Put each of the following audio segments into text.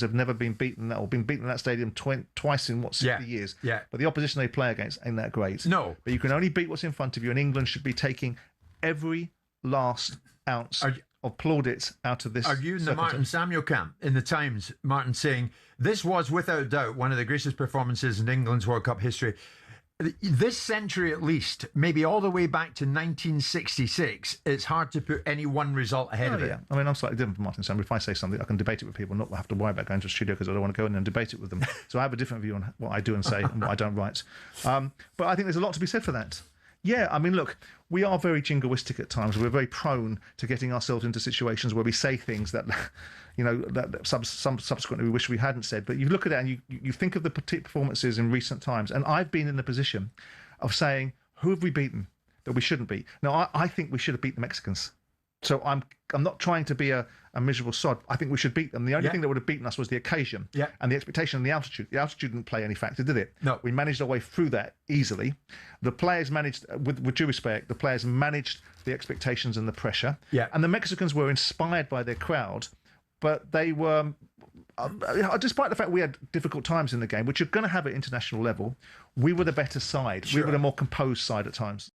have never been beaten or been beaten in that stadium twice in 60 years. Yeah. But the opposition they play against ain't that great. No. But you can only beat what's in front of you, and England should be taking every last ounce of plaudits out of this. Are you in the Martin Samuel camp in the Times? Martin saying this was without doubt one of the greatest performances in England's World Cup history. This century, at least, maybe all the way back to 1966, it's hard to put any one result ahead of it. Yeah. I mean, I'm slightly different from Martin Samuel. If I say something, I can debate it with people, not have to worry about going to a studio because I don't want to go in and debate it with them. So I have a different view on what I do and say and what I don't write. But I think there's a lot to be said for that. Yeah, I mean, look, we are very jingoistic at times. We're very prone to getting ourselves into situations where we say things that, that subsequently we wish we hadn't said. But you look at it and you think of the performances in recent times, and I've been in the position of saying, who have we beaten that we shouldn't beat? Now, I think we should have beat the Mexicans. So I'm not trying to be a miserable sod. I think we should beat them. The only thing that would have beaten us was the occasion and the expectation and the altitude. The altitude didn't play any factor, did it? No. We managed our way through that easily. The players managed, with due respect, the players managed the expectations and the pressure. Yeah. And the Mexicans were inspired by their crowd, but they were, despite the fact we had difficult times in the game, which you're going to have at international level, we were the better side. Sure. We were the more composed side at times.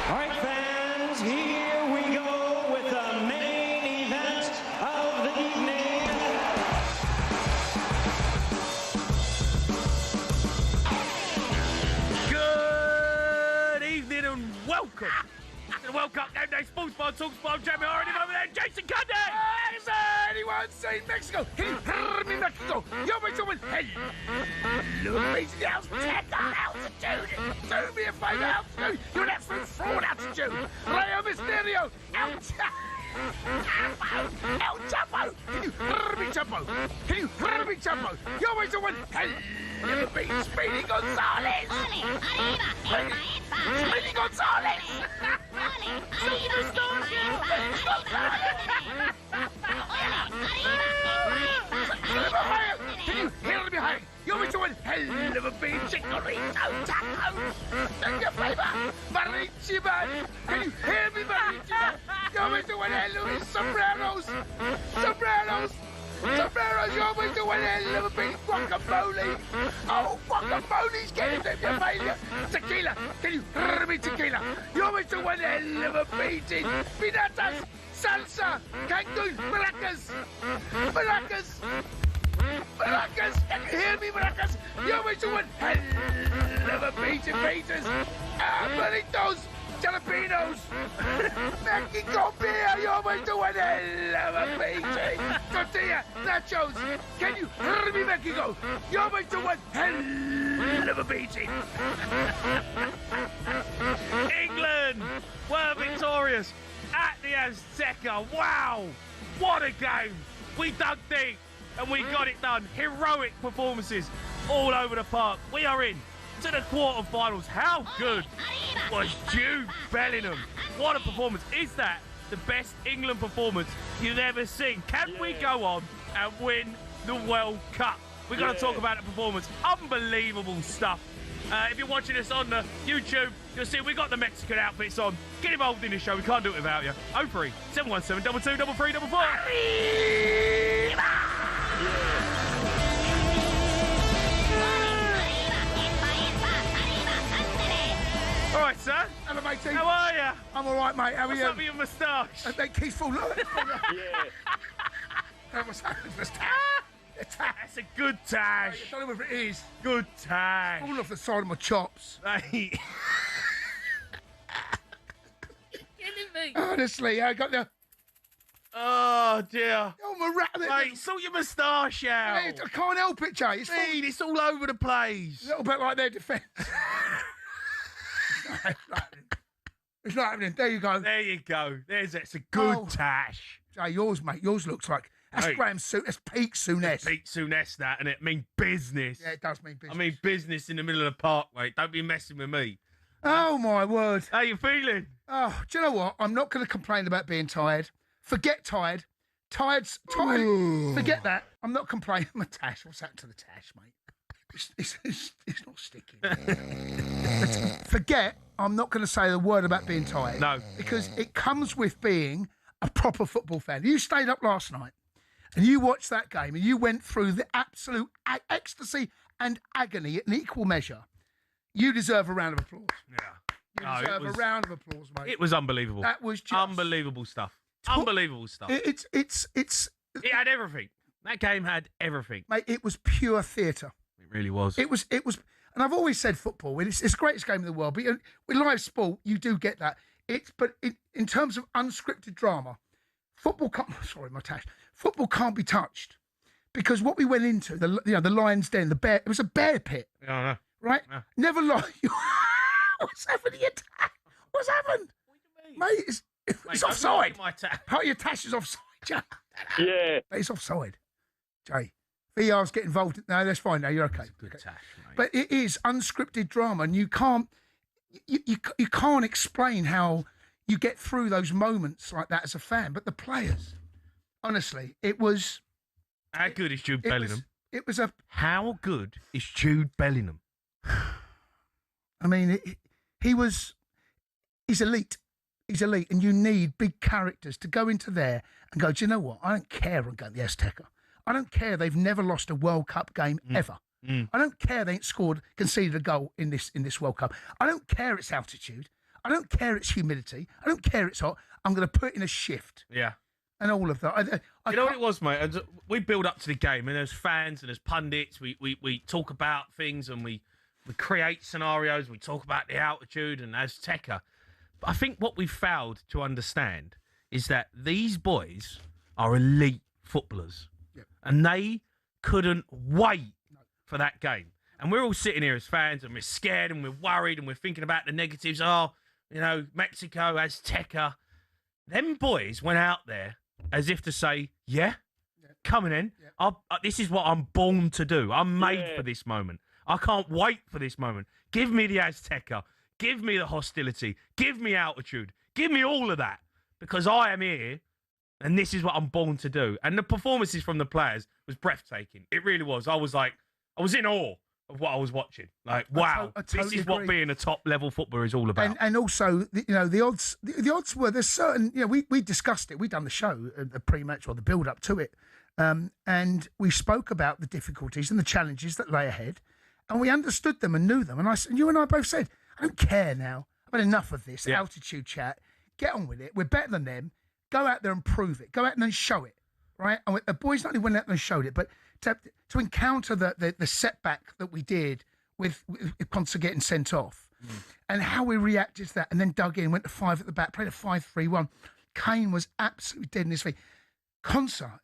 All right, fans, here we go with the main event of the evening. Good evening and welcome to the World Cup Game Day Sports Bar talkSPORT. I'm Jamie O'Hara, and over there, Jason Cundy. Has anyone seen Mexico? Can you hear me, Mexico? Yo, me doing hell. Look me to the altitude. Do me a favour, altitude. You're an absolute fraud, altitude. Rayo Mysterio. El Chapo. Can you hear me, Chapo? Can you hear me, Chapo? Yo, me doing hell. Never beat Speedy Gonzalez. Speedy Gonzalez. Superstar. Speedy Gonzalez. Can you hear me, Hank? You're doing hell of a bean chicorito taco. Thank you, flavor. Marichi man. Can you hear me, Marichi man? You're doing hell of a sombreros. Sombreros. Sombreros, you're doing hell of a bean guacamole. Oh, guacamole's getting them, you failure. Tequila. Can you hear me, tequila? You're doing hell of a beating. Pinatas. Salsa, Cancun, maracas, maracas, maracas. Can you hear me, maracas? You're doing hell of a beating, beaters. Burritos, jalapenos, Mexico beer. You're doing hell of a beating. Tortilla, nachos. Can you hear me, Mexico? You're doing hell of a beating. England were victorious at the Azteca. Wow, what a game. We dug deep and we got it done. Heroic performances all over the park. We are in to the quarterfinals. How good was Jude Bellingham? What a performance. Is that the best England performance you've ever seen. Can we go on and win the World Cup? We've got to talk about the performance. Unbelievable stuff. If you're watching us on the YouTube, you'll see we got the Mexican outfits on. Get involved in the show. We can't do it without you. 03 717 22 33 All right, sir. Hello, matey. How are you? I'm all right, mate. How are What's you? up with your moustache? That keeps falling off. What's happening? That's a good tash. I don't know whether it is. Good tash. Falling off the side of my chops. Hey. Honestly, I got the... Oh, dear. Oh, my rat. Mate, sort your moustache out. I can't help it, Jay. It's Mean, it's all over the place. a little bit like their defence. It's not happening. There you go. There you go. It's a good Oh. tash. Jay, yours, mate. Yours looks like... That's Hey. Graham's suit. That's peak Souness. Pete Souness, that, and it mean business. Yeah, it does mean business. I mean business in the middle of the park, mate. Don't be messing with me. Oh, my word. How you feeling? Oh, do you know what? I'm not going to complain about being tired. Forget tired. Tired. Forget that. I'm not complaining. My tash. What's happened to the tash, mate? It's not sticking. Forget. I'm not going to say the word about being tired. No. Because it comes with being a proper football fan. You stayed up last night and you watched that game and you went through the absolute ecstasy and agony in equal measure. You deserve a round of applause. Yeah. You deserve a round of applause, mate. It was unbelievable. That was just unbelievable stuff. Unbelievable stuff. It's It had everything. That game had everything. mate. It was pure theatre. It really was. It was, and I've always said football. It's the greatest game in the world. But with live sport, you do get that. But in terms of unscripted drama, football can't. Sorry, my tash. Football can't be touched because what we went into, the lion's den, the bear. It was a bear pit, Yeah, I know. right? Yeah. Never lie. What's happening? What's happened, mate? It's Mate, offside. my Part of your tash is offside, Jay. Yeah. It's offside, Jay. VR's get involved. No, that's fine. No, you're okay. Good Okay. tash, mate. But it is unscripted drama, and you can't explain how you get through those moments like that as a fan. But the players, honestly, it was. How good is Jude It Bellingham? it was a. How good is Jude Bellingham? I mean, he's elite. He's elite, and you need big characters to go into there and go. Do you know what? I don't care. I'm going the Azteca. I don't care. They've never lost a World Cup game ever. I don't care. They ain't conceded a goal in this World Cup. I don't care. It's altitude. I don't care. It's humidity. I don't care. It's hot. I'm going to put in a shift Yeah. and all of that. I You know what can't- it was, mate? We build up to the game, and there's fans and there's pundits. We talk about things and we create scenarios. We talk about the altitude and Azteca. But I think what we've failed to understand is that these boys are elite footballers, and they couldn't wait for that game. And we're all sitting here as fans, and we're scared, and we're worried, and we're thinking about the negatives. Oh, you know, Mexico, Azteca. Them boys went out there as if to say, yeah, coming in. This is what I'm born to do. I'm made for this moment. I can't wait for this moment. Give me the Azteca. Give me the hostility. Give me altitude. Give me all of that. Because I am here, and this is what I'm born to do. And the performances from the players was breathtaking. It really was. I was in awe of what I was watching. Like, wow, I totally this is what agree. being a top-level footballer is all about. And also, the odds. The odds were there's certain. We discussed it. We done the show, the pre-match or the build-up to it, and we spoke about the difficulties and the challenges that lay ahead, and we understood them and knew them. And you and I both said, I don't care now. I've had enough of this altitude chat. Get on with it. We're better than them. Go out there and prove it. Go out there and show it. Right? And the boys not only went out there and showed it, but to encounter the setback that we did with Consa getting sent off and how we reacted to that and then dug in, went to 5 at the back, played a 5-3-1. Kane was absolutely dead in his feet. Consa,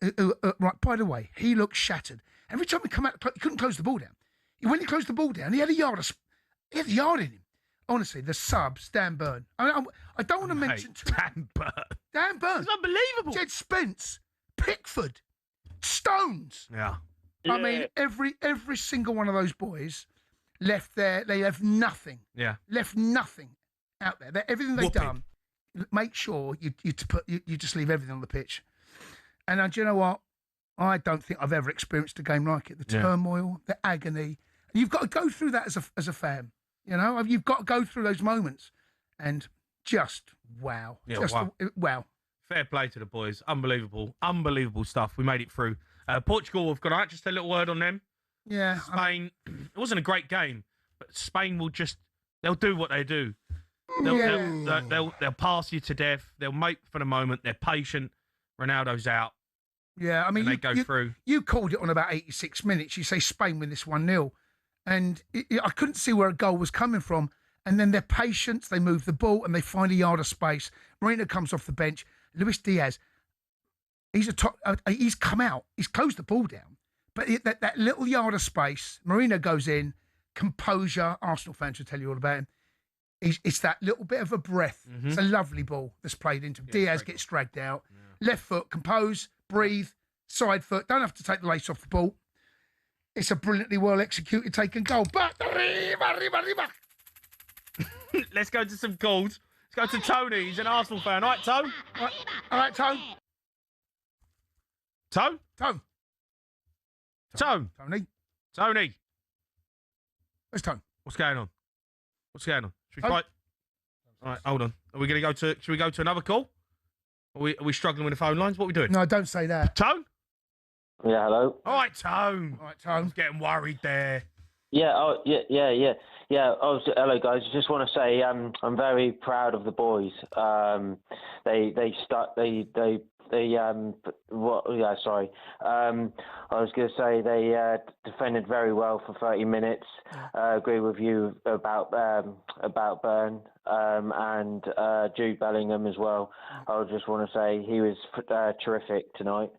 right, by the way, he looked shattered. Every time he come out, he couldn't close the ball down. When he closed the ball down, he had a yard in him. Honestly, the subs, Dan Burn. I don't want to mention Dan Burn. Dan Burn. It's unbelievable. Jed Spence, Pickford, Stones. Yeah. I mean, every single one of those boys left there. They left nothing. Yeah. Left nothing out there. Everything they've Whooping. done. make sure you just leave everything on the pitch. And do you know what? I don't think I've ever experienced a game like it. The turmoil, the agony. You've got to go through that as a fan. You know, you've got to go through those moments, and just wow, wow. Fair play to the boys. Unbelievable stuff. We made it through. Portugal have gone out. Just a little word on them. Yeah, Spain. It wasn't a great game, but Spain will they'll do what they do. They'll pass you to death. They'll make for the moment. They're patient. Ronaldo's out. Yeah, I mean, they go through. You called it on about 86 minutes. You say Spain win this 1-0. And I couldn't see where a goal was coming from. And then they're patient. They move the ball and they find a yard of space. Marino comes off the bench. Luis Diaz, he's come out. He's closed the ball down. But that little yard of space, Marino goes in, composure. Arsenal fans will tell you all about him. It's that little bit of a breath. Mm-hmm. It's a lovely ball that's played into him. Diaz gets dragged out. Yeah. Left foot, compose, breathe, side foot. Don't have to take the lace off the ball. It's a brilliantly well executed take and goal. But arriba. Let's go to some calls. Let's go to Tony. He's an Arsenal fan. All right, Tone? All right, Tone. Tone? Tone. Tony. Where's Tone? What's going on? Should we fight? All right, hold on. Should we go to another call? Are we struggling with the phone lines? What are we doing? No, don't say that. Tone? Yeah, hello. All right, Tone. I was getting worried there. Yeah, hello, guys. I just want to say I'm very proud of the boys. I was going to say they defended very well for 30 minutes. Agree with you about Byrne and Jude Bellingham as well. I just want to say he was terrific tonight.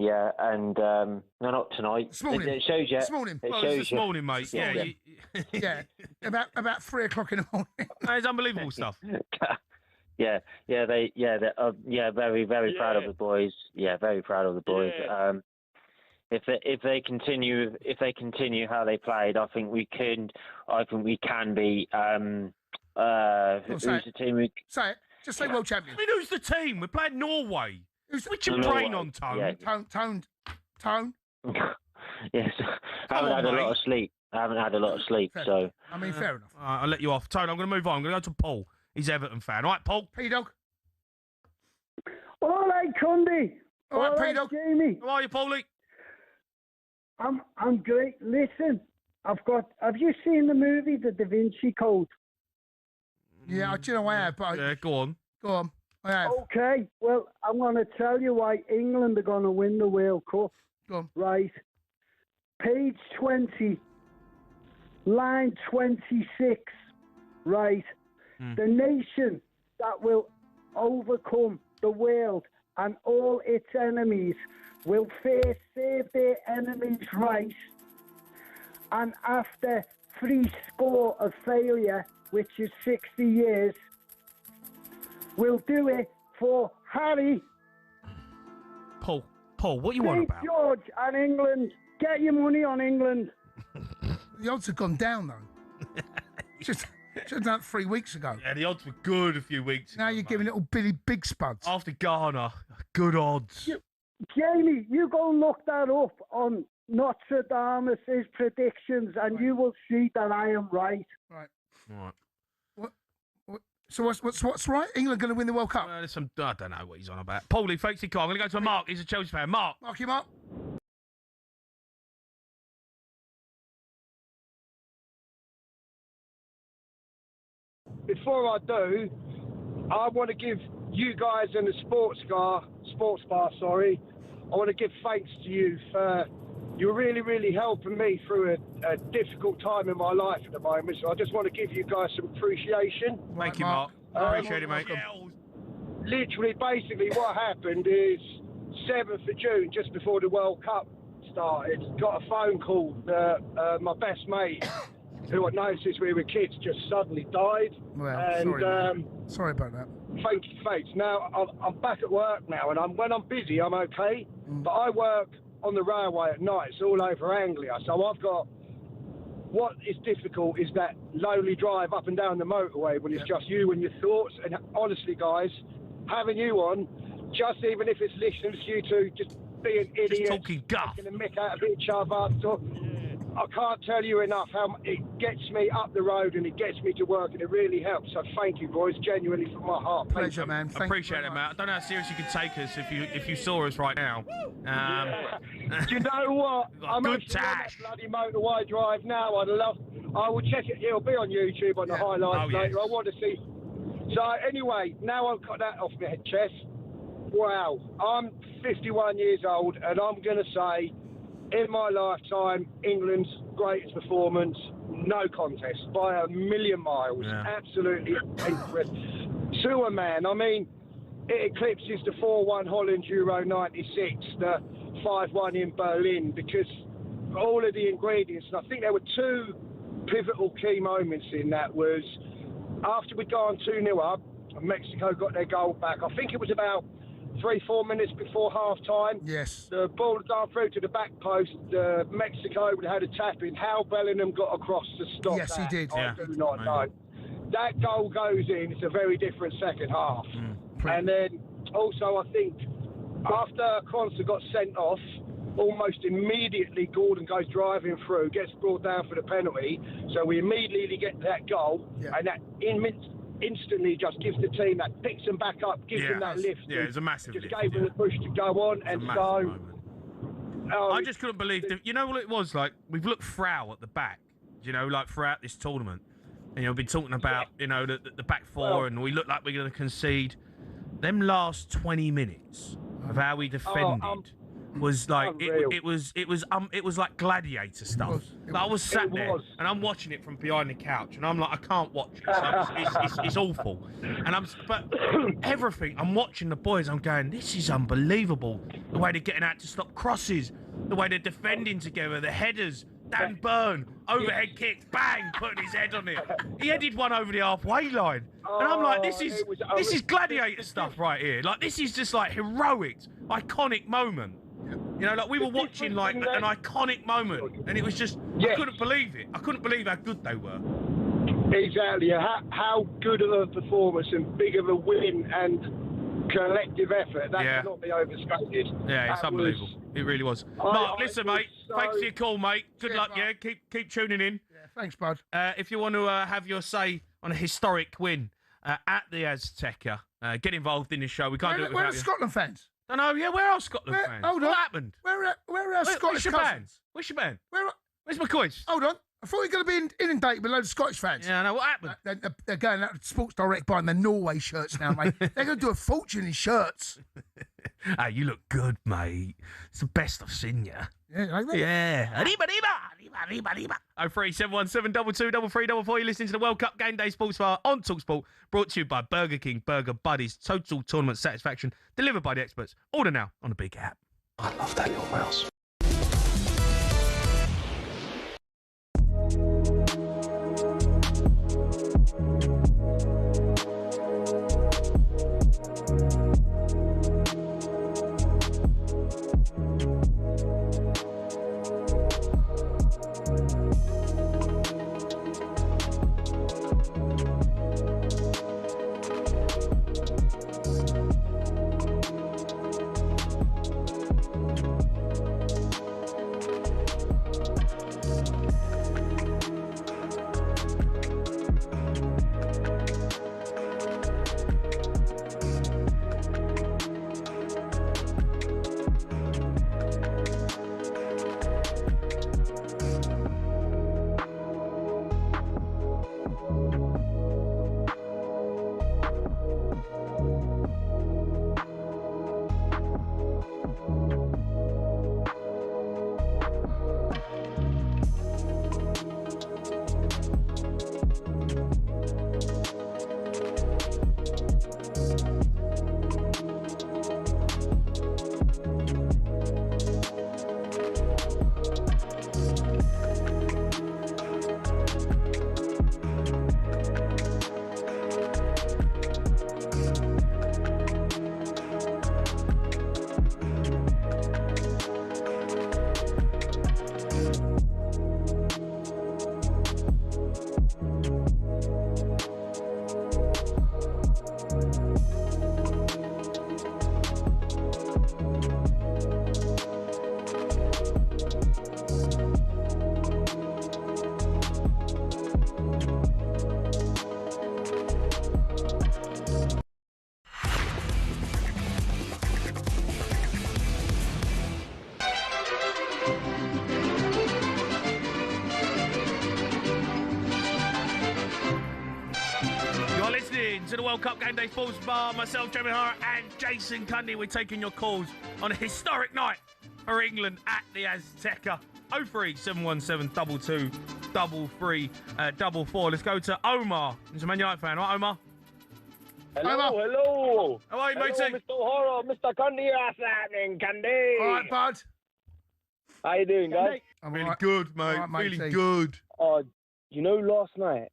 Yeah, and no, not tonight. This morning. It shows you. This morning. It was this morning, mate. Yeah. Yeah. About 3 o'clock in the morning. It's unbelievable stuff. Very, very proud of the boys. Yeah, very proud of the boys. Yeah. If they continue how they played, I think we can be. Who's the team? Say it. Just say world champions. I mean, who's the team? We're playing Norway. Switch your brain on, Tone. Yeah. Tone. Yes, I haven't had a lot of sleep. Fair so. enough. I mean, fair enough. I'll let you off. Tone, I'm going to move on. I'm going to go to Paul. He's Everton fan. All right, Paul? P-Dog. All right, Cundy. All right, P-Dog. Jamie. How are you, Paulie? I'm great. Listen, have you seen the movie The Da Vinci Code? Yeah, do you know I have, but... Yeah, go on. I have. Okay, well, I'm going to tell you why England are going to win the World Cup. Go on. Right. Page 20, line 26, right? The nation that will overcome the world and all its enemies will first save their enemies' rights, and after 70 of failure, which is 60 years, will do it for Harry. Paul, what you want about? George and England. Get your money on England. The odds have gone down, though. Just done 3 weeks ago. Yeah, the odds were good a few weeks ago. Now you're giving little Billy Big Spuds. After Ghana, good odds. Jamie, you go look that up on Nostradamus' predictions, and you will see that I am right. Right. So what's right? England going to win the World Cup? I don't know what he's on about. Paulie, fakes it. I'm going to go to Mark. He's a Chelsea fan. Mark. Mark him up. Before I do, I want to give you guys in the sports bar, I want to give thanks to you for you're really, really helping me through a difficult time in my life at the moment. So I just want to give you guys some appreciation. Thank you, Mark. Appreciate it, mate. Literally, basically, what happened is 7th of June, just before the World Cup started, got a phone call that my best mate, who I known since we were kids, just suddenly died. Well, sorry about that. Thanks. Now, I'm back at work now, and when I'm busy, I'm okay. But I work on the railway at night. It's all over Anglia. So I've got what is difficult is that lonely drive up and down the motorway when it's just you and your thoughts. And honestly, guys, having you on, just even if it's listening to you two, just being idiots, just talking guff, taking the mick out of each other. So I can't tell you enough how it gets me up the road and it gets me to work, and it really helps. So thank you, boys, genuinely from my heart. Pleasure, man. I appreciate it, Matt. I don't know how serious you could take us if you saw us right now. Do you know what? I'm good actually on that tash. bloody motorway drive now. I will check it. It'll be on YouTube on the highlights later. Yes. I want to see. So anyway, now I've got that off my chest. Wow, I'm 51 years old, and I'm going to say, in my lifetime, England's greatest performance, no contest, by a million miles. Yeah. Absolutely incredible. To a man, I mean, it eclipses the 4-1 Holland Euro 96, the 5-1 in Berlin, because all of the ingredients, and I think there were two pivotal key moments in that. Was after we'd gone 2-0 up, and Mexico got their goal back. I think it was about 3-4 minutes before half time. Yes. The ball had gone through to the back post. Mexico had a tap in. How Bellingham got across to stop Yes, that, he did. I do not know. That goal goes in. It's a very different second half. And then also, I think after Kronsa got sent off, almost immediately Gordon goes driving through, gets brought down for the penalty. So we immediately get that goal, and that instantly just gives the team that, picks them back up, gives them that lift. Yeah, it's a massive just lift. Gave them the push to go on, and so. I just couldn't believe you know what it was like. We've looked frail at the back, you know, like throughout this tournament, and we've been talking about the back four, and we look like we're going to concede. Them last 20 minutes of how we defended was like it was like gladiator stuff. Like I was sat there and I'm watching it from behind the couch, and I'm like, I can't watch it. It's awful. And but everything, I'm watching the boys. I'm going, this is unbelievable. The way they're getting out to stop crosses, the way they're defending together, the headers. Dan Burn, overhead kicks, bang, putting his head on it. He headed one over the halfway line, and I'm like, this is gladiator stuff right here. Like this is just like heroic, iconic moment. You know, like we were watching like an iconic moment, and it was just I couldn't believe it. I couldn't believe how good they were. Exactly. How good of a performance and big of a win and collective effort. That cannot be overstated. Yeah, it's unbelievable. It really was. Mark, listen, mate. Thanks for your call, mate. Good luck. Mark. Yeah, keep tuning in. Yeah, thanks, bud. If you want to have your say on a historic win at the Azteca, get involved in the show. We can't do it without Where are you. Scotland fans? I know. Yeah, where are Scotland fans? Hold on. What happened? Where are Scottish cousins? Where's your band? Where's my coins? Hold on. I thought you were going to be inundated with loads of Scottish fans. Yeah, I know. What happened? They're going out to Sports Direct buying their Norway shirts now, mate. They're going to do a fortune in shirts. Hey, you look good, mate. It's the best I've seen you. Yeah, like that? Yeah. Arriba. 03717 223344. You're listening to the World Cup Game Day Sports Bar on talkSPORT, brought to you by Burger King Burger Buddies. Total tournament satisfaction delivered by the experts. Order now on the big app. I love that little mouse. to the World Cup Game Day Sports Bar. Myself, Jamie O'Hara, and Jason Cundy. We're taking your calls on a historic night for England at the Azteca. 03717 22 33 44. Let's go to Omar. He's a Man United fan, right, Omar? Hello. How are you, matey? Mr. O'Hara, Mr. Cundy, what's happening, Cundy? All right, bud. How you doing, guys? I'm Really right. good, mate. All right, Feeling matey. good. You know, last night,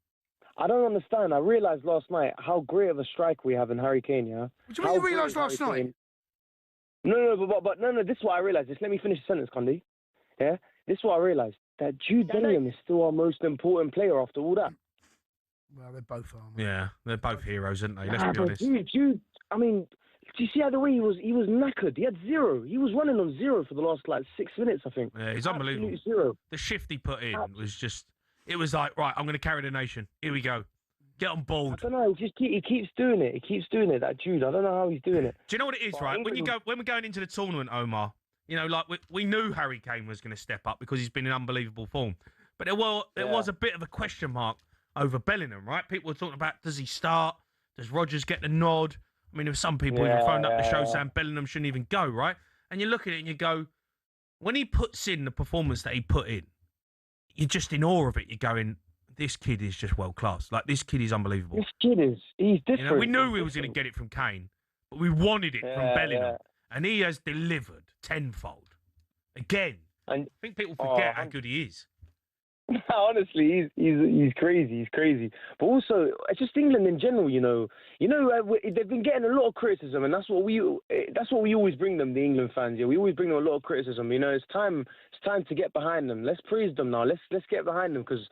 I don't understand. I realised last night how great of a striker we have in Harry Kane, yeah? What do you mean you realised last night? No, this is what I realised. Just let me finish the sentence, Cundy. Yeah? This is what I realised. That Jude Bellingham is still our most important player after all that. Well, they both are. Mate. Yeah, they're both heroes, aren't they? Let's Nah, be but honest. Jude, I mean, do you see how the way he was knackered? He had zero. He was running on zero for the last, 6 minutes, I think. Yeah, he's Absolute unbelievable. Zero. The shift he put in was just... It was like, right, I'm going to carry the nation. Here we go. Get on I board. don't know. He keeps doing it. He keeps doing it. That Jude. I don't know how he's doing it. Do you know what it is, But right? England- When we're going into the tournament, Omar, you know, like we knew Harry Kane was going to step up because he's been in unbelievable form. But there was a bit of a question mark over Bellingham, right? People were talking about, does he start? Does Rodgers get the nod? I mean, there were some people even phoned up the show saying Bellingham shouldn't even go, right? And you look at it and you go, when he puts in the performance that he put in, you're just in awe of it. You're going, this kid is just world class. Like, this kid is unbelievable. This kid he's different. You know, we knew we was going to get it from Kane, but we wanted it from Bellingham. And he has delivered tenfold. Again. And I think people forget how good he is. honestly, he's crazy. He's crazy. But also, it's just England in general. They've been getting a lot of criticism, and that's what we always bring them. The England fans, yeah, we always bring them a lot of criticism. You know, it's time to get behind them. Let's praise them now. Let's get behind them because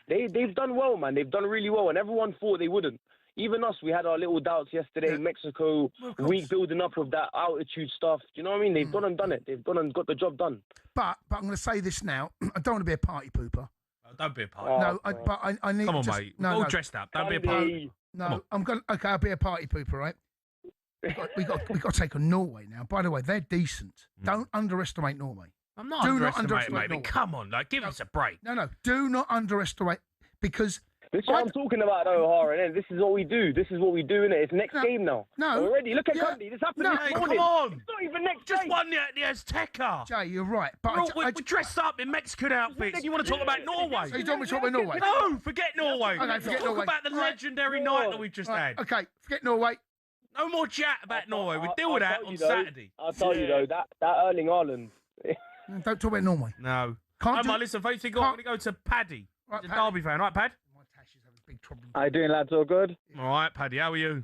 they've done well, man. They've done really well, and everyone thought they wouldn't. Even us, we had our little doubts yesterday. Mexico, week building up with that altitude stuff. Do you know what I mean? They've gone and done it. They've gone and got the job done. But I'm going to say this now. I don't want to be a party pooper. Don't be a party. No, I need. Come on, just, mate. No, We're all no. dressed up. Don't be a party. No, I'm going. Okay, I'll be a party pooper, right? We got to take on Norway now. By the way, they're decent. Don't underestimate Norway. I'm not Do not underestimating, underestimate mate. Norway. Come on, like, give us a break. No. Do not underestimate because. This is what I'm talking about, O'Hara, innit? This is what we do. This is what we do, innit? It's next game now. No. Already. Look at Cundy. This happened this Hey, morning. come on. It's not even next Just day. won the Azteca. Jay, you're right. But We're dressed up in Mexican outfits. You want to talk about Norway? So you don't want to talk about Norway? No, forget Norway. Okay, forget Talk Norway. about the legendary night that we've just had. Okay, forget Norway. No more chat about Norway. We'll deal with that on Saturday. I'll tell you, though, that Erling Haaland. Don't talk about Norway. No. Can't Omar, listen, folks, I'm going to go to Paddy. Right, He's a Derby fan, right, Pad? Big trouble. How you doing, lads? All good? All right, Paddy, how are you?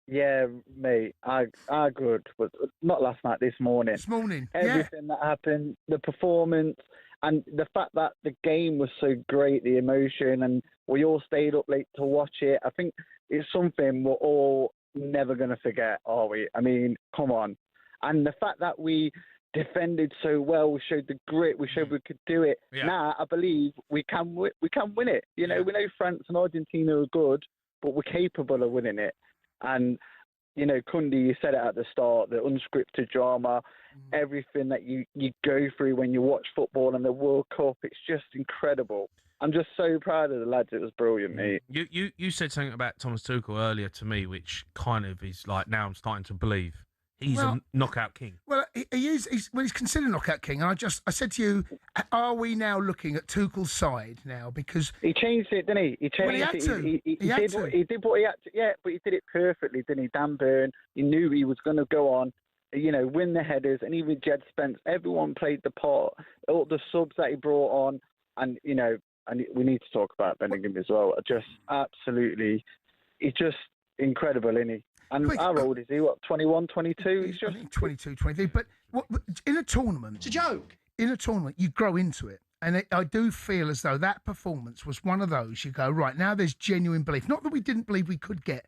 Yeah, mate, I good, but not last night, this morning. This morning, Everything that happened, the performance, and the fact that the game was so great, the emotion, and we all stayed up late to watch it. I think it's something we're all never going to forget, are we? I mean, come on. And the fact that we defended so well, we showed the grit, we showed we could do it. Yeah. Now, I believe we can win it. You know, we know France and Argentina are good, but we're capable of winning it. And, you know, Cundy, you said it at the start, the unscripted drama, everything that you go through when you watch football and the World Cup, it's just incredible. I'm just so proud of the lads. It was brilliant, mate. You said something about Thomas Tuchel earlier to me, which kind of is like, now I'm starting to believe he's a knockout king. Well, he is. He's considered knockout king. And I said to you, are we now looking at Tuchel's side now? Because he changed it, didn't he? He changed he had it. to. He did what he had to. Yeah, but he did it perfectly, didn't he? Dan Burn. He knew he was going to go on, you know, win the headers, and even Jed Spence. Everyone played the part. All the subs that he brought on, and you know, and we need to talk about Bellingham as well. Just absolutely, he's just incredible, isn't he? And how old is he? What, 21, 22? He's just 22, 23. But in a tournament, it's a joke. In a tournament, you grow into it. And I do feel as though that performance was one of those you go, right, now there's genuine belief. Not that we didn't believe we could get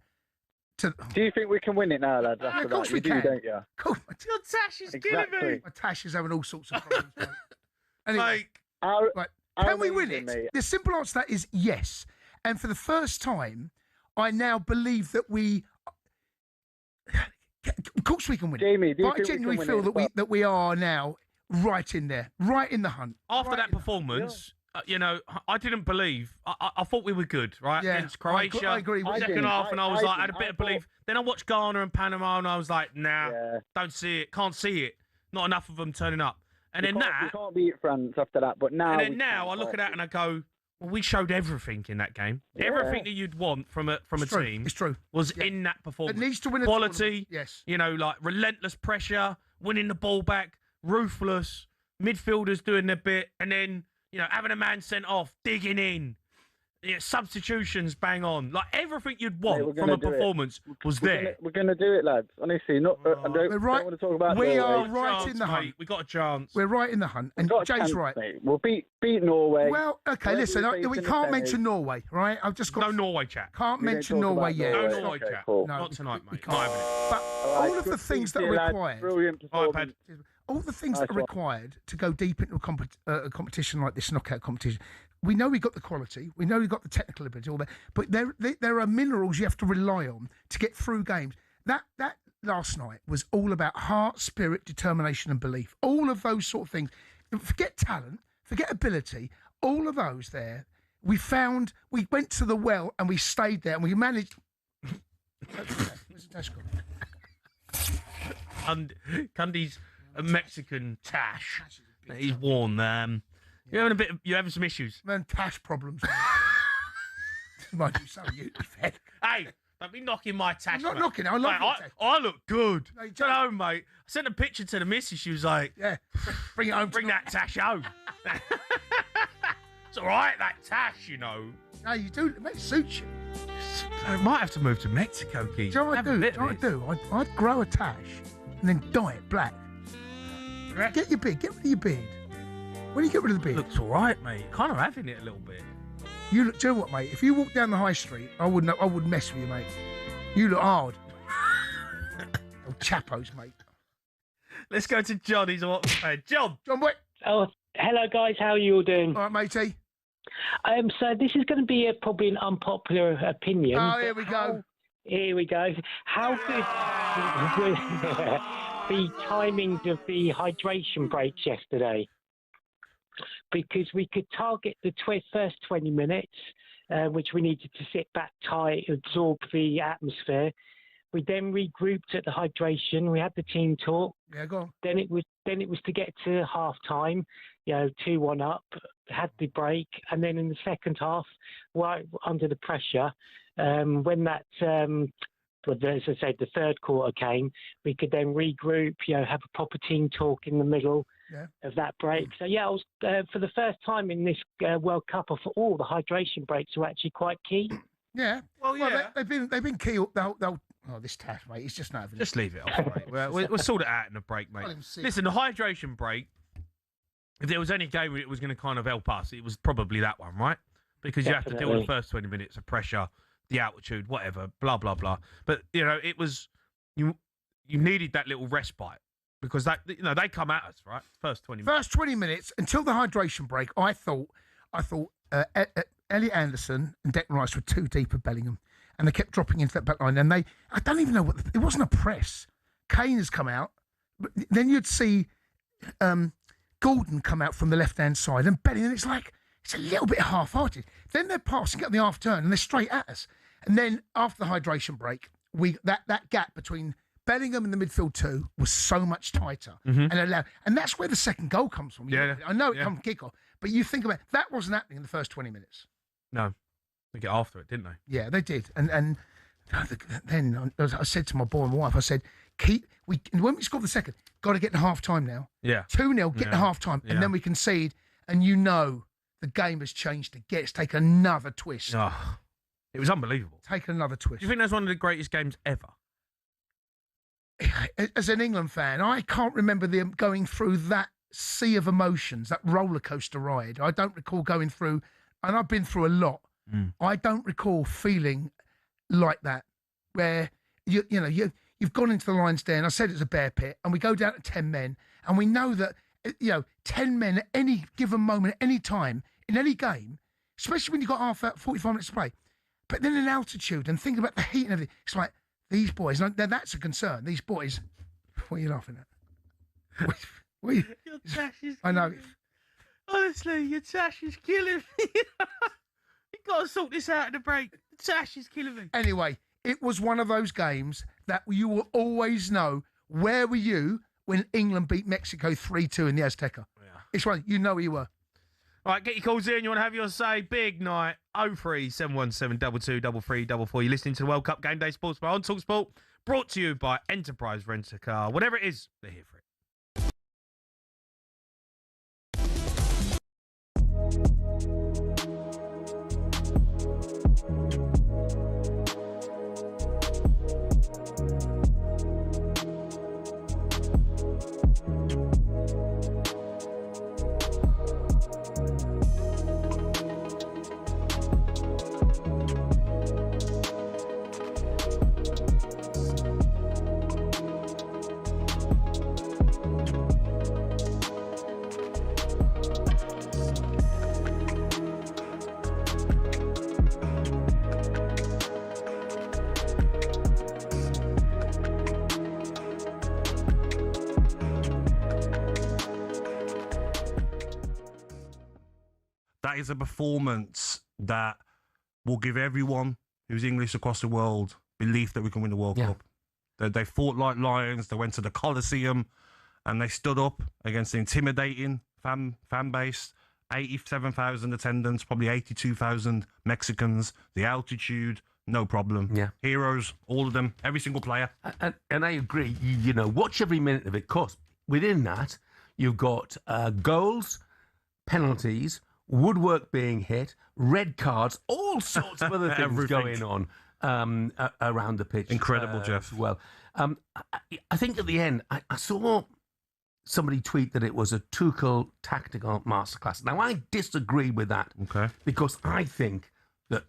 to... Do you think we can win it now, lads? After of course that? we You can. do, don't you? Cool. Your Tash is killing me. My Tash is having all sorts of problems. Mate. Anyway, Like, can we win it? Mate. The simple answer to that is yes. And for the first time, I now believe that we... Of course we can win Jamie, it. do you But I think we genuinely can win feel it? that we are now right in there, right in the hunt. After that performance, you know, I didn't believe. I thought we were good, right? Yeah, Against Croatia. I agree with you. Second half, and I was like, I had a bit of belief. Then I watched Ghana and Panama, and I was like, nah, don't see it, can't see it. Not enough of them turning up. And then we can't beat France after that. But now, and then now I look at that and I go, well, we showed everything in that game. Yeah. Everything that you'd want from a team. It's true. Was in that performance. It needs to win a quality. tournament. Yes. You know, like relentless pressure, winning the ball back, ruthless, midfielders doing their bit, and then, you know, having a man sent off, digging in, substitutions bang on. Like everything you'd want from a performance was there. We're going to do it, lads. Honestly, don't want to talk about We are Norway. right in the hunt. We got a chance. We're right in the hunt. And Got a Jay's chance, right. mate. We'll beat Norway. Well, okay, Whoever listen, we face we in the can't semis. mention Norway, right? I've just got No Norway chat. Can't We don't mention talk Norway about yet. Norway. No Norway Okay, chat. cool. No, Not tonight, mate. can't. Not having it. But All all of the things that are required, Brilliant performance. all the things Nice that are one. required to go deep into a competition like this knockout competition. We know we've got the quality, we know we've got the technical ability, all that, but there are minerals you have to rely on to get through games. That last night was all about heart, spirit, determination, and belief. All of those sort of things. Forget talent, forget ability. All of those there. We went to the well and we stayed there and we managed. Where's the tash gone? Cundy's a Mexican tash that he's worn. You're having some issues. Man, tash problems. Mind you, so you fed. Hey, don't be knocking my tash. I'm not mate. knocking it. I love Mate, your tash. I look good. No, you Don't don't. know, mate. I sent a picture to the missus. She was like, Yeah, bring it home. bring that tash home. It's all right, that tash, you know. No, you do. It suits you. I might have to move to Mexico, Keith. Do you know what Have I a do? bit Do you know of what I do? I'd grow a tash and then dye it black. this. Get your beard. Get rid of your beard. When you get rid of the beard, Looks all right, mate. Kind of having it a little bit. you look. Do you know what, mate? If you walk down the high street, I wouldn't mess with you, mate. You look hard. Oh, chapos, mate. Let's go to John. He's a Watford fan. John, what? Oh, hello guys. How are you all doing? All right, matey. So this is going to be probably an unpopular opinion. Oh, here we go. Here we go. How good was the timings of the hydration breaks yesterday? Because we could target the first 20 minutes, which we needed to sit back tight, absorb the atmosphere. We then regrouped at the hydration. We had the team talk. Yeah, go on. Then it was to get to half time, 2-1 up, had the break, and then in the second half, right under the pressure, when that as I said, the third quarter came, we could then regroup, have a proper team talk in the middle of that break. So I was for the first time in this World Cup, I thought, the hydration breaks were actually quite key. Yeah. Well, yeah. They've been key. They'll. Oh, this tash, mate. He's just not having it. just leave it off, mate. We'll sort it out in the break, mate. Let him see. Listen, the hydration break, if there was any game it was going to kind of help us, it was probably that one, right? Because you have to deal with the first 20 minutes of pressure, the altitude, whatever, blah, blah, blah. But, it was, you needed that little respite because they come at us, right? First 20 minutes. First 20 minutes until the hydration break, I thought Elliot Anderson and Declan Rice were too deep at Bellingham. And they kept dropping into that back line. And I don't even know it wasn't a press. Kane has come out. But then you'd see Gordon come out from the left-hand side and Bellingham. It's like, it's a little bit half-hearted. Then they're passing up the half turn and they're straight at us. And then after the hydration break, that gap between Bellingham and the midfield two was so much tighter. And that's where the second goal comes from. Yeah. I know it comes from kick-off. But you think about it, that wasn't happening in the first 20 minutes. No. They get after it, didn't they? Yeah, they did. And then I said to my boy and my wife, I said, when we scored the second, got to get to half time now. Yeah. 2-0, get to half time, and then we concede, and the game has changed again. It's taken another twist. Oh, it was unbelievable. Taken another twist. Do you think that's one of the greatest games ever? As an England fan, I can't remember them going through that sea of emotions, that roller coaster ride. I don't recall going through, and I've been through a lot. I don't recall feeling like that, where you've gone into the lion's den. I said it's a bear pit, and we go down to 10 men, and we know that 10 men at any given moment, at any time in any game, especially when you've got 45 minutes to play. But then in altitude and thinking about the heat and everything, it's like these boys. Now that's a concern. These boys. What are you laughing at? I know. Honestly, your Tash is killing me. You got to sort this out in the break. The Tash is killing me. Anyway, it was one of those games that you will always know. Where were you when England beat Mexico 3-2 in the Azteca? Yeah. It's one, you know where you were. All right, get your calls in. You want to have your say. Big night. 03 717 223344. You're listening to the World Cup Game Day Sports Bar on talkSPORT. Brought to you by Enterprise Rent-A-Car. Whatever it is, they're here for it. That is a performance that will give everyone who's English across the world belief that we can win the World Cup. They fought like lions. They went to the Coliseum and they stood up against the intimidating fan base. 87,000 attendants, probably 82,000 Mexicans. The altitude, no problem. Yeah. Heroes, all of them, every single player. And I agree. You know, watch every minute of it, because within that, you've got goals, penalties, woodwork being hit, red cards, all sorts of other things going on around the pitch. Incredible, Jeff. As well. I think at the end, I saw somebody tweet that it was a Tuchel tactical masterclass. Now, I disagree with that. Okay. Because I think that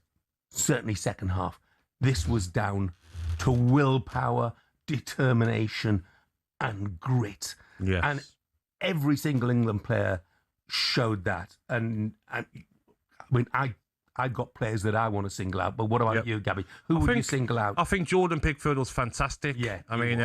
certainly second half, this was down to willpower, determination and grit. Yes. And every single England player showed that. And I mean, I've got players that I want to single out, but what about you, Gabby? Who would you single out? I think Jordan Pickford was fantastic. Yeah, I mean,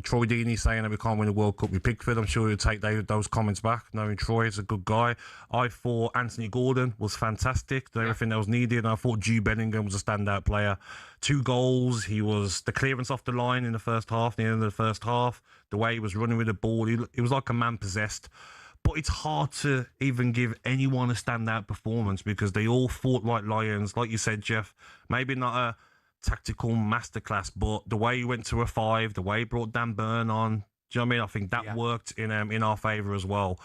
Troy Deeney saying that we can't win the World Cup with Pickford. I'm sure he'll take those comments back, knowing Troy is a good guy. I thought Anthony Gordon was fantastic, did everything that was needed. And I thought Jude Bellingham was a standout player. 2 goals. He was the clearance off the line in the first half, the end of the first half, the way he was running with the ball. He was like a man possessed. But it's hard to even give anyone a standout performance because they all fought like lions. Like you said, Jeff, maybe not a tactical masterclass, but the way he went to a 5, the way he brought Dan Burn on, do you know what I mean? I think that worked in our favour as well.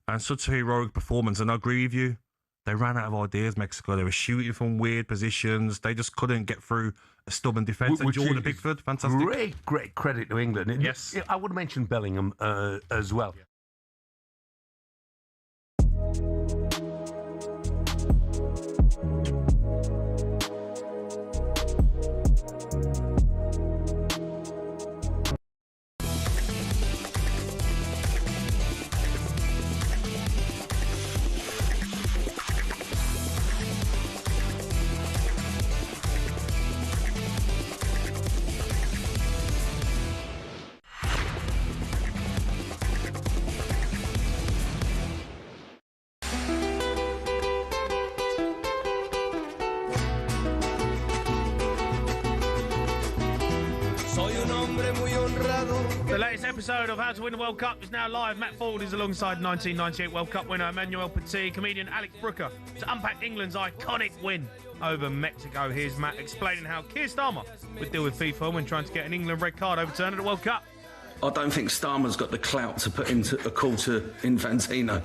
And such a heroic performance. And I agree with you, they ran out of ideas, Mexico. They were shooting from weird positions. They just couldn't get through a stubborn defence. And Jordan Pickford, fantastic. Great credit to England. Yes. I would mention Bellingham as well. Yeah. The latest episode of How to Win the World Cup is now live. Matt Ford is alongside 1998 World Cup winner Emmanuel Petit, comedian Alex Brooker, to unpack England's iconic win over Mexico. Here's Matt explaining how Keir Starmer would deal with FIFA when trying to get an England red card overturned at the World Cup. I don't think Starmer's got the clout to put into a call to Infantino.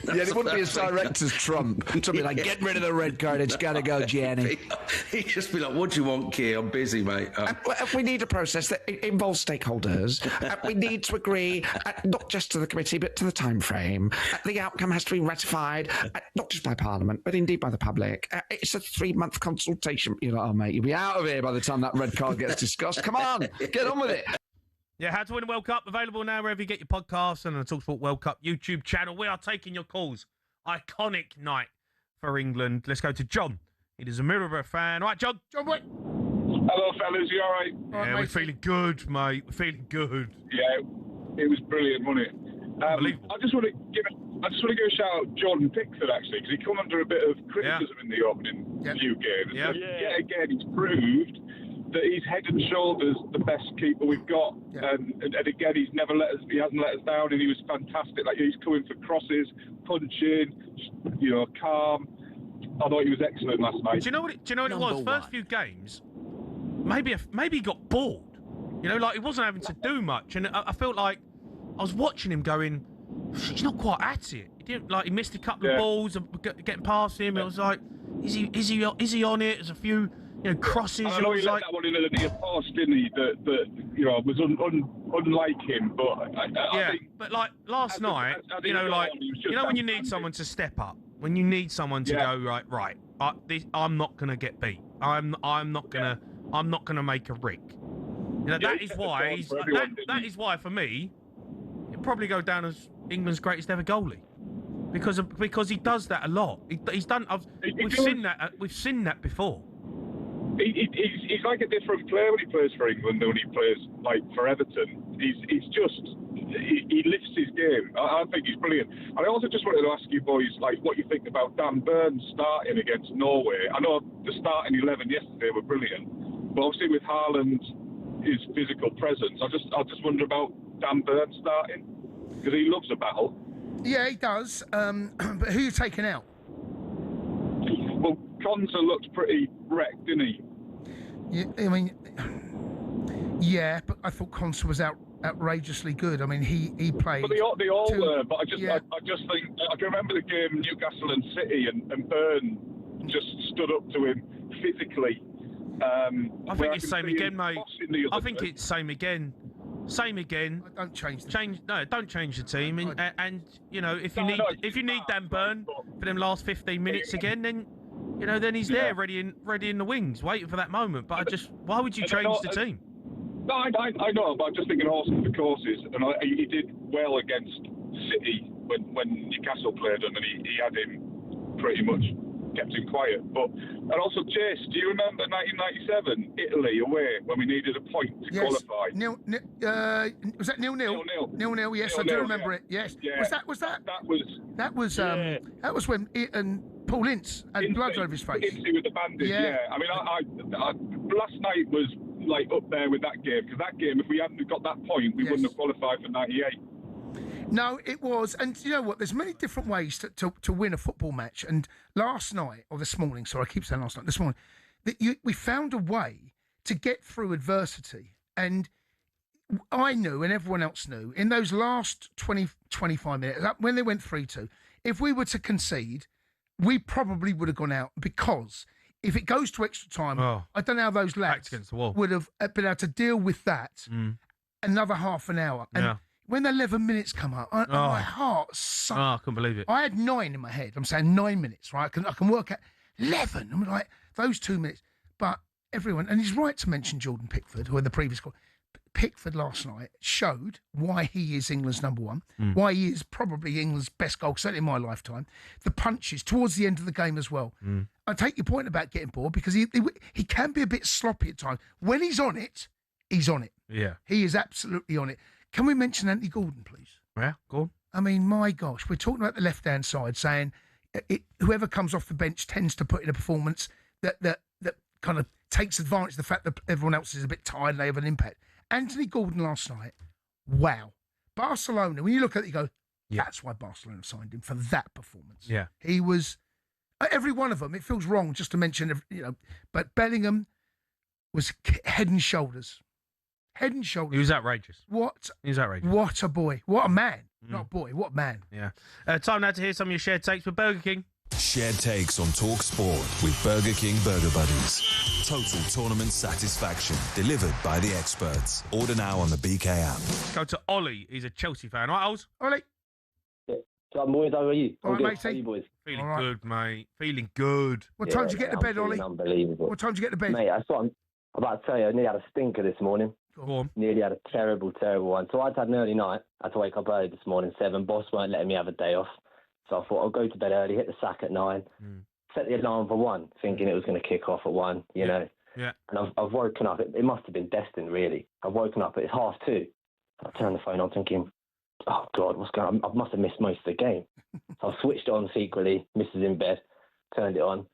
Yeah, it wouldn't be as direct as Trump. To be like, get rid of the red card, it's got to go, Jenny. He'd just be like, what do you want, Keir? I'm busy, mate. We need a process that involves stakeholders. We need to agree, not just to the committee, but to the time frame. The outcome has to be ratified, not just by Parliament, but indeed by the public. It's a 3-month consultation. You're like, oh, mate, you'll be out of here by the time that red card gets discussed. Come on, get on with it. Yeah, How to Win the World Cup, available now wherever you get your podcasts and on the talkSPORT World Cup YouTube channel. We are taking your calls. Iconic night for England. Let's go to John. He is a Middlesbrough fan. All right, John. John, wait. Hello, fellas. You all right? Yeah, we're feeling good, mate. We're feeling good. Yeah, it was brilliant, wasn't it? I just want to I just want to go shout out Jordan Pickford, actually, because he come under a bit of criticism in the opening few games. Yeah. But yet again, he's proved that he's head and shoulders the best keeper we've got. And again, he hasn't let us down, and he was fantastic. Like, he's coming for crosses, punching, calm. I thought he was excellent last night. Do you know what it was? First few games, maybe he got bored. Like he wasn't having to do much, and I felt like I was watching him going, he's not quite at it. He didn't he missed a couple of balls, getting past him. It was like, is he on it? There's a few crosses. I know he let that one in the pass, didn't he? That was unlike him. But I think, but like last night, when you need someone to step up, when you need someone to go right. I'm not gonna get beat. I'm not gonna make a rick. That is why for me, he'll probably go down as England's greatest ever goalie, because he does that a lot. He's done. We've seen that before. He's like a different player when he plays for England than when he plays like for Everton. He lifts his game. I think he's brilliant. And I also just wanted to ask you boys, like, what you think about Dan Burn starting against Norway. I know the starting 11 yesterday were brilliant, but obviously with Haaland, his physical presence, I just wonder about Dan Burn starting, because he loves a battle. Yeah, he does. But who are you taking out? Well, Konsa looked pretty wrecked, didn't he? Yeah, I mean, yeah, but I thought Konsa was outrageously good. I mean, he played. But they all were. But I just think I can remember the game Newcastle and City, and Burn just stood up to him physically. I think it's same again, mate. I think it's same again. Same again. Don't change. Don't change the team. And if you need Dan Burn for them last 15 minutes again, then then he's there, ready in the wings, waiting for that moment. But why would you change the team? No, I know, but I'm just thinking horses for courses, and he did well against City when Newcastle played him, and he had him pretty much. Kept him quiet. And also, Chase, do you remember 1997, Italy away, when we needed a point to qualify? Was that 0-0? 0-0, yes, I do remember it. Yes. Yeah. Was that was when Paul Ince had blood over his face. Ince with the bandage, yeah. I mean, I last night was like up there with that game, because that game, if we hadn't got that point, we wouldn't have qualified for 98. No, it was. And you know what? There's many different ways to win a football match. And last night, or this morning, sorry, I keep saying last night, this morning, we found a way to get through adversity. And I knew, and everyone else knew, in those last 20, 25 minutes, when they went 3-2, if we were to concede, we probably would have gone out, because if it goes to extra time, I don't know how those lads would have been able to deal with that another half an hour. And when the 11 minutes come up, my heart sunk. I couldn't believe it. I had 9 in my head. I'm saying 9 minutes, right? I can work out 11. I'm like, those 2 minutes. But everyone, and he's right to mention Jordan Pickford, who in the previous call. Pickford last night showed why he is England's number one, why he is probably England's best goal, certainly in my lifetime. The punches towards the end of the game as well. I take your point about getting bored, because he can be a bit sloppy at times. When he's on it, he's on it. Yeah. He is absolutely on it. Can we mention Anthony Gordon, please? Yeah, go on. I mean, my gosh, we're talking about the left-hand side, saying whoever comes off the bench tends to put in a performance that kind of takes advantage of the fact that everyone else is a bit tired and they have an impact. Anthony Gordon last night, wow. Barcelona, when you look at it, you go, that's why Barcelona signed him, for that performance. Yeah. He was, every one of them, it feels wrong just to mention, but Bellingham was head and shoulders. Head and shoulders. He was outrageous. He was outrageous. What a boy. What a man. Not a boy. What a man. Yeah. Time now to hear some of your shared takes with Burger King. Shared takes on talkSPORT with Burger King Burger Buddies. Total tournament satisfaction delivered by the experts. Order now on the BK app. Let's go to Ollie. He's a Chelsea fan. Right, Ols? Ollie. So, boys, how are you? All right, good. matey. How are you, boys? Feeling good, mate. Feeling good. What time did you get to bed, Ollie? Unbelievable. What time did you get to bed? Mate, that's what I'm about to tell you. I nearly had a stinker this morning. Go on. Nearly had a terrible one. So I'd had an early night. I had to wake up early this morning, 7. Boss weren't letting me have a day off. So I thought I'll go to bed early, hit the sack at 9, set the alarm for 1, thinking it was going to kick off at 1, you know. Yeah. And I've woken up. It must have been destined, really. I've woken up. It's 2:30. I turned the phone on thinking, oh God, what's going on? I must have missed most of the game. So I switched it on secretly. Mrs. in bed, turned it on.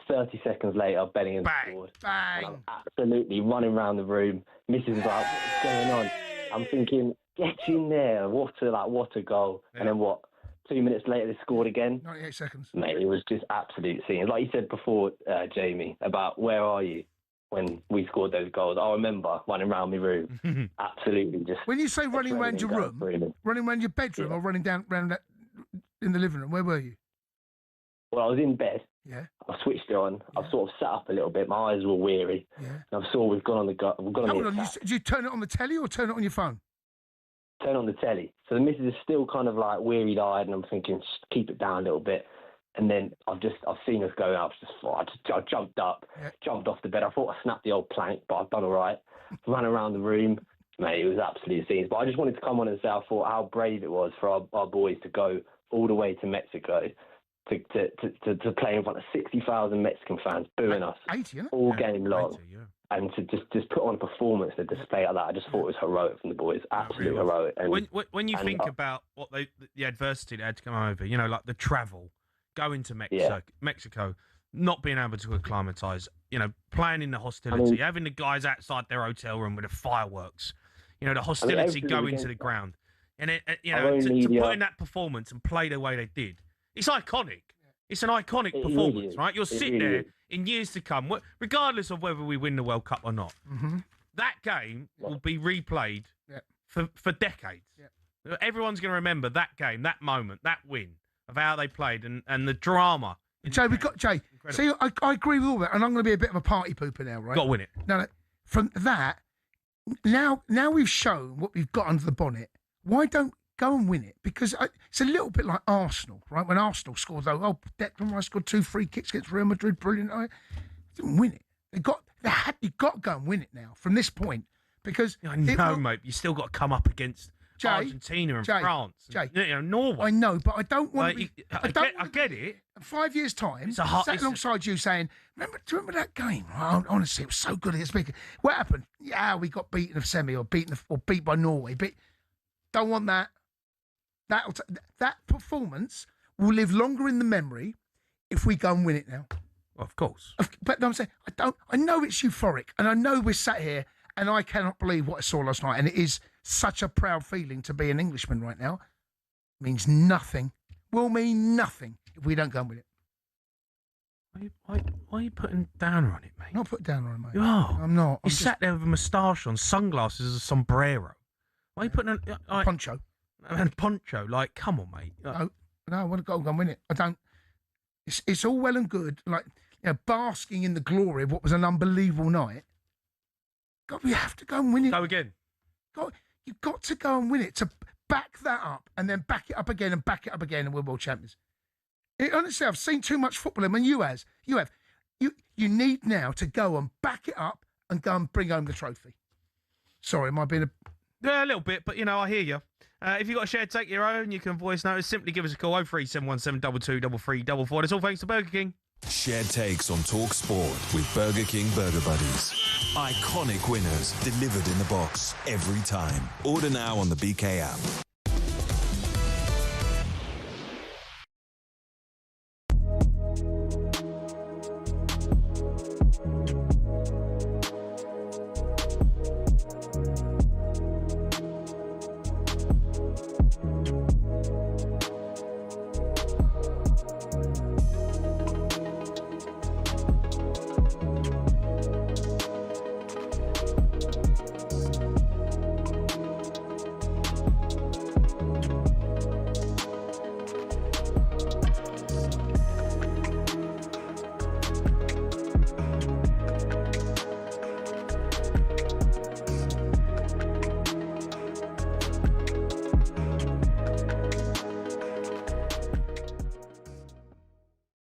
30 seconds later, Bellingham scored. Bang! And I'm absolutely running around the room. Mrs. is like, what's going on? I'm thinking, get in there. What a goal. Yeah. And then what? 2 minutes later, they scored again. 98 seconds. Mate, it was just absolute scenes. Like you said before, Jamie, about where are you when we scored those goals. I remember running around my room. Absolutely just... When you say running around your room, running around your bedroom or running down around that, in the living room, where were you? Well, I was in bed. Yeah. I switched it on. I sort of sat up a little bit. My eyes were weary. Yeah. And I saw we've gone on the go. We've gone on Hold the on, attack. did you turn it on the telly or turn it on your phone? Turn on the telly. So the missus is still kind of like weary-eyed, and I'm thinking, just keep it down a little bit. And then I've seen us go. I jumped up, jumped off the bed. I thought I snapped the old plank, but I've done all right. Ran around the room, mate. It was absolute scenes. But I just wanted to come on and say I thought how brave it was for our boys to go all the way to Mexico to play in front of 60,000 Mexican fans booing us 80, all game long. 80, and to just put on a performance, a display like that, I just thought it was heroic from the boys. Absolutely heroic. And, when you think about what the adversity they had to come over, you know, like the travel, going to Mexico, not being able to acclimatise, you know, playing in the hostility, having the guys outside their hotel room with the fireworks, you know, the hostility going to the ground. And, you know, to put in that performance and play the way they did, it's iconic. It's an iconic performance, right? You'll sit there in years to come, regardless of whether we win the World Cup or not. Mm-hmm. That game will be replayed for decades. Yeah. Everyone's going to remember that game, that moment, that win of how they played and the drama. Jay, see, I agree with all that, and I'm going to be a bit of a party pooper now, right? Got to win it. No, from that, now we've shown what we've got under the bonnet. Why don't go and win it? Because it's a little bit like Arsenal, right? When Arsenal scored, though, Declan Rice scored 2 free kicks against Real Madrid, brilliant. Didn't win it. You've got to go and win it now from this point, because mate, you still got to come up against Argentina and France, and Norway. I know, but I don't want to. I get it. 5 years' time, sat alongside you saying, do you remember that game? Honestly, it was so good against Mexico. What happened? Yeah, we got beaten of semi or beat by Norway. But don't want that. That performance will live longer in the memory if we go and win it now. Well, of course. But I'm saying, I know it's euphoric, and I know we're sat here, and I cannot believe what I saw last night. And it is such a proud feeling to be an Englishman right now. It means nothing. Will mean nothing if we don't go and win it. Why are you putting downer on it, mate? I'm not putting downer on it, mate. You are. I'm not. You sat there with a moustache on, sunglasses as a sombrero. Why are you putting a poncho? And poncho, like, come on, mate. No, I want to go and win it. I don't. It's all well and good, like, you know, basking in the glory of what was an unbelievable night. God, we have to go and win it. Go again. You've got to go and win it to back that up, and then back it up again, and back it up again, and we're world champions. Honestly, I've seen too much football, and you have. You need now to go and back it up and go and bring home the trophy. Sorry, am I being a little bit, but, you know, I hear you. If you've got a shared take your own, you can voice note. Simply give us a call, 03717 223344. It's all thanks to Burger King. Shared takes on talkSPORT with Burger King Burger Buddies. Iconic winners delivered in the box every time. Order now on the BK app.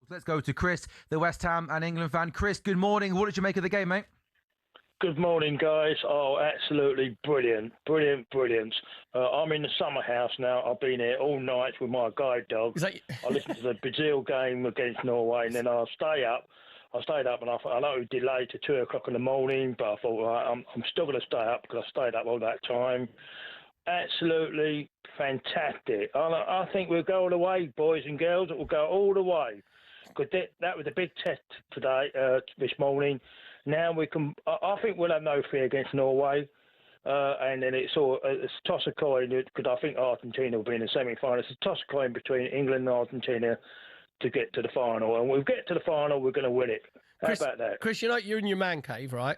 Let's go to Chris, the West Ham and England fan. Chris, good morning. What did you make of the game, mate? Good morning, guys. Oh, absolutely brilliant. Brilliant. I'm in the summer house now. I've been here all night with my guide dog. I listened to the Brazil game against Norway, and then I stayed up, and I know it was delayed to 2 o'clock in the morning, but I thought, right, I'm still going to stay up because I stayed up all that time. absolutely fantastic. I think we'll go all the way, boys and girls. It will go all the way. Because that was a big test today, this morning. Now we can. I think we'll have no fear against Norway. And then it's a toss of coin, because I think Argentina will be in the semi-final. It's a toss of coin between England and Argentina to get to the final. And when we get to the final, we're going to win it. How about that? Chris, you're in your man cave, right?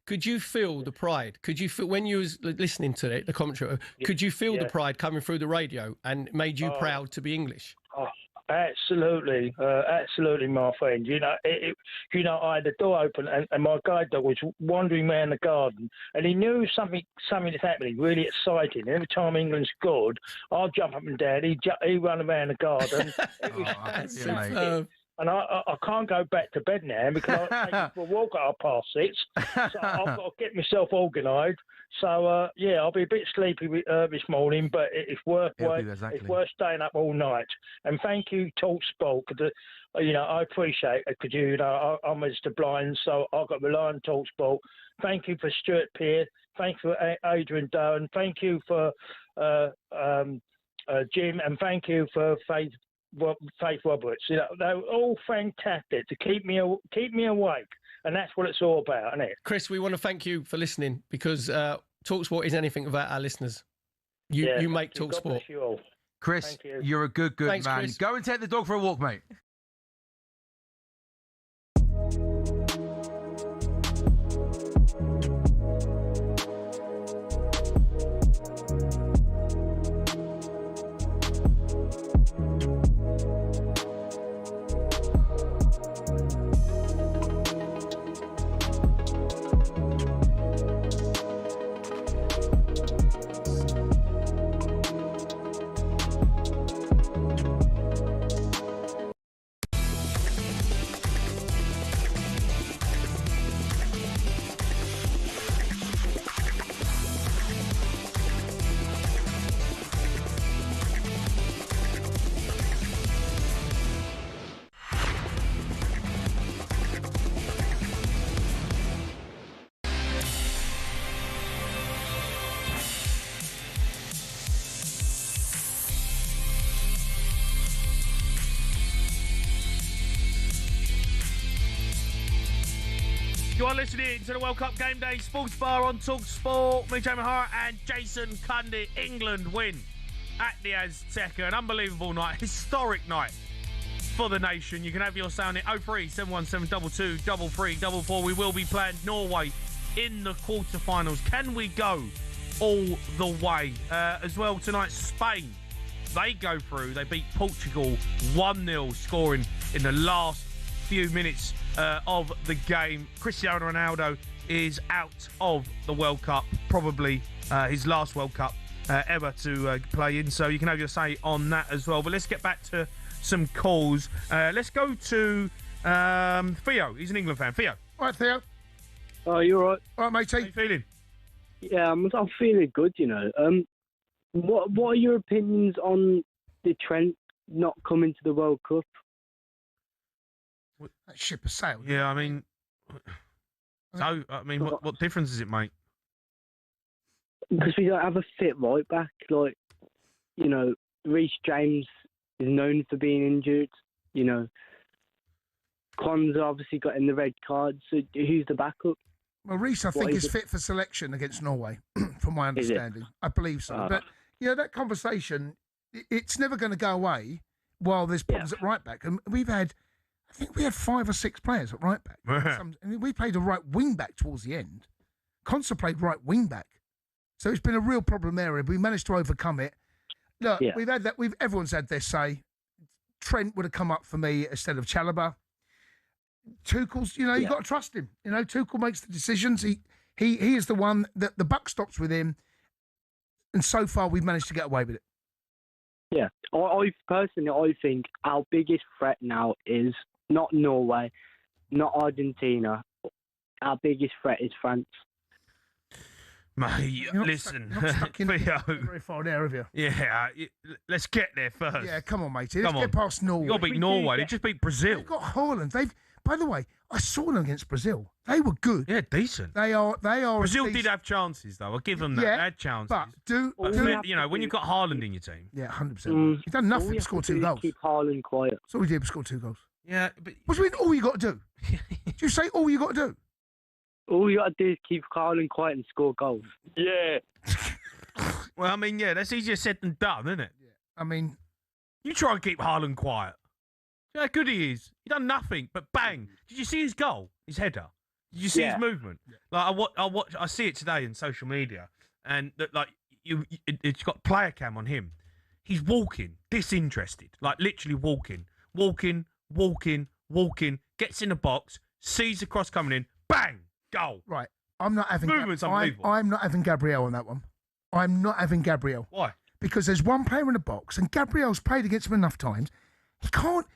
Could you feel the pride? Could you feel, when you was listening to it, the commentary, could you feel the pride coming through the radio and made you proud to be English? Oh, absolutely, absolutely, my friend. I had the door open and my guide dog was wandering around the garden, and he knew something is happening, really exciting. Every time England scored, I'd jump up and down. He'd run around the garden. And I can't go back to bed now because I take for a walk at 6:30. So I've got to get myself organised. So, I'll be a bit sleepy this morning, but it's worth It's worth staying up all night. And thank you, talkSPORT, because I appreciate it, because I'm registered blind, so I've got to rely on talkSPORT. Thank you for Stuart Pearce. Thank you for Adrian Doan. Thank you for Jim, and thank you for Faith Roberts. They're all fantastic to keep me awake, and that's what it's all about, isn't it? Chris, we want to thank you for listening, because talkSPORT is anything without our listeners. You make talkSPORT. God bless you all. Chris, you're a good Thanks, man. Chris. Go and take the dog for a walk, mate. You are listening to the World Cup Game Day Sports Bar on talkSPORT. Me, Jamie O'Hara, and Jason Cundy. England win at the Azteca. An unbelievable night, historic night for the nation. You can have your sound at 0371722 3344. We will be playing Norway in the quarterfinals. Can we go all the way? As well tonight, Spain. They go through. They beat Portugal 1-0, scoring in the last few minutes of the game. Cristiano Ronaldo is out of the World Cup, probably his last World Cup ever to play in, so you can have your say on that as well. But let's get back to some calls. Let's go to Theo. He's an England fan. Theo. All right, Theo. Oh, you all right? All right, matey. How you feeling? Yeah, I'm feeling good, What are your opinions on the Trent not coming to the World Cup? That ship has sailed. Yeah, I mean, what difference does it make? Because we don't have a fit right back. Reece James is known for being injured. Kwanzaa obviously got in the red card. So who's the backup? Well, Reece, I think, is fit for selection against Norway, from my understanding. I believe so. But, that conversation, it's never going to go away while there's problems at right back. And I think we had 5 or 6 players at right back. We played a right wing back towards the end. Conser played right wing back. So it's been a real problem area. We managed to overcome it. Look, we've had that. Everyone's had their say. Trent would have come up for me instead of Chalobah. Tuchel's, you've got to trust him. Tuchel makes the decisions. He is the one that the buck stops with him. And so far, we've managed to get away with it. Yeah, I think our biggest threat now is not Norway, not Argentina. Our biggest threat is France. Mate, listen, You're not stuck in Theo. very far there, have you? Yeah, let's get there first. Yeah, come on, mate. Let's get past Norway. You got to beat Norway. They just beat Brazil. They've got Haaland. By the way, I saw them against Brazil. They were good. Yeah, decent. They are. Brazil did have chances, though. I'll give them that. Yeah, They had chances. But you know, when you've got Haaland in your team. Yeah, 100%. He's done nothing to score 2 goals. Keep Haaland quiet. So we did score 2 goals. Yeah, but what do you mean? All you got to do? Do you say all you got to do? All you got to do is keep Haaland quiet and score goals. Yeah. Well, I mean, yeah, that's easier said than done, isn't it? Yeah. I mean, you try and keep Haaland quiet. See how good he is. He done nothing but bang. Did you see his goal? His header. Did you see his movement? Yeah. Like I see it today in social media, and like it's got player cam on him. He's walking, disinterested, like literally walking, gets in the box, sees the cross coming in, bang, goal. Right. I'm not having movement's unbelievable. I'm not having Gabriel on that one. I'm not having Gabriel. Why? Because there's one player in the box, and Gabriel's played against him enough times. He can't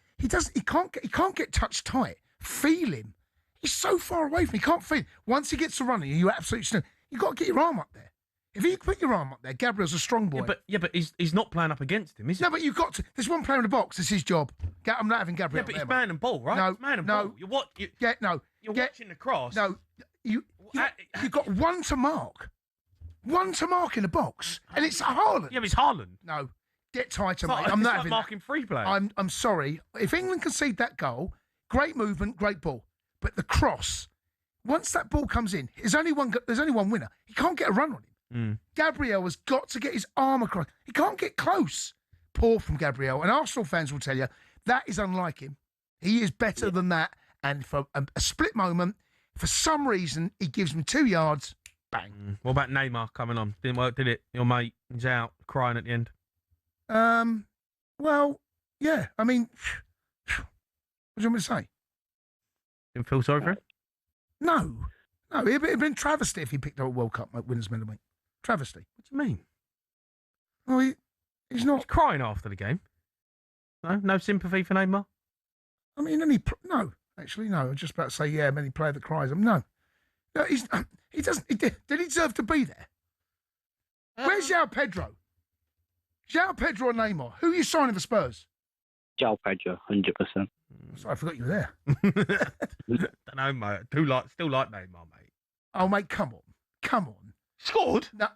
get touched tight. Feel him. He's so far away from him. He can't feel. Once he gets to running, you absolutely you've got to get your arm up there. If you put your arm up there, Gabriel's a strong boy. Yeah, but he's not playing up against him, is he? No, but you've got to. There's one player in the box. It's his job. I'm not having Gabriel. Yeah, but he's man and ball, right? No, man and no. ball. You're watching the cross. No, you've got one to mark. One to mark in the box, and it's Haaland. Yeah, but it's Haaland. No, get tighter, mate. It's I'm not like having marking free play. I'm sorry. If England concede that goal, great movement, great ball, but the cross. Once that ball comes in, there's only one winner. He can't get a run on him. Gabriel has got to get his arm across. He can't get close. Poor from Gabriel. And Arsenal fans will tell you that is unlike him. He is better than that. And for a split moment, for some reason, he gives me 2 yards. Bang. What about Neymar coming on? Didn't work, did it? Your mate, he's out crying at the end. Well, yeah. I mean, what do you want me to say? Didn't feel sorry for him? No. It'd been travesty if he picked up a World Cup winners' medal, mate. Travesty. What do you mean? Well, he's not. He's crying after the game. No sympathy for Neymar? I mean, no. Actually, no. I was just about to say, yeah, any player that cries. No, he doesn't. Did he deserve to be there? Where's João Pedro? João Pedro or Neymar? Who are you signing for Spurs? João Pedro, 100%. Sorry, I forgot you were there. Don't know, mate. Still like Neymar, mate. Oh, mate, come on. Scored? No,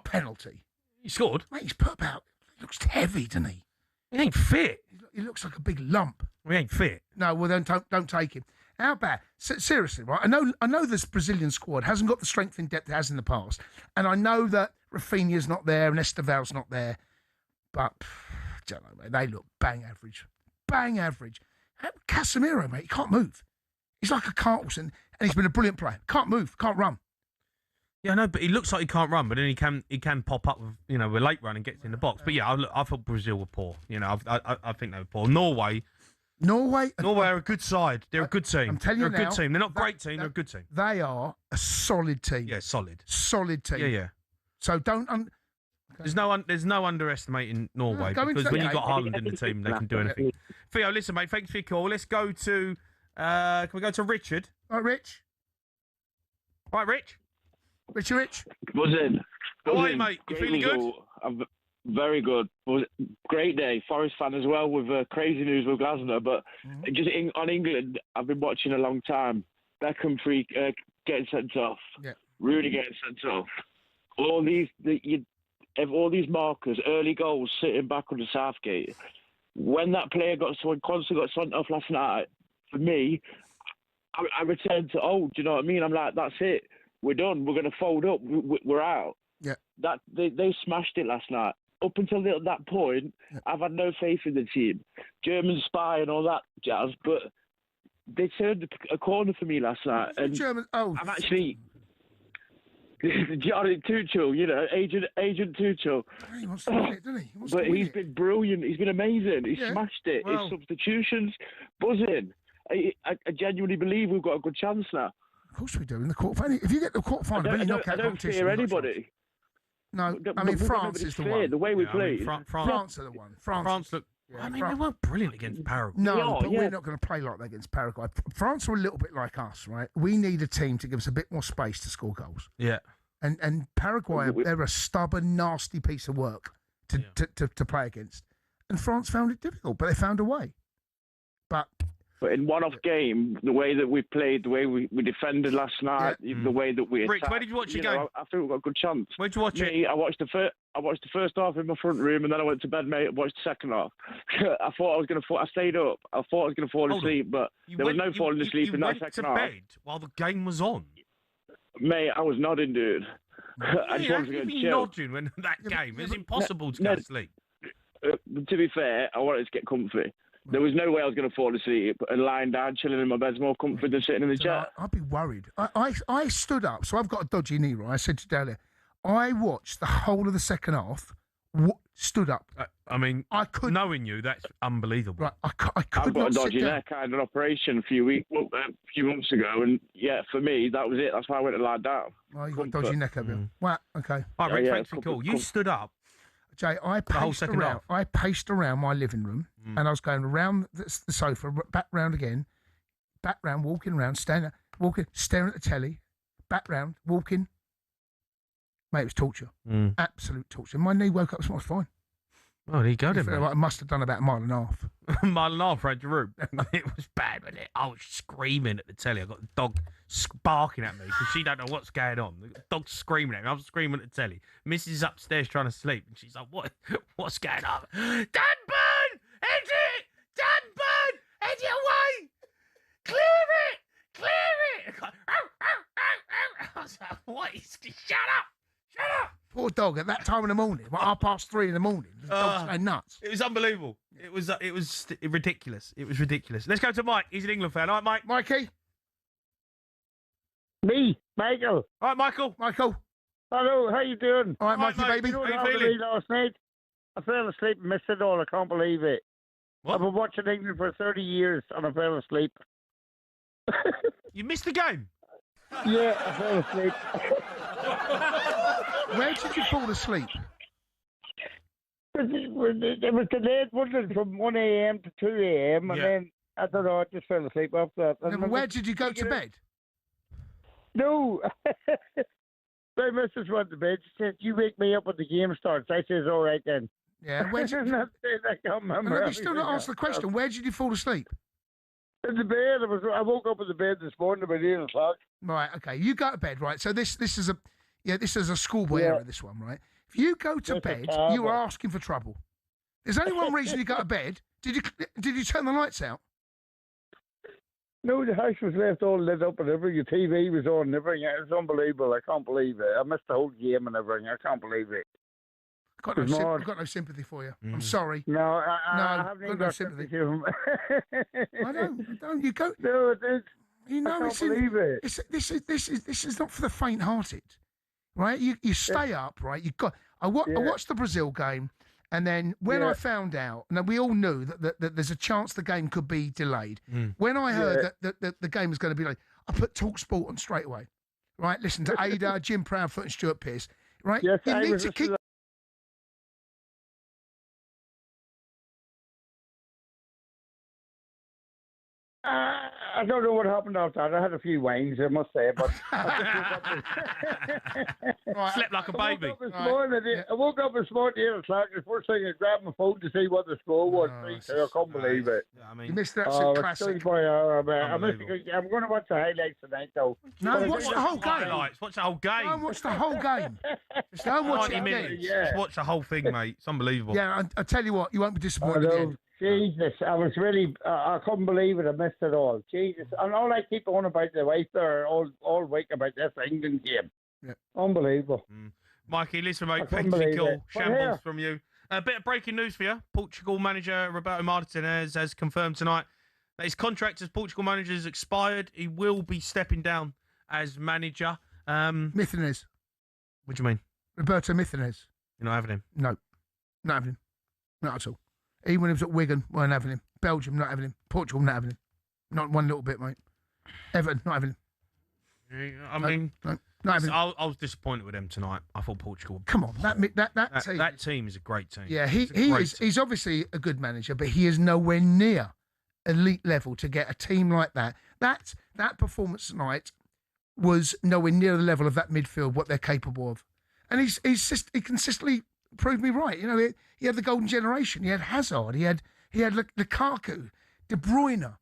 penalty. He scored? Mate, he's put about. He looks heavy, doesn't he? He ain't fit. He looks like a big lump. He ain't fit. No, well then don't take him. How bad? Seriously, right? I know this Brazilian squad hasn't got the strength and depth it has in the past, and I know that Rafinha's not there and Esteval's not there, but I don't know, mate. They look bang average. Bang average. Casemiro, mate, he can't move. He's like a Carlson, and he's been a brilliant player. Can't move, can't run. Yeah, I know, but he looks like he can't run, but then he can pop up with a late run and gets in the box. But yeah, I thought Brazil were poor. I think they were poor. Norway are a good side. They're a good team. I'm telling you they're a now, good team. They're not a great team. They're a good team. They are a solid team. Yeah, solid team. Yeah. So don't. There's no underestimating Norway because when you've got Haaland in the team, they can do anything. Theo, listen, mate. Thanks for your call. Let's go to. Can we go to Richard? All right, Rich. Right, Rich. Rich. What's in? How are you, mate? You feeling good? I'm very good. Great day. Forest fan as well with crazy news with Glasner. But just on England, I've been watching a long time. Beckham getting sent off. Yeah. Rooney getting sent off. All these markers, early goals, sitting back under Southgate. When that player Constantly got sent off last night, for me, I returned to, do you know what I mean? I'm like, that's it. We're done. We're going to fold up. We're out. Yeah. That they smashed it last night. Up until that point, I've had no faith in the team. German spy and all that jazz, but they turned a corner for me last night. And I'm actually Tuchel, Agent Tuchel. He wants to win it, doesn't he? He's been brilliant. He's been amazing. He's smashed it. Well, his substitutions, buzzing. I genuinely believe we've got a good chance now. Of course we do. In the quarterfinal, if you get the quarterfinal, I don't fear anybody. No, I mean France is the one. The way we play. France are the one. France look. They weren't brilliant against Paraguay. No, but we're not going to play like that against Paraguay. France are a little bit like us, right? We need a team to give us a bit more space to score goals. Yeah. And Paraguay, they're a stubborn, nasty piece of work to play against. And France found it difficult, but they found a way. But But in one-off game, the way that we played, the way we defended last night, the way that we Rich, attacked, where did you watch the know, game? I think we've got a good chance. Where'd you watch it? I watched the first half in my front room, and then I went to bed, mate, and watched the second half. I thought I was going to fall. I stayed up. I thought I was going to fall asleep, but there was no falling asleep in that second half. You went to bed while the game was on? Mate, I was nodding, dude. I just wanted to go and chill. Nodding when that game? It's impossible to go to sleep. To be fair, I wanted to get comfy. There was no way I was going to fall asleep, and lying down, chilling in my bed's more comfy than sitting in the chair. I'd be worried. I stood up, so I've got a dodgy knee, right? I said to you earlier, I watched the whole of the second half, stood up. I mean, knowing you, that's unbelievable. Right, I could I've got not a dodgy sit down. neck. I had an operation a few months ago, and yeah, for me, that was it. That's why I went to lie down. Oh, you got a dodgy neck, have you? Well, okay. All right, Rick, thanks for cool. You stood up. Jay, I paced around my living room, and I was going around the sofa, back round again, back round, walking around, staring at the telly, back round, walking. Mate, it was torture. Absolute torture. My knee woke up, so I was fine. Oh, there you go, then, mate. I must have done about a mile and a half. A mile and a half around your room. It was bad, wasn't it? I was screaming at the telly. I got the dog barking at me because she don't know what's going on. The dog's screaming at me. I was screaming at the telly. Mrs. is upstairs trying to sleep, and she's like, what's going on? Danburn! Exit! Danburn! Exit away! Clear it! Clear it! I was like, what is this? Shut up! Shut up! Poor dog at that time in the morning, 3:30 in the morning. The dog's going nuts. It was unbelievable. It was ridiculous. It was ridiculous. Let's go to Mike. He's an England fan. All right, Mike. Mikey. Me, Michael. All right, Michael. Hello, how you doing? All right, Mikey, baby. You know what How you happened to me last night? I fell asleep and missed it all. I can't believe it. What? I've been watching England for 30 years and I fell asleep. You missed the game? Yeah, I fell asleep. Where did you fall asleep? It was delayed, wasn't it, from 1 a.m. to 2 a.m. And then I don't know, I just fell asleep after that. No, where did you go to bed? No. My missus went to bed. She said, "You wake me up when the game starts." I says, "All right then." Yeah, where did you... I can't remember. No, you still not answered the question. Where did you fall asleep? In the bed. I woke up in the bed this morning about 8 o'clock. Right, okay. You go to bed, right? So this is a schoolboy error, this one, right? If you go to bed, you are asking for trouble. There's only one reason you go to bed. Did you turn the lights out? No, the house was left all lit up and everything. The TV was on and everything. It was unbelievable. I can't believe it. I missed the whole game and everything. I can't believe it. I've got no sympathy for you. I'm sorry. No, I haven't even got sympathy for him. I don't. You go. No, it is. You know, I can't believe it. This is not for the faint-hearted, right? You stay up, right? I watched the Brazil game, and then when I found out, and we all knew that there's a chance the game could be delayed. When I heard that the game was going to be delayed, I put talkSPORT on straight away. Right, listen to Ada, Jim Proudfoot, and Stuart Pearce. Right, yes, you need to keep. I don't know what happened after that. I had a few wines, I must say, but Slept like a baby. I woke up this morning at 8 o'clock. The first thing I grabbed my phone to see what the score was. I can't believe it. You missed that classic. I'm going to watch the highlights tonight, though. No, watch the whole game. Highlights. Watch the whole game. Don't watch the whole game. Just don't watch 90 it minutes. again. Just watch the whole thing, mate. It's unbelievable. Yeah, I tell you what, you won't be disappointed at the end. Jesus, I was really, I couldn't believe it. I missed it all. Jesus. And all I keep on about the wife there all week about this England game. Yeah. Unbelievable. Mikey, listen, mate, thank you. Cool. Shambles from you. A bit of breaking news for you. Portugal manager Roberto Martinez has confirmed tonight that his contract as Portugal manager has expired. He will be stepping down as manager. Martinez. What do you mean? Roberto Martinez. You're not having him? No. Not having him. Not at all. Even when he was at Wigan, weren't having him. Belgium, not having him. Portugal, not having him. Not one little bit, mate. Everton, not having him. I mean, not having him. I was disappointed with them tonight. I thought Portugal. Come on, that team is a great team. Yeah, he's obviously a good manager, but he is nowhere near elite level to get a team like that. That performance tonight was nowhere near the level of that midfield, what they're capable of. And he consistently proved me right. You know, he had the golden generation. He had Hazard. He had Lukaku, De Bruyne,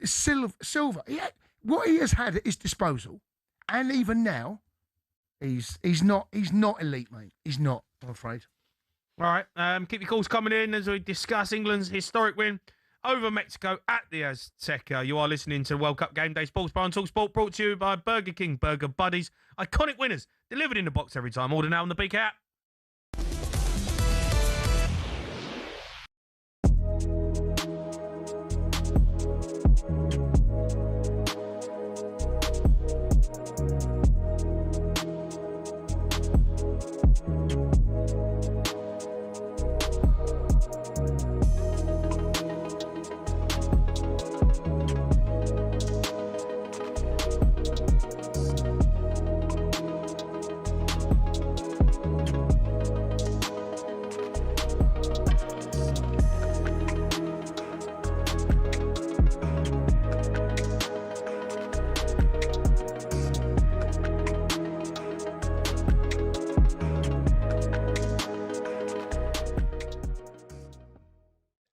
Silva. What he has had at his disposal, and even now, he's not elite, mate. He's not. I'm afraid. All right. Keep your calls coming in as we discuss England's historic win over Mexico at the Azteca. You are listening to World Cup Game Day Sports Bar on talkSPORT, brought to you by Burger King Burger Buddies. Iconic winners delivered in the box every time. Order now on the BK app.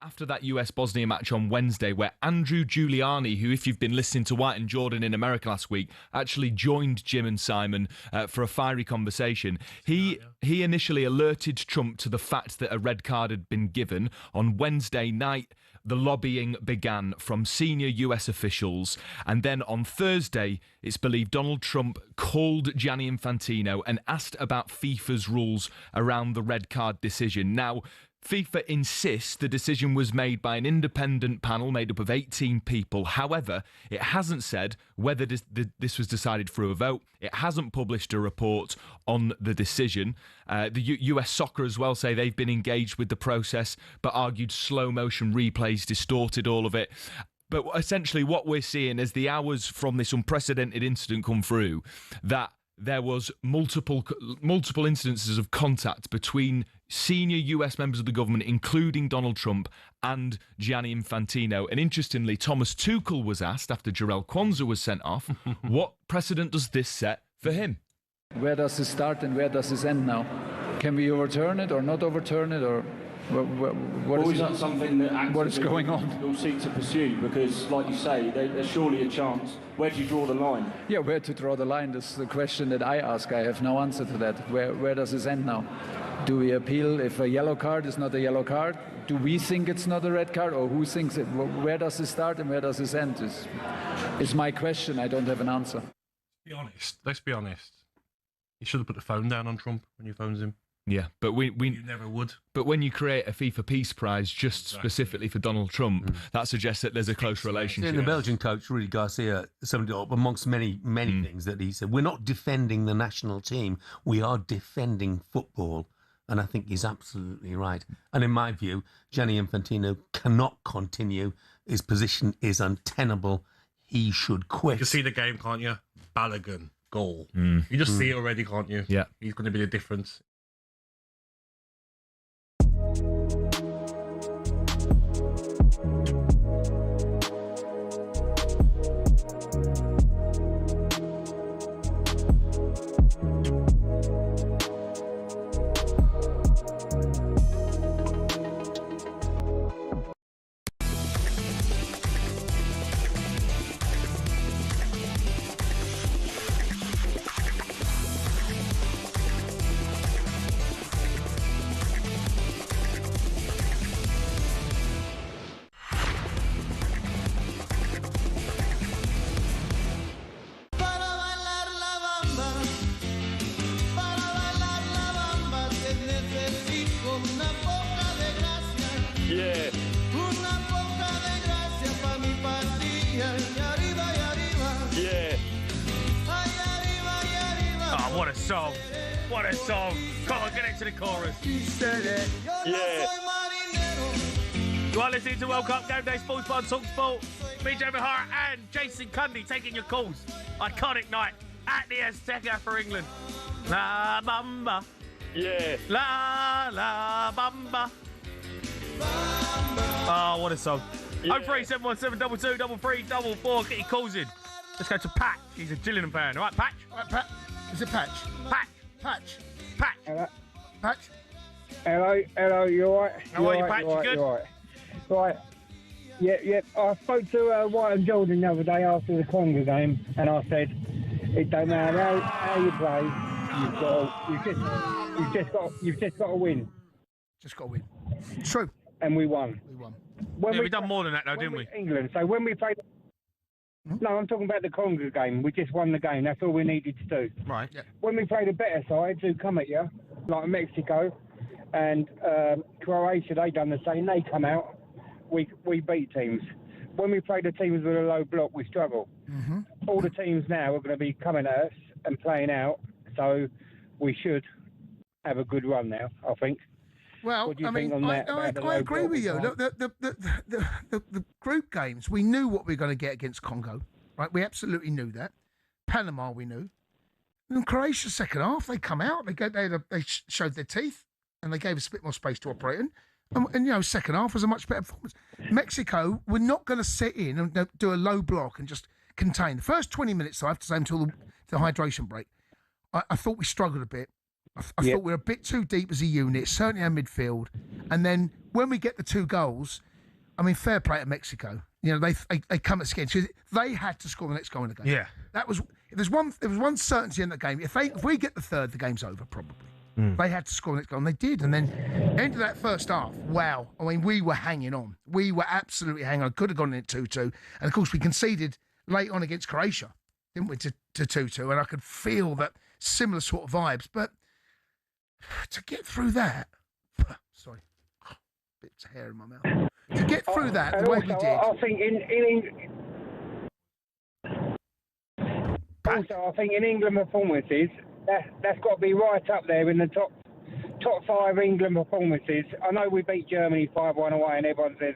After that US-Bosnia match on Wednesday, where Andrew Giuliani, who, if you've been listening to White and Jordan in America last week, actually joined Jim and Simon for a fiery conversation. He initially alerted Trump to the fact that a red card had been given. On Wednesday night, the lobbying began from senior US officials. And then on Thursday, it's believed Donald Trump called Gianni Infantino and asked about FIFA's rules around the red card decision. Now, FIFA insists the decision was made by an independent panel made up of 18 people. However, it hasn't said whether this was decided through a vote. It hasn't published a report on the decision. The US Soccer as well say they've been engaged with the process, but argued slow motion replays distorted all of it. But essentially what we're seeing as the hours from this unprecedented incident come through, that there was multiple instances of contact between senior US members of the government, including Donald Trump and Gianni Infantino. And interestingly, Thomas Tuchel was asked after Jarell Quansah was sent off, what precedent does this set for him? Where does this start and where does this end now? Can we overturn it or not overturn it, or what is something that what is going on? You'll seek to pursue, because, like you say, there's surely a chance. Where do you draw the line? Yeah, where to draw the line is the question that I ask. I have no answer to that. Where does this end now? Do we appeal if a yellow card is not a yellow card? Do we think it's not a red card, or who thinks it? Where does this start and where does this end? Is my question. I don't have an answer. Let's be honest. You should have put the phone down on Trump when you phones him. Yeah, but you never would. But when you create a FIFA Peace Prize just specifically for Donald Trump, that suggests that there's a close relationship. And the Belgian coach, Rudy Garcia, summed it up amongst many things that he said. We're not defending the national team. We are defending football. And I think he's absolutely right. And in my view, Gianni Infantino cannot continue. His position is untenable. He should quit. You can see the game, can't you? Balogun, goal. You just see it already, can't you? Yeah. He's going to be the difference. What a song. Come on, get into the chorus. Yeah. You are listening to World Cup Game Day Sports Bar talkSPORT. Me, Jamie O'Hara, and Jason Cundy taking your calls. Iconic night at the Azteca for England. La Bamba. Yeah. La La Bamba. Oh, what a song. Yeah. 03717223344. Get your calls in. Let's go to Patch. He's a Gillingham fan. All right, Patch? All right, Pat. Is it Patch? Patch. Patch. Patch. Hello. Patch. Hello, you all right? How are you, Patch? You good? Right. Yeah. I spoke to White and Jordan the other day after the Congo game, and I said, it don't matter how you play, you've just got to win. Just got to win. True. And we won. We've done more than that, though, didn't we? England. So when we played. No, I'm talking about the Congo game. We just won the game. That's all we needed to do. Right. Yeah. When we played a better side who come at you, like Mexico and Croatia, they done the same. They come out. We beat teams. When we play the teams with a low block, we struggle. Mm-hmm. All the teams now are going to be coming at us and playing out. So we should have a good run now, I think. Well, what do you I think mean, on that, I agree with you. Look, the group games, we knew what we were going to get against Congo, right? We absolutely knew that. Panama, we knew. And Croatia, second half, they come out, they showed their teeth, and they gave us a bit more space to operate in. And second half was a much better performance. Mexico, we're not going to sit in and do a low block and just contain. The first 20 minutes, I have to say, until the hydration break, I thought we struggled a bit. I thought we were a bit too deep as a unit, certainly our midfield. And then when we get the 2 goals, I mean, fair play to Mexico. They come at skin. They had to score the next goal in the game. Yeah. There was one certainty in the game. If we get the third, the game's over, probably. They had to score the next goal, and they did. And then end of that first half, wow. I mean, we were hanging on. We were absolutely hanging on. Could have gone in at 2-2. And, of course, we conceded late on against Croatia, didn't we, to 2-2. And I could feel that similar sort of vibes. But to get through that, sorry, bits of hair in my mouth. To get through that the way we did. I think in England performances, that's got to be right up there in the top 5 England performances. I know we beat Germany 5-1 away, and everyone says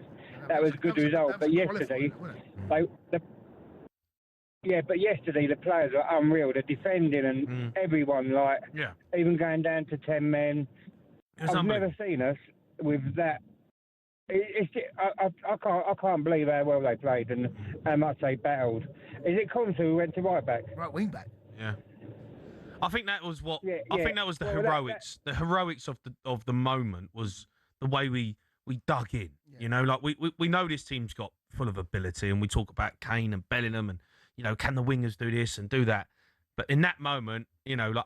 that was a good result. But yesterday, yesterday the players were unreal. The defending and everyone, even going down to 10 men. I've never seen us with that. I can't believe how well they played and how much they battled. Is it Conte who went to right back? Right wing back. Yeah. I think that was what. Yeah, I think that was the heroics. The heroics of the moment was the way we dug in. Yeah. We know this team's got full of ability, and we talk about Kane and Bellingham, and can the wingers do this and do that? But in that moment,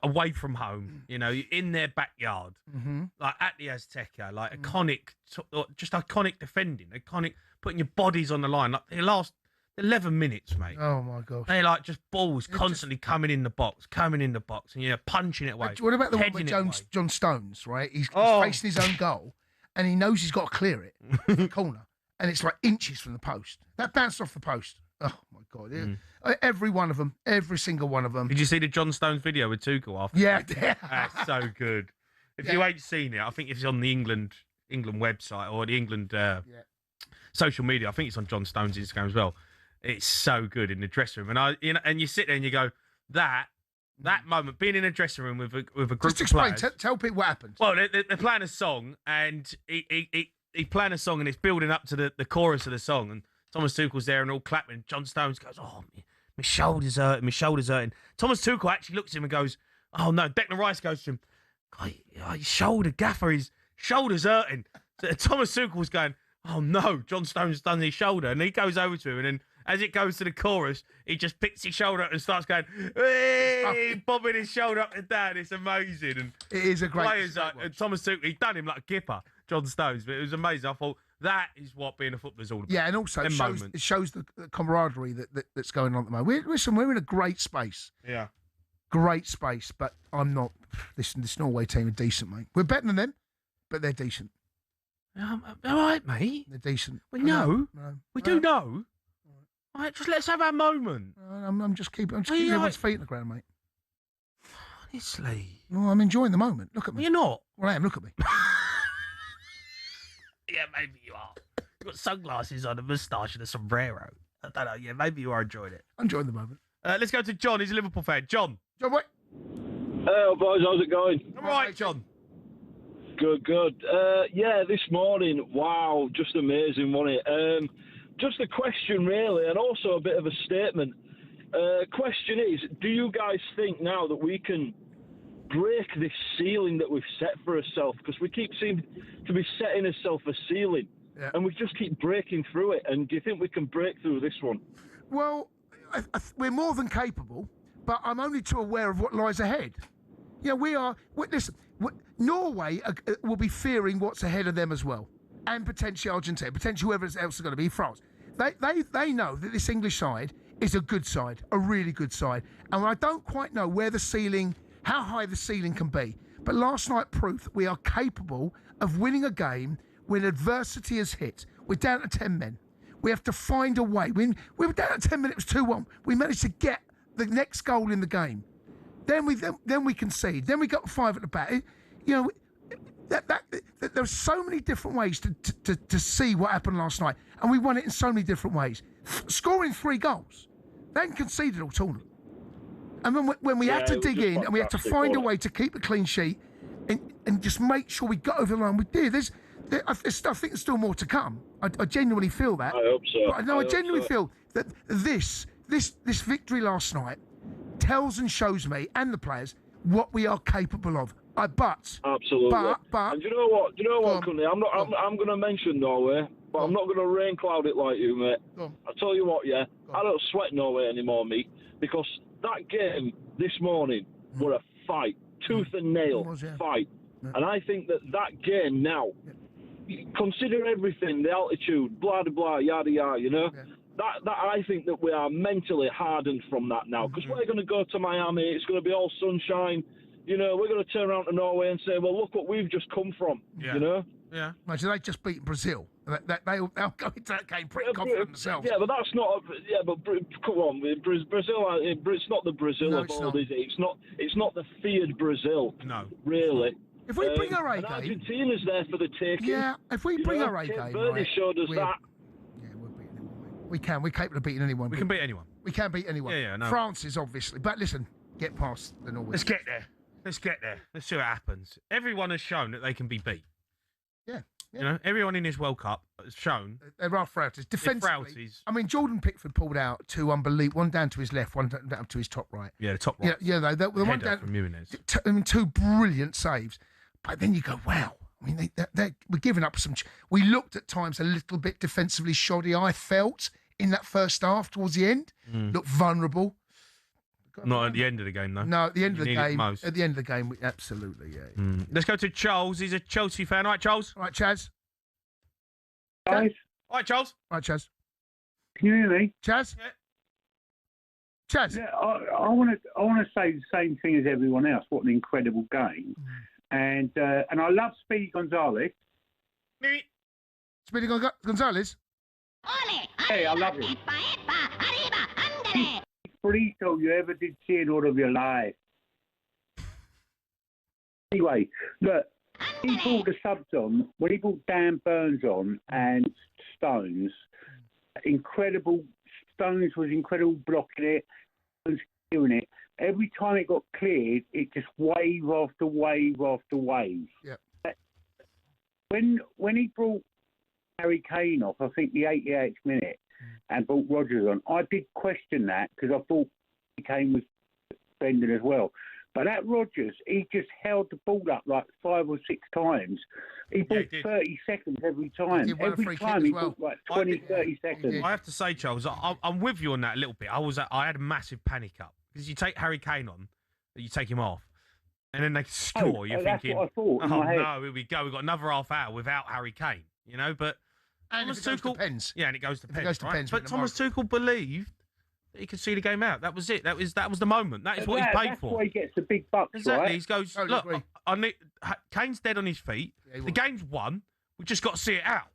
away from home, in their backyard, like at the Azteca, like iconic defending, iconic putting your bodies on the line. Like the last 11 minutes, mate. Oh my gosh. They just balls constantly coming in the box, and punching it away. What about the one with John Stones, right? He's facing his own goal, and he knows he's got to clear it from the corner, and it's like inches from the post. That bounced off the post. Oh my God. Every one of them, every single one of them. Did you see the John Stones video with Tuchel after? Yeah. That's so good. If you ain't seen it, I think it's on the England website or the England social media. I think it's on John Stones' Instagram as well. It's so good in the dressing room, and you sit there and you go, that moment, being in a dressing room with a group Just of explain, players. tell people what happened. Well, they're playing a song, and he's playing a song, and it's building up to the chorus of the song, and Thomas Tuchel's there and all clapping. And John Stones goes, "Oh, my shoulder's hurting. Thomas Tuchel actually looks at him and goes, "Oh no." Declan Rice goes to him, "His shoulder, Gaffer, his shoulder's hurting." So Thomas Tuchel's going, "Oh no, John Stones done his shoulder," and he goes over to him, and then as it goes to the chorus, he just picks his shoulder up and starts going, hey, bobbing his shoulder up and down. It's amazing. And it is a great players and Thomas Tuchel, he'd done him like a kipper, John Stones, but it was amazing. I thought that is what being a footballer's all about. Yeah, and also it shows the camaraderie that's going on at the moment. We're in a great space. Yeah. Great space, but I'm not. This Norway team are decent, mate. We're better than them, but they're decent. All right, mate. They're decent. We know. We do know. All right, just let's have our moment. I'm just keeping everyone's feet in the ground, mate. Honestly. Well, I'm enjoying the moment. Look at me. You're not. Well, I am. Look at me. Yeah, maybe you are. You've got sunglasses on, a moustache and a sombrero. I don't know. Yeah, maybe you are enjoying it. I'm enjoying the moment. Let's go to John. He's a Liverpool fan. John, what? Hello, boys. How's it going? All right, John. Good. Yeah, this morning, wow, just amazing, wasn't it? Just a question, really, and also a bit of a statement. Question is, do you guys think now that we can break this ceiling that we've set for ourselves? Because we keep seeming to be setting ourselves a ceiling. and we just keep breaking through it. And do you think we can break through this one? Well, we're more than capable, but I'm only too aware of what lies ahead. Yeah, we are. Listen, Norway will be fearing what's ahead of them as well, and potentially Argentina, potentially whoever else is going to be, France. They know that this English side is a good side, a really good side, and I don't quite know where the ceiling, how high the ceiling can be. But last night proved that we are capable of winning a game when adversity has hit. We're down to 10 men. We have to find a way. We were down at 10 minutes, 2-1. We managed to get the next goal in the game. Then we concede. Then we got 5 at the back. You know, there's so many different ways to see what happened last night, and we won it in so many different ways. Scoring 3 goals, they hadn't conceded all tournament. And then when we had to dig in and we had to find a way to keep a clean sheet and just make sure we got over the line, we did. I think there's still more to come. I genuinely feel that. I hope so. But I genuinely feel that this victory last night tells and shows me and the players what we are capable of. Absolutely. But and do you know what? Cundy? I'm going to mention Norway, but I'm not going to rain cloud it like you, mate. I tell you what, yeah, I don't sweat Norway anymore, me, because that game this morning were a fight, tooth and nail fight, and I think that game now. Consider everything, the altitude, blah, blah, blah, yada, yada, you know? That I think that we are mentally hardened from that now, because we're going to go to Miami, it's going to be all sunshine, you know, we're going to turn around to Norway and say, well, look what we've just come from, you know? Yeah. Imagine they just beat Brazil. They'll go into that game pretty confident themselves. Yeah, but that's not. Come on, Brazil. It's not the Brazil of old, is it? It's not the feared Brazil. No, really. If we bring our A game, Argentina's there for the taking. Yeah, if we bring our A game, Verde showed us that. Yeah, we'll beat anyone. We can. We're capable of beating anyone. We can beat anyone. We can beat anyone. Yeah, no. France is obviously, but listen, get past the Norway. Let's get there. Let's see what happens. Everyone has shown that they can be beat. Yeah. You know, everyone in this World Cup has shown. There are frailties. Defensively, I mean, Jordan Pickford pulled out 2 unbelievable, one down to his left, one down to his top right. Yeah, the top right. Yeah, the one down from Jimenez. 2 brilliant saves. But then you go, wow. I mean, we're giving up some. We looked at times a little bit defensively shoddy. I felt in that first half towards the end, looked vulnerable. Not at the end of the game, though. No, at the end of the game. Most. At the end of the game, absolutely, yeah. Let's go to Charles. He's a Chelsea fan. All right, Charles. All right, Chaz. Guys. All right, Charles. All right, Chaz. Can you hear me? Chaz? Yeah. Chaz? Yeah, I want to say the same thing as everyone else. What an incredible game. And I love Speedy Gonzalez. Speedy Gonzalez? Hey, I love him. Burrito you ever did see in all of your life. Anyway, look, he brought the subs on, when he brought Dan Burns on and Stones, incredible. Stones was incredible blocking it, was doing it. Every time it got cleared, it just wave after wave after wave. Yeah. When he brought Harry Kane off, I think the 88th minute, and brought Rodgers on, I did question that because I thought Kane was defending as well. But that Rodgers, he just held the ball up like 5 or 6 times. He bought 30 seconds every time. Every time he bought like 20, 30 seconds. I have to say, Charles, I'm with you on that a little bit. I had a massive panic up because you take Harry Kane on, you take him off, and then they score. You're thinking, what I thought in my head. No, here we go. We've got another half hour without Harry Kane. You know, but and Thomas if it goes Tuchel, to pens. Yeah, and it goes to pens. It goes to pens. But Thomas Tuchel believed that he could see the game out. That was it. That was the moment. That is what he's paid for. That's why he gets the big bucks, exactly. right? He goes, look, Kane's dead on his feet. Yeah, the game's won. We just got to see it out.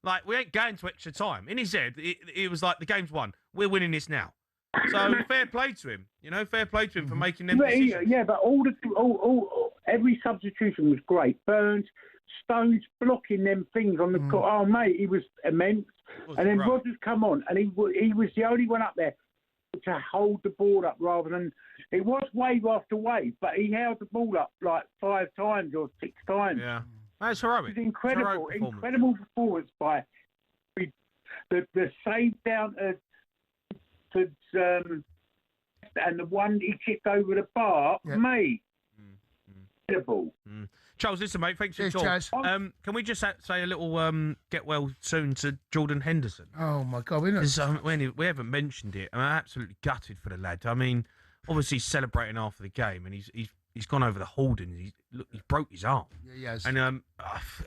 Like, we ain't going to extra time. In his head, it was like, the game's won. We're winning this now. So fair play to him. You know, fair play to him for making them decisions. Yeah, but every substitution was great. Burns, Stones blocking them things on the court. Oh, mate, he was immense. And then Rodgers come on, and he was the only one up there to hold the ball up rather than... It was wave after wave, but he held the ball up like 5 times or 6 times. Yeah. That's heroic. It was incredible performance by the save down to and the one he kicked over the bar, mate. Incredible. Charles, listen, mate. Thanks for your Cheers, call. Chaz. Can we just say a little get well soon to Jordan Henderson? Oh my God, We haven't mentioned it. I'm absolutely gutted for the lad. I mean, obviously he's celebrating after the game, and he's gone over the holding. He broke his arm. Yeah, he has. And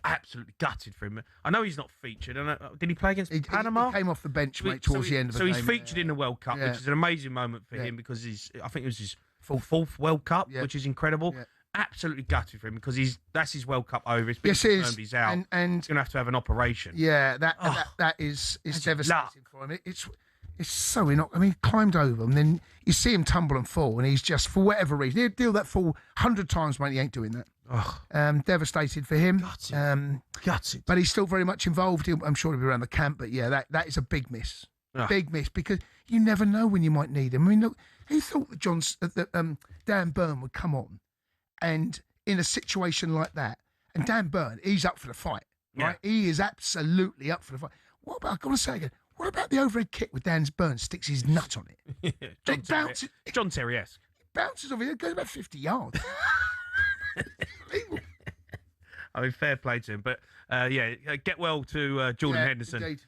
absolutely gutted for him. I know he's not featured. And did he play against Panama? He came off the bench, mate, towards the end of the game. So he's featured in the World Cup, Yeah. which is an amazing moment for him because I think it was his fourth World Cup, which is incredible. Yeah. Absolutely gutted for him because that's his World Cup over. It's been Yes, it is. confirmed he's out. And he's going to have an operation. Yeah, that is devastating for him. It's so I mean, he climbed over and then you see him tumble and fall, and he's just, for whatever reason, he'll deal that fall 100 times, mate. He ain't doing that. Devastated for him. Gutted. But he's still very much involved. I'm sure he'll be around the camp. But yeah, that is a big miss. Big miss, because you never know when you might need him. I mean, look, who thought that Dan Burn would come on and in a situation like that? And Dan Burn, he's up for the fight, right? Yeah. He is absolutely up for the fight. What about, I've got to say again, what about the overhead kick with Dan Burn sticks his nut on it? John Terry-esque. It bounces off it, goes about 50 yards. I mean, fair play to him. But, get well to Jordan Henderson. Indeed.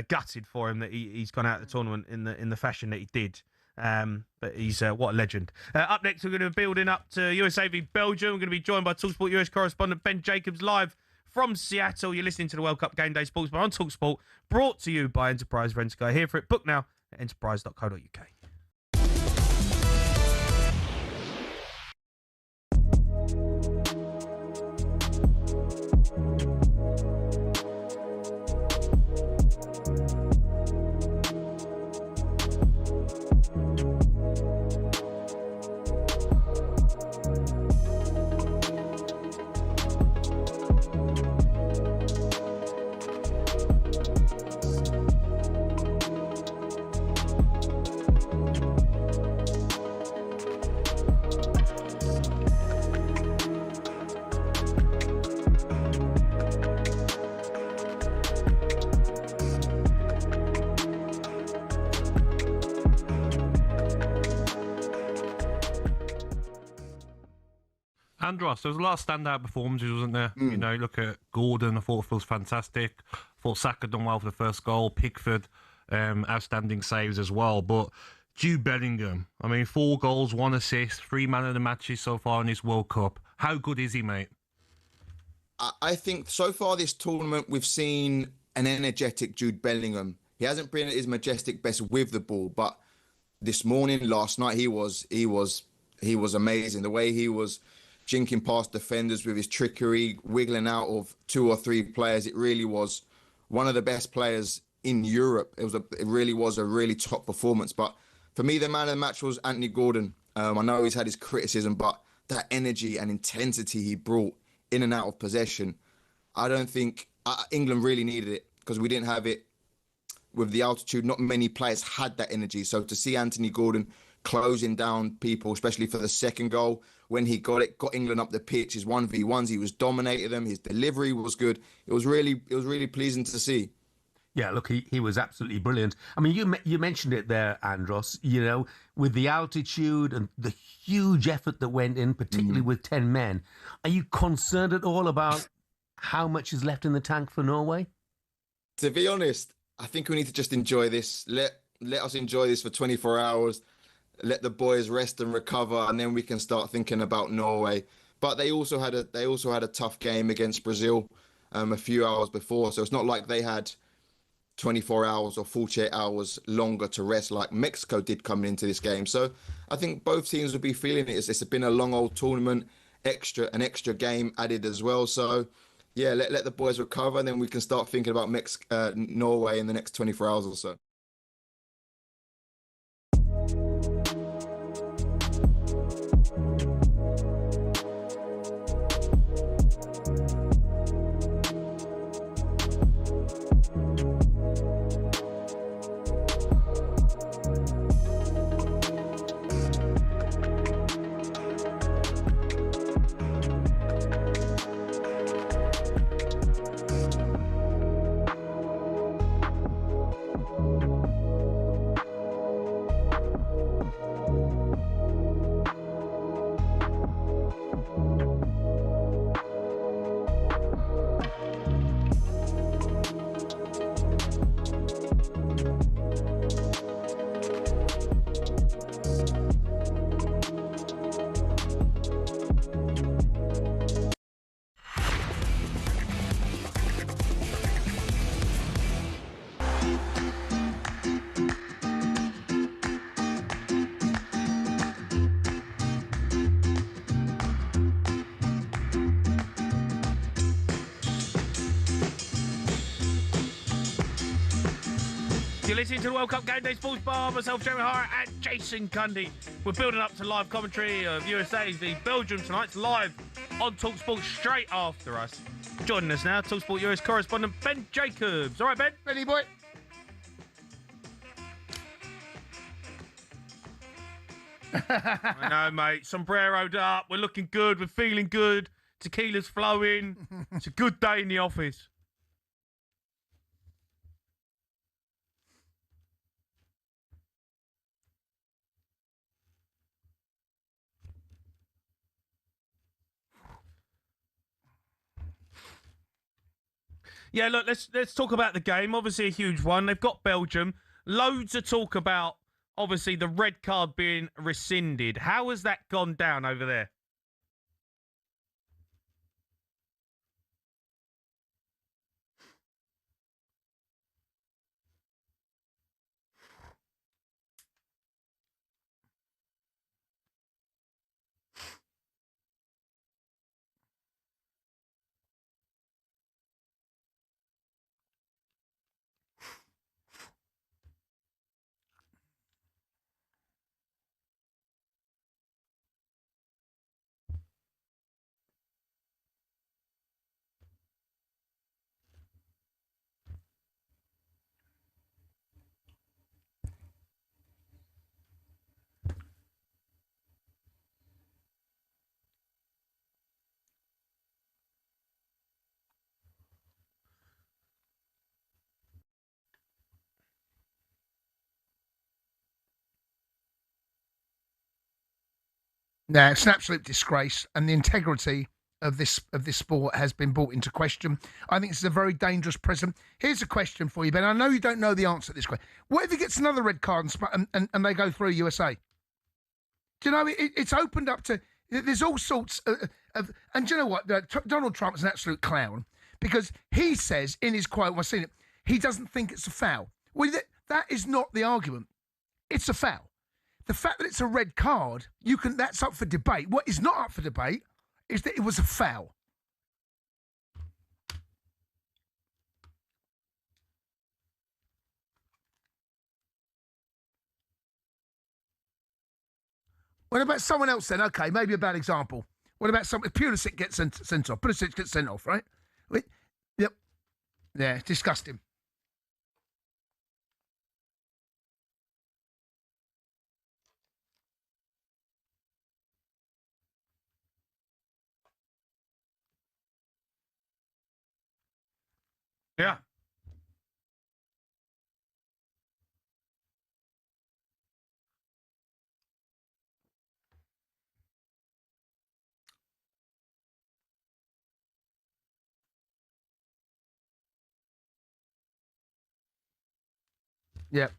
Gutted for him that he's gone out of the tournament in the fashion that he did. But he's what a legend. Up next, we're going to be building up to USA v Belgium. We're going to be joined by talkSPORT US correspondent Ben Jacobs live from Seattle. You're listening to the World Cup Game Day Sports Bar on talkSPORT, brought to you by Enterprise Rent a Car. Here for it. Book now at enterprise.co.uk. Andros, there was a lot of standout performances, wasn't there? You know, look at Gordon, I thought it was fantastic. I thought Saka done well for the first goal. Pickford, outstanding saves as well. But Jude Bellingham, I mean, 4 goals, 1 assist, 3 man of the matches so far in this World Cup. How good is he, mate? I think so far this tournament we've seen an energetic Jude Bellingham. He hasn't been at his majestic best with the ball, but this morning, last night, he was amazing. The way he was jinking past defenders with his trickery, wiggling out of 2 or 3 players. It really was one of the best players in Europe. It really was a really top performance. But for me, the man of the match was Anthony Gordon. I know he's had his criticism, but that energy and intensity he brought in and out of possession, I don't think England really needed it, because we didn't have it with the altitude. Not many players had that energy. So to see Anthony Gordon closing down people, especially for the second goal, when he got England up the pitch, his 1v1s, he was dominating them. His delivery was good. It was really pleasing to see. Yeah, look, he was absolutely brilliant. I mean, you mentioned it there, Andros, you know, with the altitude and the huge effort that went in, particularly with 10 men. Are you concerned at all about how much is left in the tank for Norway? To be honest, I think we need to just enjoy this. Let us enjoy this for 24 hours. Let the boys rest and recover, and then we can start thinking about Norway. But they also had a tough game against Brazil a few hours before, so it's not like they had 24 hours or 48 hours longer to rest like Mexico did coming into this game. So I think both teams will be feeling it. It's been a long old tournament, an extra game added as well. So yeah, let the boys recover, and then we can start thinking about Norway in the next 24 hours or so. You're listening to the World Cup Game Day Sports Bar. Myself, Jamie O'Hara, and Jason Cundy. We're building up to live commentary of USA v Belgium tonight. It's live on talkSPORT straight after us. Joining us now, talkSPORT US correspondent Ben Jacobs. All right, Ben? Benny boy. I know, mate. Sombreroed up. We're looking good. We're feeling good. Tequila's flowing. It's a good day in the office. Yeah, look, let's talk about the game. Obviously a huge one. They've got Belgium. Loads of talk about, obviously, the red card being rescinded. How has that gone down over there? No, it's an absolute disgrace, and the integrity of this sport has been brought into question. I think this is a very dangerous precedent. Here's a question for you, Ben. I know you don't know the answer to this question. What if he gets another red card and they go through USA? Do you know, it's opened up to... There's all sorts of... And do you know what? Donald Trump's an absolute clown, because he says in his quote, I've seen it, he doesn't think it's a foul. Well, that is not the argument. It's a foul. The fact that it's a red card, that's up for debate. What is not up for debate is that it was a foul. What about someone else then? Okay, maybe a bad example. What about Pulisic gets sent off? Pulisic gets sent off, right? Yep. Yeah, disgusting. Yeah. Yep.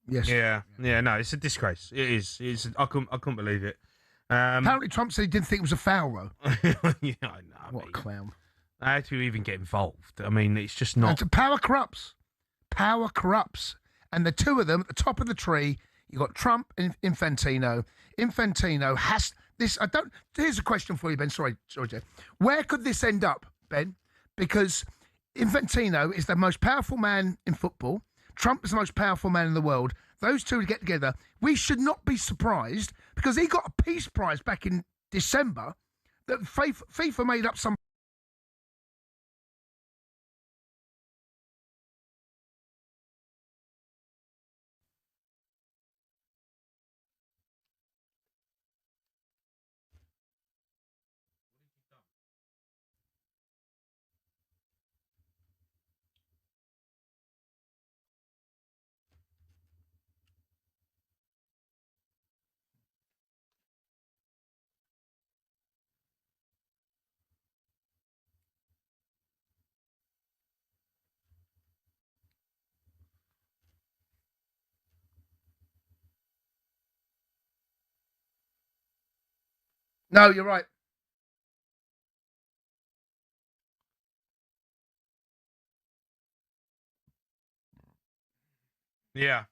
Yes. Yeah. No, it's a disgrace. It is. I couldn't believe it. Apparently, Trump said he didn't think it was a foul, though. Yeah, I know. What a clown. How do you even get involved? I mean, it's just not. Power corrupts. Power corrupts. And the two of them at the top of the tree, you've got Trump and Infantino. Infantino has this. Here's a question for you, Ben. Sorry, Jeff. Where could this end up, Ben? Because Infantino is the most powerful man in football. Trump is the most powerful man in the world. Those two get together. We should not be surprised, because he got a peace prize back in December that FIFA made up some. No, you're right. Yeah.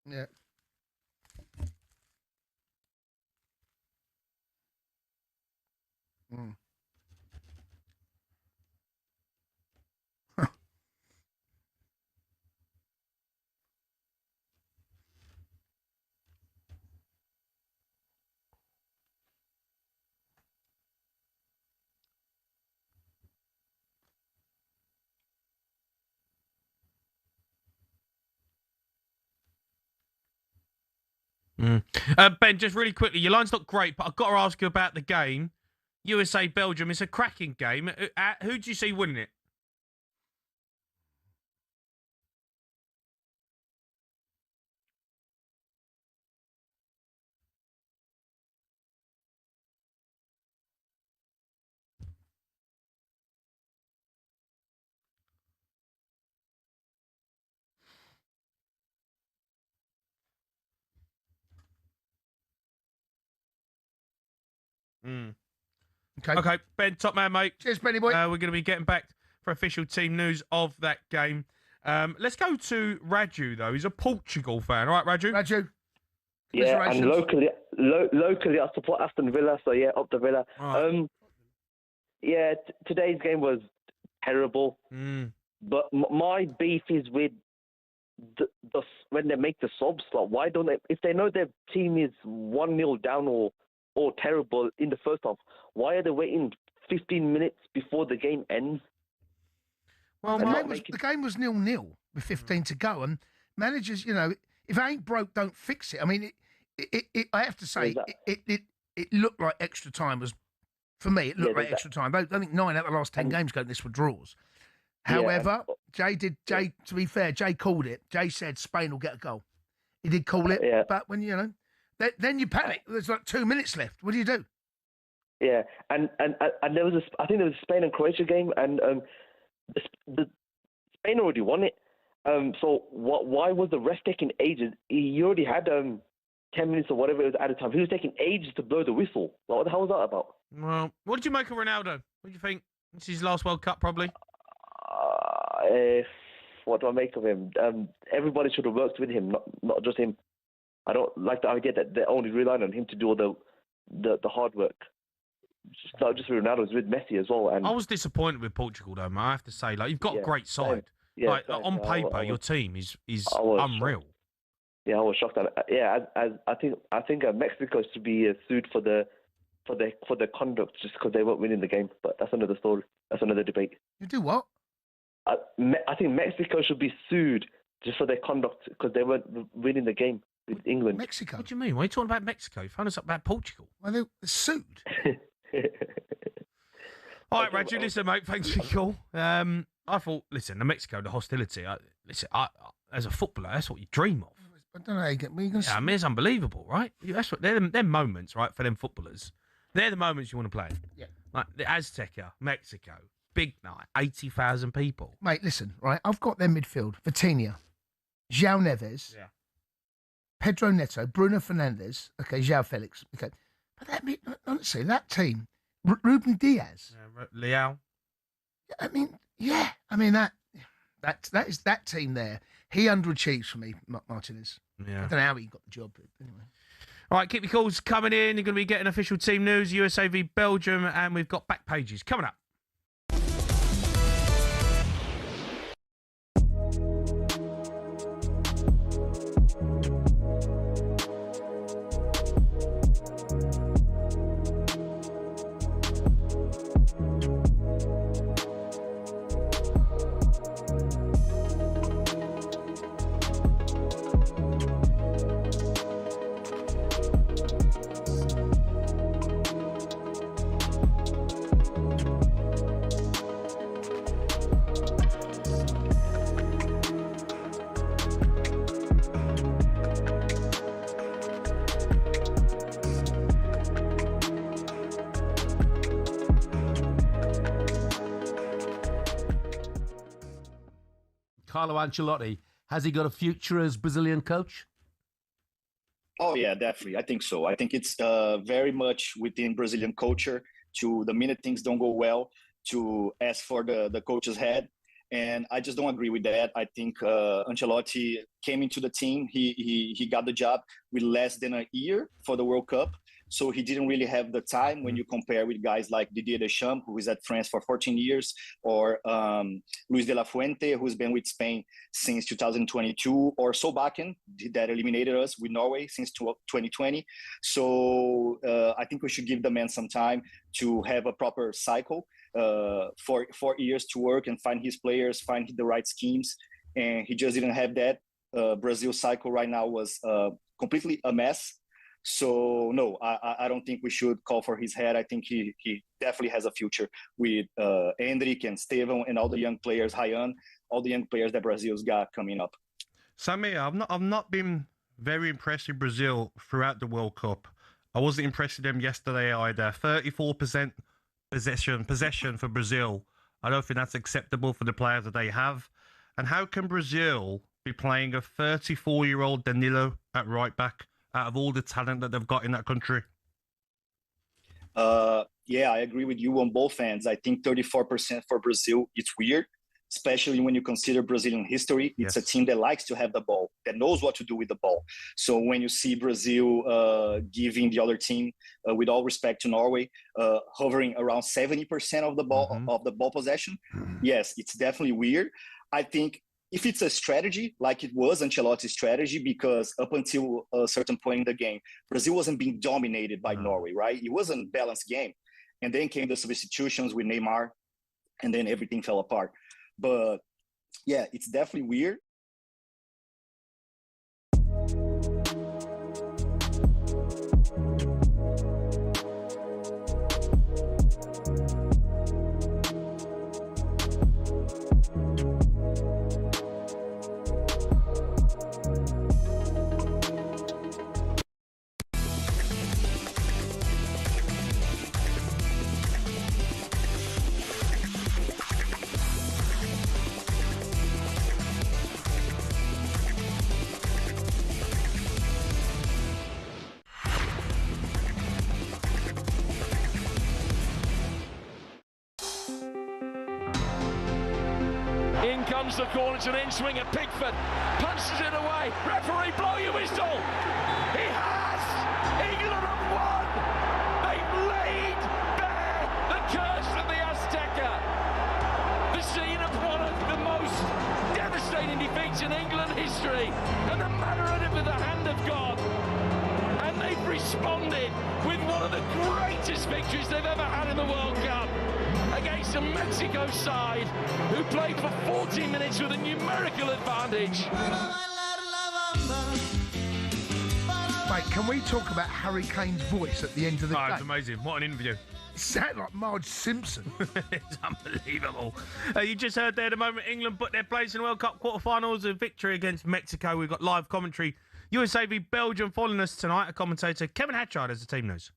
Yeah. Mm. Ben, just really quickly, your line's not great, but I've got to ask you about the game. USA Belgium. It's a cracking game. Who do you see winning it? Okay, Ben, top man, mate. Cheers, Benny boy. We're going to be getting back for official team news of that game. Let's go to Raju, though. He's a Portugal fan. All right, Raju? Raju. Yeah, and locally, I support Aston Villa, so yeah, up the Villa. Right. Yeah, today's game was terrible. But my beef is with the when they make the subs. Like, why don't they? If they know their team is 1-0 down or terrible in the first half, why are they waiting 15 minutes before the game ends? Well, the game was 0-0 with 15 to go, and managers, you know, if it ain't broke, don't fix it. I mean, I have to say, it looked like extra time was, for me, it looked like extra time. I think 9 out of the last 10 games going this were draws. However, Jay, to be fair, Jay called it. Jay said Spain will get a goal. He did call it, but when, you know, then you panic. There's like 2 minutes left. What do you do? Yeah, and there was I think there was a Spain and Croatia game, and the Spain already won it. So why was the ref taking ages? He already had 10 minutes or whatever it was at a time. He was taking ages to blow the whistle. What the hell was that about? Well, what did you make of Ronaldo? What do you think? It's his last World Cup, probably. What do I make of him? Everybody should have worked with him, not just him. I don't like the idea that they're only relying on him to do all the hard work. Not just with Ronaldo, it's with Messi as well. And I was disappointed with Portugal, though, man. I have to say, like, you've got a great side. On paper, your team is unreal. Shocked. Yeah, I was shocked. I think Mexico should be sued for their conduct just because they weren't winning the game. But that's another story. That's another debate. You do what? I think Mexico should be sued just for their conduct because they weren't winning the game with England. Mexico? What do you mean? Why are you talking about Mexico? You found us up about Portugal. Well, they're sued. All right, Raju, listen, mate, thanks for your call. I thought, listen, Mexico, the hostility, I, as a footballer, that's what you dream of. I don't know how you get... I mean, it's unbelievable, right? That's what they're moments, right, for them footballers. They're the moments you want to play. Yeah. Like the Azteca, Mexico, big night, 80,000 people. Mate, listen, right, I've got their midfield. Vitinha, João Neves, Pedro Neto, Bruno Fernandes, okay, João Felix, okay. But honestly, that team, Ruben Diaz. Leao. I mean, that team there. He underachieves for me, Martinez. Yeah. I don't know how he got the job, but anyway. All right, keep your calls coming in. You're going to be getting official team news, USA v Belgium, and we've got back pages coming up. Carlo Ancelotti, has he got a future as Brazilian coach? Oh, yeah, definitely. I think so. I think it's very much within Brazilian culture to the minute things don't go well, to ask for the coach's head. And I just don't agree with that. I think Ancelotti came into the team. He got the job with less than a year for the World Cup. So he didn't really have the time when you compare with guys like Didier Deschamps, who is at France for 14 years, or Luis de la Fuente, who's been with Spain since 2022, or Solbakken, that eliminated us with Norway since 2020. So I think we should give the man some time to have a proper cycle, for 4 years to work and find his players, find the right schemes. And he just didn't have that. Brazil cycle right now was completely a mess. So no, I don't think we should call for his head. I think he definitely has a future with Endrick and Steven and all the young players, Ryan, all the young players that Brazil's got coming up. Samir, I've not been very impressed with Brazil throughout the World Cup. I wasn't impressed with them yesterday either. 34% possession for Brazil. I don't think that's acceptable for the players that they have. And how can Brazil be playing a 34-year-old Danilo at right back out of all the talent that they've got in that country? Yeah, I agree with you on both ends. I think 34% for Brazil, it's weird, especially when you consider Brazilian history. It's a team that likes to have the ball, that knows what to do with the ball. So when you see Brazil giving the other team, with all respect to Norway, hovering around 70% of the ball possession, yes, it's definitely weird. I think if it's a strategy, like it was Ancelotti's strategy, because up until a certain point in the game, Brazil wasn't being dominated by Norway, right? It wasn't a balanced game. And then came the substitutions with Neymar, and then everything fell apart. But yeah, it's definitely weird. In comes the corner, it's an in-swinger. Pickford punches it away. Referee, blow your whistle. He has! England have won! They've laid bare the curse of the Azteca. The scene of one of the most devastating defeats in England history. And the manner of it with the hand of God. And they've responded with one of the greatest victories they've ever had in the World Cup against a Mexico side who played for 40 minutes with a numerical advantage. Mate, can we talk about Harry Kane's voice at the end of the game? It's amazing. What an interview. It sounded like Marge Simpson. It's unbelievable. You just heard there the moment England put their place in World Cup quarterfinals, a victory against Mexico. We've got live commentary. USA v Belgium following us tonight. A commentator, Kevin Hatchard, has the team news.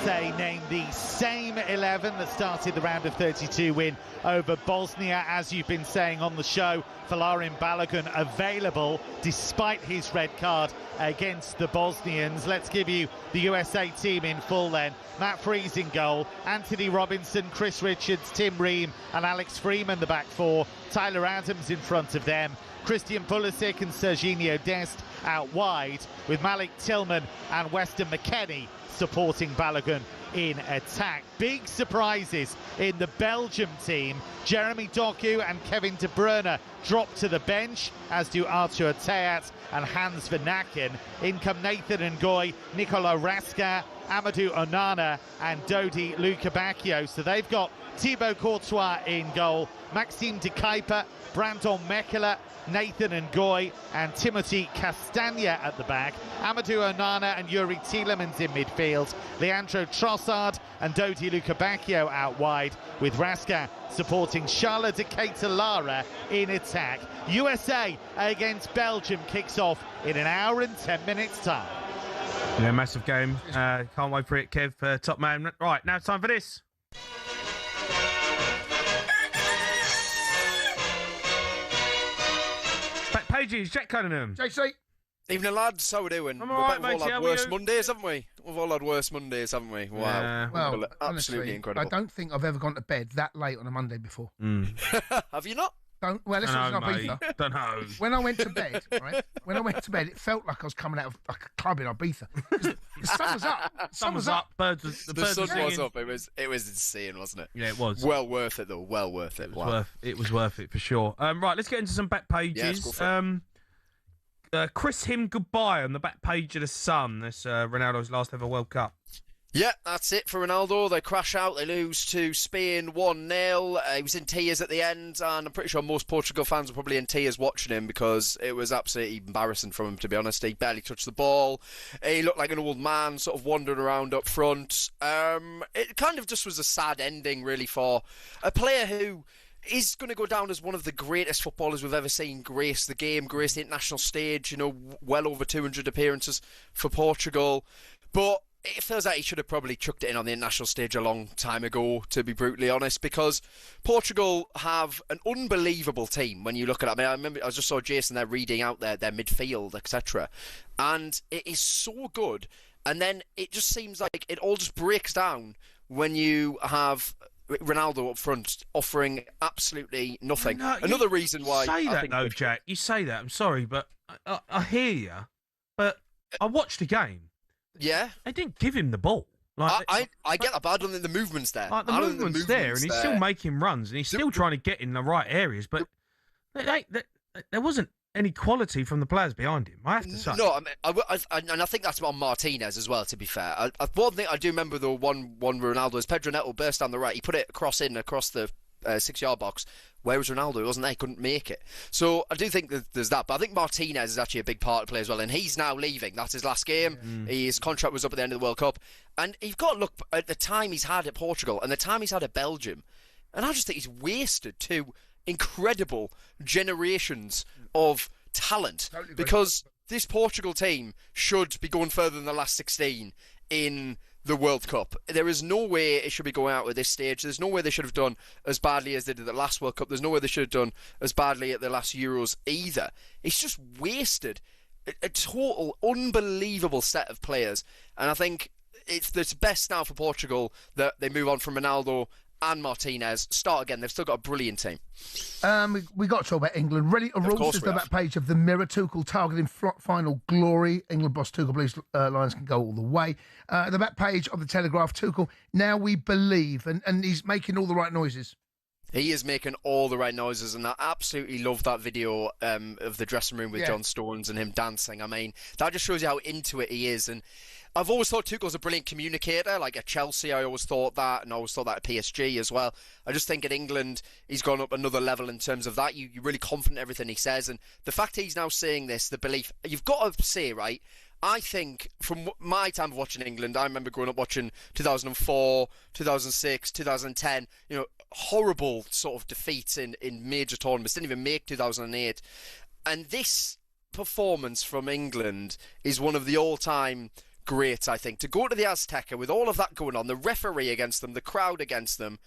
They named the same 11 that started the round of 32 win over Bosnia. As you've been saying on the show, Folarin Balogun available despite his red card against the Bosnians. Let's give you the USA team in full then. Matt Freese in goal, Anthony Robinson, Chris Richards, Tim Ream and Alex Freeman the back four. Tyler Adams in front of them. Christian Pulisic and Serginho Dest out wide, with Malik Tillman and Weston McKennie supporting Balogun in attack. Big surprises in the Belgium team. Jeremy Doku and Kevin De Bruyne drop to the bench, as do Arthur Theat and Hans Van Aken. In come Nathan Ngoy, Nicola Raska, Amadou Onana and Dodi Lukebakio. So they've got Thibaut Courtois in goal, Maxime de Kuyper, Brandon Mekela, Nathan Ngoy and Timothy Castagna at the back. Amadou Onana and Yuri Tielemans in midfield. Leandro Trossard and Dodi Lukebakio out wide, with Raska supporting Charles de Keita-Lara in attack. USA against Belgium kicks off in an hour and 10 minutes time. Yeah, massive game. Can't wait for it, Kev. Top man. Right, now it's time for this. Pages, Jack Cunningham. JC. Evening, lads. How we doing? I'm all right, We've all matey, how had are worse you? Mondays, haven't we? We've all had worse Mondays, haven't we? Wow. Yeah. Well, Absolutely honestly, incredible. I don't think I've ever gone to bed that late on a Monday before. Have you not? Well, this was Dunno, not mate. Ibiza. Dunno. When I went to bed, right? When I went to bed, it felt like I was coming out of like a club in Ibiza. 'Cause the sun was up. Sun was up. The birds sun were was singing. up. It was insane, wasn't it? Yeah, it was. Well worth it though. Well worth it. Wow. It was worth it for sure. Right, let's get into some back Yeah, let's go pages. for it. Kiss him goodbye on the back page of the Sun. This Ronaldo's last ever World Cup. Yeah, that's it for Ronaldo. They crash out. They lose to Spain 1-0. He was in tears at the end, and I'm pretty sure most Portugal fans were probably in tears watching him because it was absolutely embarrassing from him, to be honest. He barely touched the ball. He looked like an old man sort of wandering around up front. It kind of just was a sad ending, really, for a player who is going to go down as one of the greatest footballers we've ever seen grace the game, grace the international stage, well over 200 appearances for Portugal. But it feels like he should have probably chucked it in on the international stage a long time ago, to be brutally honest, because Portugal have an unbelievable team when you look at it. I mean, I just saw Jason there reading out their midfield, etc. And it is so good. And then it just seems like it all just breaks down when you have Ronaldo up front offering absolutely nothing. No, Another reason why... You say that, though, Jack. You say that. I'm sorry, but I hear you. But I watched the game. Yeah? They didn't give him the ball. Like, I get that, but I don't think the movement's there. Like, the movement's there, and he's still making runs, and he's still trying to get in the right areas, but there wasn't any quality from the players behind him, I have to say. No, and I think that's on Martinez as well, to be fair. One thing I do remember, though, one Ronaldo is Pedro Neto burst down the right. He put it across the 6-yard box. Where was Ronaldo? He wasn't there. He couldn't make it. So I do think that there's that. But I think Martinez is actually a big part of play as well. And he's now leaving. That's his last game. His contract was up at the end of the World Cup. And you've got to look at the time he's had at Portugal and the time he's had at Belgium. And I just think he's wasted 2 incredible generations of talent. Totally, because this Portugal team should be going further than the last 16 in the World Cup. There is no way it should be going out at this stage. There's no way they should have done as badly as they did at the last World Cup. There's no way they should have done as badly at the last Euros either. It's just wasted a total unbelievable set of players. And I think it's best now for Portugal that they move on from Ronaldo and Martinez. Start again. They've still got a brilliant team. We got to talk about England. Ready to roll is the back page of the Mirror. Tuchel targeting final glory. England boss Tuchel believes Lions can go all the way. The back page of the Telegraph. Tuchel, now we believe, and he's making all the right noises. He is making all the right noises, and I absolutely love that video of the dressing room with John Stones and him dancing. I mean, that just shows you how into it he is. And I've always thought Tuchel's a brilliant communicator. Like at Chelsea, I always thought that, and I always thought that at PSG as well. I just think at England, he's gone up another level in terms of that. You're really confident in everything he says, and the fact he's now saying this, the belief, you've got to say, right, I think from my time of watching England, I remember growing up watching 2004, 2006, 2010, horrible sort of defeats in major tournaments, didn't even make 2008. And this performance from England is one of the all-time greats, I think. To go to the Azteca with all of that going on, the referee against them, the crowd against them,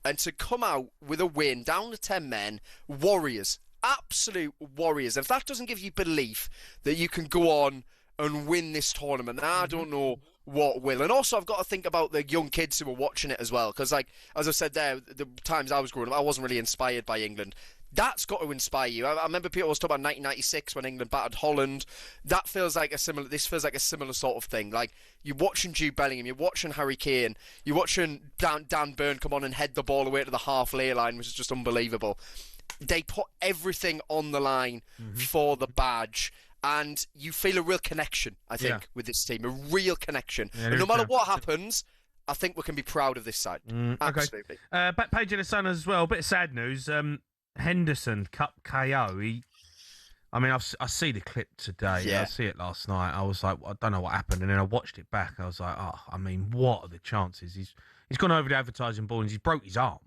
and to come out with a win, down to 10 men, warriors, absolute warriors. If that doesn't give you belief that you can go on and win this tournament, I don't know what will. And also I've got to think about the young kids who are watching it as well, because like as I said there, the times I was growing up, I wasn't really inspired by England. That's got to inspire you. I remember people always talk about 1996 when England battered Holland. This feels like a similar sort of thing. Like you're watching Jude Bellingham, you're watching Harry Kane, you're watching Dan Burn come on and head the ball away to the half-lay line, which is just unbelievable. They put everything on the line for the badge. And you feel a real connection, I think, with this team. A real connection. Yeah, and no matter what happens, I think we can be proud of this side. Absolutely. Okay. Back page of the Sun as well. A bit of sad news. Henderson, Cup KO. I see the clip today. Yeah. I see it last night. I was like, I don't know what happened. And then I watched it back. I was like, what are the chances? He's gone over the advertising board and he's broke his arm.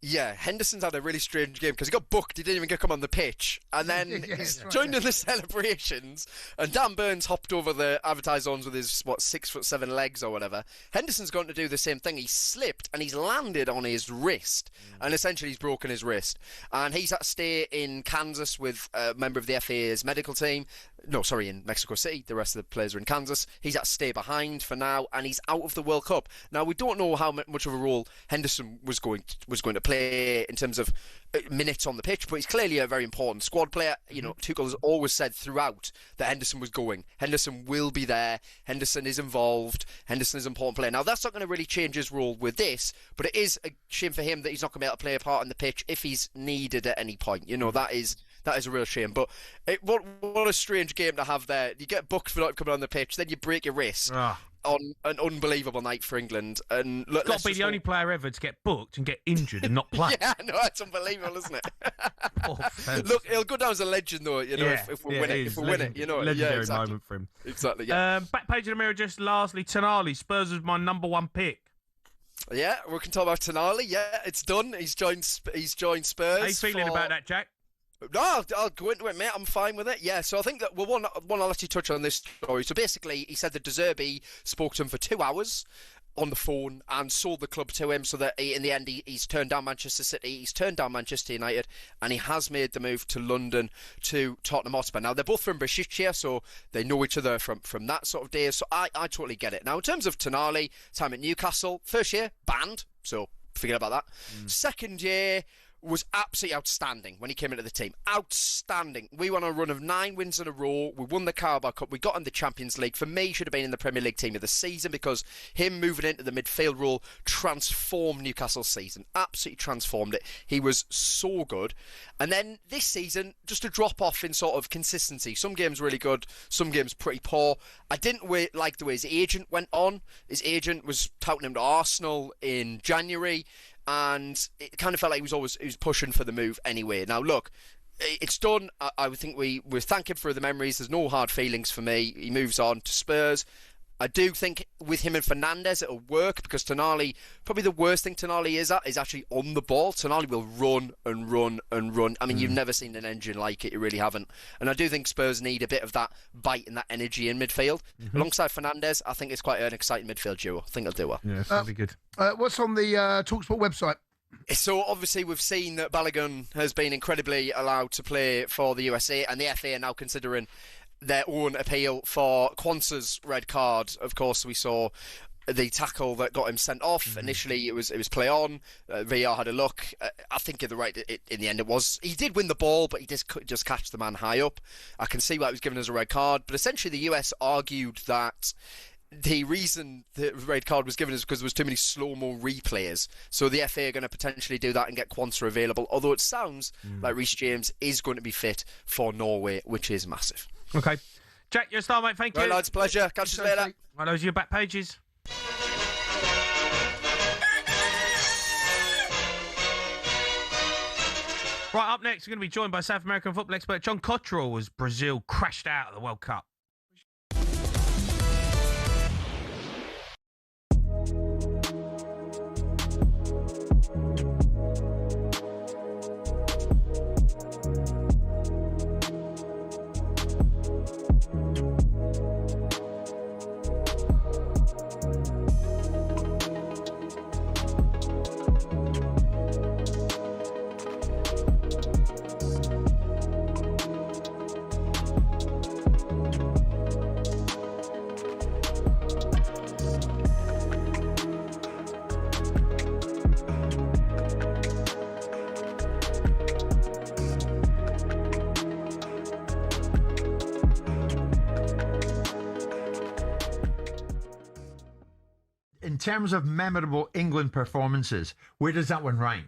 Yeah, Henderson's had a really strange game because he got booked. He didn't even get to come on the pitch, and then he's joined in the celebrations. And Dan Burns hopped over the advertised zones with his 6'7" legs or whatever. Henderson's going to do the same thing. He slipped and he's landed on his wrist, and essentially he's broken his wrist. And he's had to stay in Kansas with a member of the FA's medical team. No, sorry, in Mexico City. The rest of the players are in Kansas. He's had to stay behind for now, and he's out of the World Cup. Now, we don't know how much of a role Henderson was going to play in terms of minutes on the pitch, but he's clearly a very important squad player. You know, Tuchel has always said throughout that Henderson was going. Henderson will be there. Henderson is involved. Henderson is an important player. Now, that's not going to really change his role with this, but it is a shame for him that he's not going to be able to play a part on the pitch if he's needed at any point. You know, that is a real shame. But what a strange game to have there. You get booked for not coming on the pitch, then you break your wrist on an unbelievable night for England. And look, got to be the only player ever to get booked and get injured and not play. Yeah, no, that's unbelievable, isn't it? Look, he'll go down as a legend, though. You know, if we win it, you know, legendary exactly. moment for him. Exactly. Yeah. Back page of the Mirror. Just lastly, Tonali. Spurs was my number one pick. Yeah, we can talk about Tonali. Yeah, it's done. He's joined Spurs. How you feeling about that, Jack? No, I'll go into it, mate. I'm fine with it. Yeah, so I think that, well, one, I'll let you touch on this story. So basically, he said that De Zerbi spoke to him for 2 hours on the phone and sold the club to him, so that in the end he's turned down Manchester City, he's turned down Manchester United, and he has made the move to London to Tottenham Hotspur. Now, they're both from Besiktas, so they know each other from that sort of days, so I totally get it. Now, in terms of Tonali, time at Newcastle, first year, banned, so forget about that. Second year was absolutely outstanding when he came into the team. Outstanding. We went on a run of 9 wins in a row. We won the Carabao Cup. We got in the Champions League. For me, he should have been in the Premier League team of the season because him moving into the midfield role transformed Newcastle's season. Absolutely transformed it. He was so good. And then this season, just a drop off in sort of consistency. Some games really good, some games pretty poor. I didn't like the way his agent went on. His agent was touting him to Arsenal in January, and it kind of felt like he was pushing for the move anyway. Now, look, it's done. I would think we thank him for the memories. There's no hard feelings for me. He moves on to Spurs. I do think with him and Fernandes it'll work because Tonali, probably the worst thing Tonali is at is actually on the ball. Tonali will run and run and run. I mean, you've never seen an engine like it. You really haven't. And I do think Spurs need a bit of that bite and that energy in midfield. Alongside Fernandes, I think it's quite an exciting midfield duo. I think they'll do well. Yeah, it's going to be good. What's on the talkSPORT website? So obviously we've seen that Balogun has been incredibly allowed to play for the USA, and the FA are now considering their own appeal for Quansah's red card. Of course, we saw the tackle that got him sent off. Initially, it was play on. VAR had a look. I think in the end, it was. He did win the ball, but he just catch the man high up. I can see why it was given as a red card. But essentially, the US argued that the reason the red card was given is because there was too many slow-mo replays. So the FA are going to potentially do that and get Quansah available. Although it sounds like Reece James is going to be fit for Norway, which is massive. Okay. Jack, you're a star, mate. Thank you. Right, lads, pleasure. Catch you later. Right, those are your back pages. Right, up next, we're going to be joined by South American football expert John Cottrell as Brazil crashed out of the World Cup. In terms of memorable England performances, where does that one rank?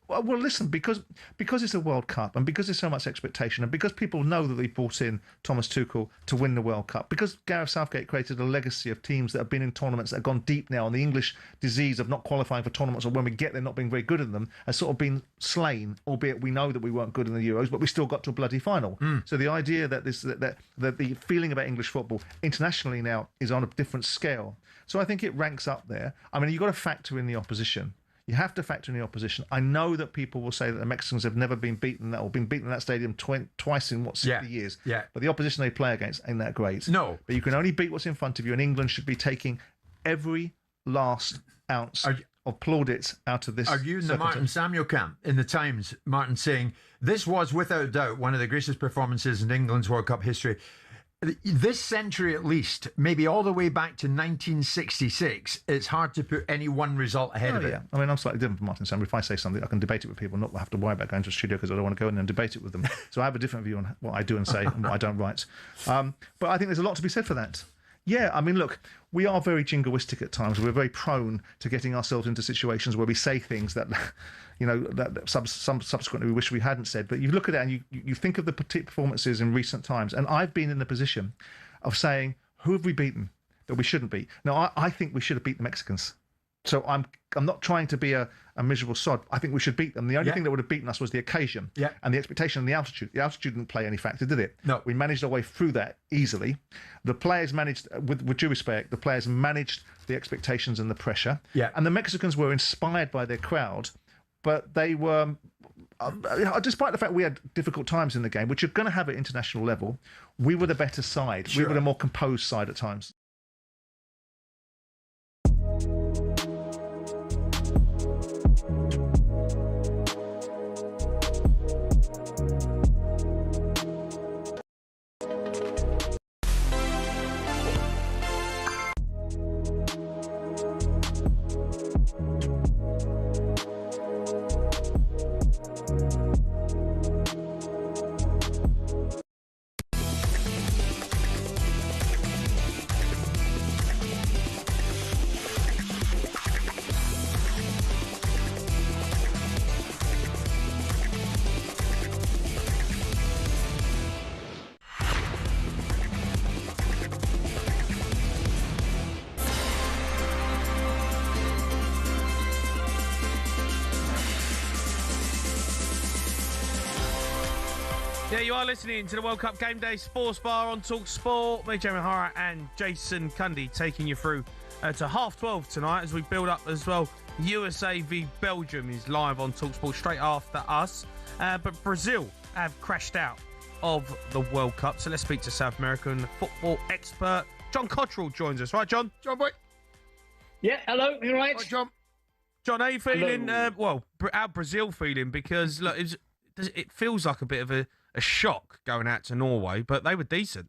Well, listen, because it's a World Cup and because there's so much expectation and because people know that they brought in Thomas Tuchel to win the World Cup, because Gareth Southgate created a legacy of teams that have been in tournaments that have gone deep now, and the English disease of not qualifying for tournaments, or when we get there not being very good in them, has sort of been slain, albeit we know that we weren't good in the Euros, but we still got to a bloody final. So the idea that the feeling about English football internationally now is on a different scale. So I think it ranks up there. I mean, you've got to factor in the opposition. You have to factor in the opposition. I know that people will say that the Mexicans have never been beaten or been beaten in that stadium twice in, 60 years? Yeah. But the opposition they play against ain't that great. No. But you can only beat what's in front of you, and England should be taking every last ounce of plaudits out of this. Are you in the Martin Samuel camp in the Times, Martin, saying this was without doubt one of the greatest performances in England's World Cup history? This century at least, maybe all the way back to 1966, it's hard to put any one result ahead of it. Yeah, I mean, I'm slightly different from Martin Samuel. If I say something, I can debate it with people, not have to worry about going to a studio because I don't want to go in and debate it with them. So I have a different view on what I do and say and what I don't write. But I think there's a lot to be said for that. Yeah, I mean, look, we are very jingoistic at times. We're very prone to getting ourselves into situations where we say things that, that subsequently we wish we hadn't said. But you look at it and you think of the performances in recent times, and I've been in the position of saying, who have we beaten that we shouldn't beat? Now, I think we should have beat the Mexicans. So I'm not trying to be a miserable sod. I think we should beat them. The only thing that would have beaten us was the occasion and the expectation and the altitude. The altitude didn't play any factor, did it? No. We managed our way through that easily. The players managed, with due respect, the players managed the expectations and the pressure. Yeah. And the Mexicans were inspired by their crowd, but they were, despite the fact we had difficult times in the game, which you're going to have at international level, we were the better side. Sure. We were the more composed side at times. Yeah, you are listening to the World Cup Game Day Sports Bar on talkSPORT. Me, Jamie O'Hara, and Jason Cundy taking you through to 12:30 tonight as we build up as well. USA v Belgium is live on talkSPORT straight after us. But Brazil have crashed out of the World Cup. So let's speak to South American football expert John Cottrell joins us. Right, John? John, boy. Yeah, hello, you right? Hi, John. John, how you feeling? How Brazil feeling? Because look, it feels like a bit of a shock going out to Norway, but they were decent.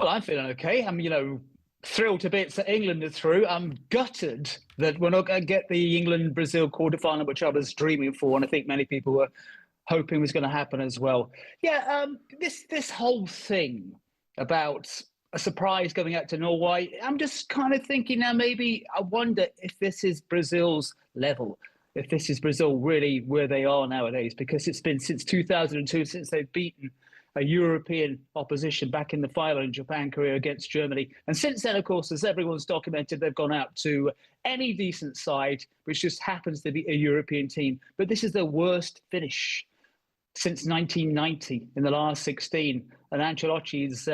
Well, I'm feeling okay. I'm, thrilled to bits that England are through. I'm gutted that we're not going to get the England-Brazil quarterfinal, which I was dreaming for, and I think many people were hoping was going to happen as well. Yeah, this whole thing about a surprise going out to Norway, I'm just kind of thinking now, maybe I wonder if this is Brazil's level. If this is Brazil really where they are nowadays, because it's been since 2002 since they've beaten a European opposition back in the final in Japan, Korea against Germany. And since then, of course, as everyone's documented, they've gone out to any decent side, which just happens to be a European team. But this is their worst finish since 1990 in the last 16. And Ancelotti's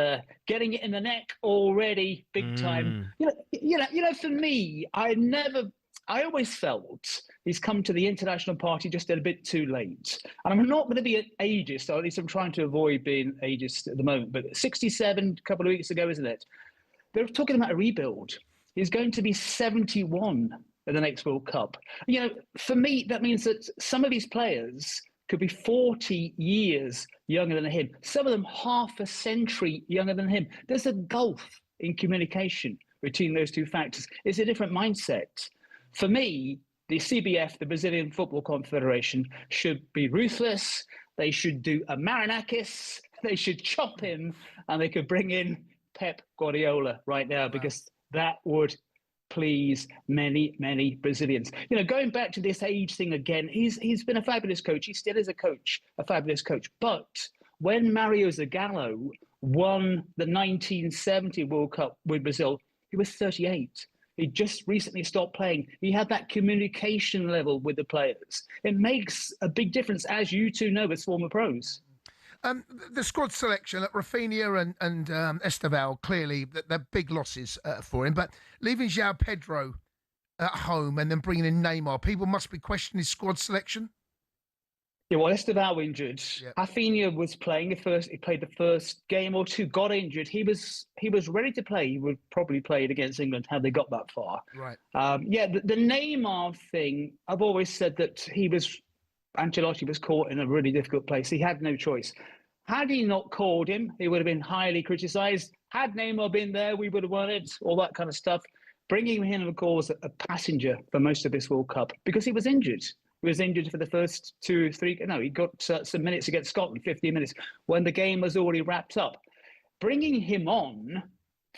getting it in the neck already, big time. For me, I always felt he's come to the international party just a bit too late. And I'm not going to be an ageist, or at least I'm trying to avoid being ageist at the moment. But 67, a couple of weeks ago, isn't it? They're talking about a rebuild. He's going to be 71 at the next World Cup. For me, that means that some of these players could be 40 years younger than him. Some of them half a century younger than him. There's a gulf in communication between those two factors. It's a different mindset. For me, the CBF, the Brazilian Football Confederation, should be ruthless. They should do a Marinakis. They should chop him, and they could bring in Pep Guardiola right now, because that would please many, many Brazilians. Going back to this age thing again, he's been a fabulous coach. He still is a fabulous coach. But when Mario Zagallo won the 1970 World Cup with Brazil, he was 38. He just recently stopped playing. He had that communication level with the players. It makes a big difference, as you two know as former pros. The squad selection at Rafinha and Esteval, clearly, they're big losses for him. But leaving João Pedro at home and then bringing in Neymar, people must be questioning his squad selection. Yeah, well, Estevao injured. Rafinha was playing the first. He played the first game or two. Got injured. He was ready to play. He would probably played against England had they got that far. Right. The Neymar thing. I've always said that Ancelotti was caught in a really difficult place. He had no choice. Had he not called him, he would have been highly criticised. Had Neymar been there, we would have won it. All that kind of stuff. Bringing him in, of course, a passenger for most of this World Cup because he was injured. He was injured for the first 2 or 3. No, he got some minutes against Scotland, 15 minutes, when the game was already wrapped up. Bringing him on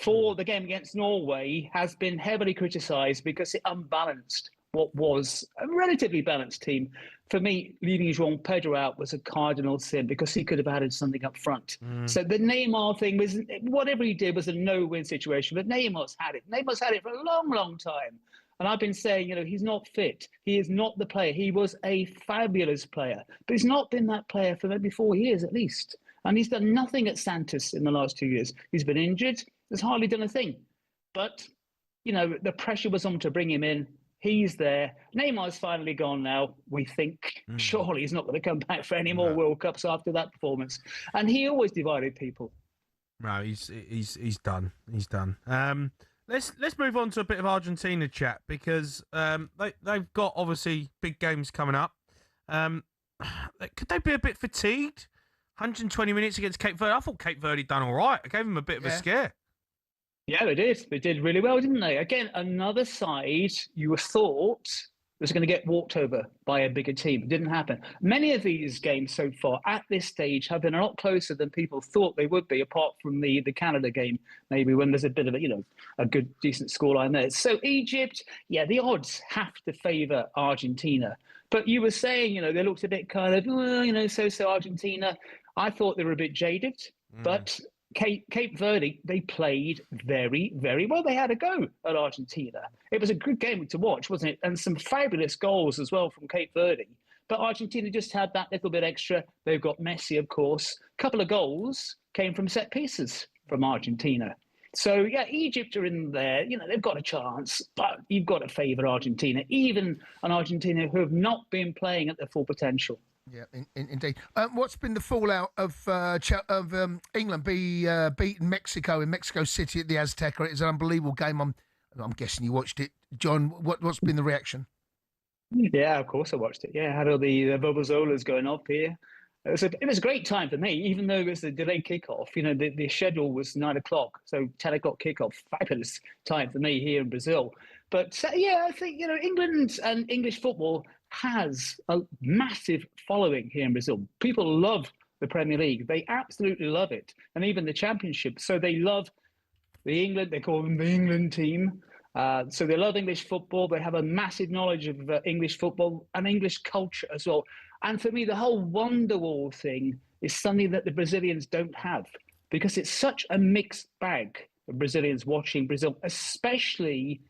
for the game against Norway has been heavily criticised because it unbalanced what was a relatively balanced team. For me, leaving João Pedro out was a cardinal sin because he could have added something up front. So the Neymar thing was, whatever he did was a no-win situation, but Neymar's had it. Neymar's had it for a long, long time. And I've been saying, he's not fit. He is not the player. He was a fabulous player, but he's not been that player for maybe 4 years at least. And he's done nothing at Santos in the last 2 years. He's been injured. He's hardly done a thing. But, the pressure was on to bring him in. He's there. Neymar's finally gone now, we think. Surely he's not going to come back for any more World Cups after that performance. And he always divided people. No, he's done. He's done. Let's move on to a bit of Argentina chat because they've got obviously big games coming up. Could they be a bit fatigued? 120 minutes against Cape Verde. I thought Cape Verde done all right. I gave them a bit of a scare. Yeah, they did. They did really well, didn't they? Again, another side you thought was going to get walked over by a bigger team. It didn't happen. Many of these games so far at this stage have been a lot closer than people thought they would be, apart from the Canada game, maybe when there's a bit of a good, decent scoreline there. So Egypt, the odds have to favour Argentina. But you were saying, they looked a bit kind of, so Argentina. I thought they were a bit jaded, but Cape Verde, they played very, very well. They had a go at Argentina. It was a good game to watch, wasn't it? And some fabulous goals as well from Cape Verde. But Argentina just had that little bit extra. They've got Messi, of course. A couple of goals came from set pieces from Argentina. So, Egypt are in there. They've got a chance, but you've got to favour Argentina, even an Argentina who have not been playing at their full potential. Yeah, indeed. What's been the fallout of England beating Mexico in Mexico City at the Azteca? It's an unbelievable game. I'm guessing you watched it, John. What's been the reaction? Yeah, of course I watched it. Yeah, I had all the Bobozolas going off here. It was a great time for me, even though it was a delayed kickoff. The schedule was 9 o'clock, so 10 o'clock kickoff. Fabulous time for me here in Brazil. But I think England and English football has a massive following here in Brazil. People love the Premier League. They absolutely love it. And even the Championship. So they love they call them the England team. So they love English football. They have a massive knowledge of English football and English culture as well. And for me, the whole Wonderwall thing is something that the Brazilians don't have because it's such a mixed bag of Brazilians watching Brazil, especially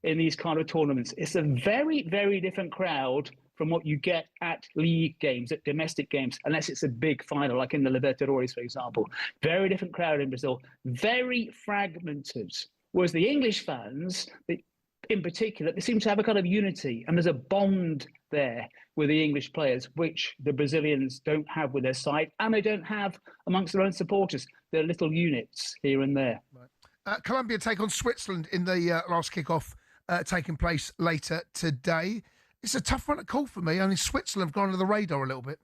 in these kind of tournaments. It's a very, very different crowd from what you get at league games, at domestic games, unless it's a big final, like in the Libertadores, for example. Very different crowd in Brazil, very fragmented. Whereas the English fans, in particular, they seem to have a kind of unity, and there's a bond there with the English players, which the Brazilians don't have with their side, and they don't have amongst their own supporters. They're little units here and there. Right. Colombia take on Switzerland in the last kick-off. Taking place later today. It's a tough one to call for me. Only Switzerland have gone under the radar a little bit.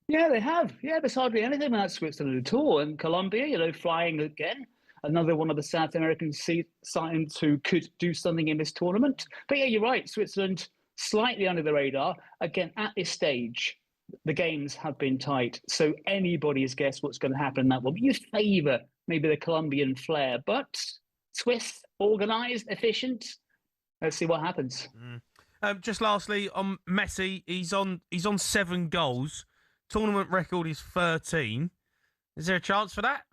Yeah, they have. Yeah, there's hardly anything about Switzerland at all. And Colombia, flying again. Another one of the South American sides who could do something in this tournament. But yeah, you're right. Switzerland slightly under the radar. Again, at this stage, the games have been tight. So anybody's guess what's going to happen in that one. But you favour maybe the Colombian flair. But Swiss, organised, efficient. Let's see what happens. Just lastly, on Messi, he's on 7 goals. Tournament record is 13. Is there a chance for that?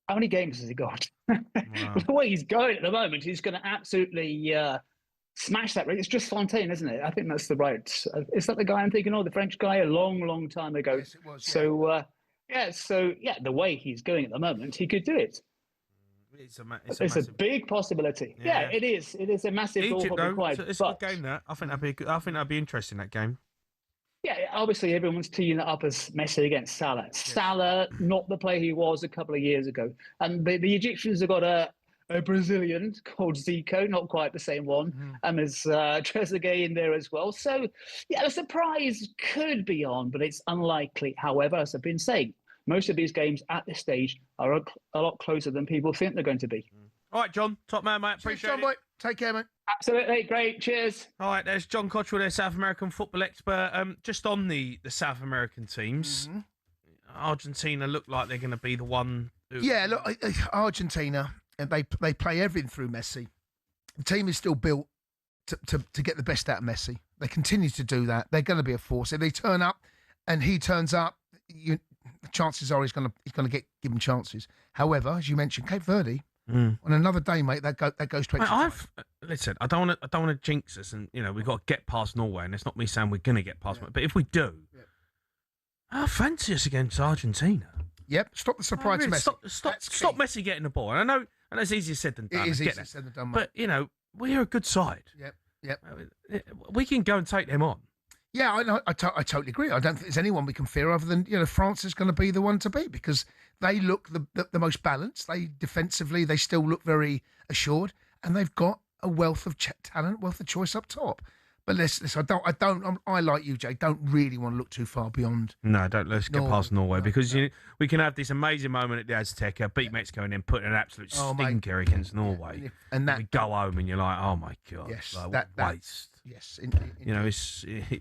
How many games has he got? Wow. The way he's going at the moment, he's going to absolutely smash that. It's just Fontaine, isn't it? I think that's the right. Is that the guy I'm thinking of? The French guy a long, long time ago. Yes, it was. Yeah. So the way he's going at the moment, he could do it. It's a big possibility. Yeah, it is. It is a massive goal Egypt, for though, required. it's a good game. That I think that'd be interesting. That game. Yeah, obviously everyone's teeing that up as Messi against Salah. Salah, not the player he was a couple of years ago. And the Egyptians have got a Brazilian called Zico, not quite the same one, and there's Trezeguet in there as well. So, yeah, the surprise could be on, but it's unlikely. However, as I've been saying, most of these games at this stage are a lot closer than people think they're going to be. All right, John, top man, mate. Appreciate it. Boy. Take care, mate. Absolutely, great. Cheers. All right, there's John Cottrell, their South American football expert. Just on the South American teams, Argentina look like they're going to be the one. Yeah, look, Argentina, and they play everything through Messi. The team is still built to get the best out of Messi. They continue to do that. They're going to be a force. If they turn up and he turns up, the chances are he's going to get given chances. However, as you mentioned, Cape Verde. On another day, mate, that goes to extra time. Listen, I don't want to jinx us, and we've got to get past Norway, and it's not me saying we're going to get past, but if we do, I fancy us against Argentina. Yep, stop the surprise, Messi. Stop Messi getting the ball. And I know it's easier said than done. It is easier said than done, mate. But we're a good side. Yep. We can go and take them on. Yeah, I totally agree. I don't think there's anyone we can fear other than France is going to be the one to beat because they look the most balanced. They defensively they still look very assured, and they've got a wealth of talent, wealth of choice up top. But listen, I like you, Jay. Don't really want to look too far beyond. No, let's get past Norway because we can have this amazing moment at the Azteca, beat Mexico, and then put an absolute stinker against Norway, and we go home and you're like, oh my god, yes, like, waste. Yes,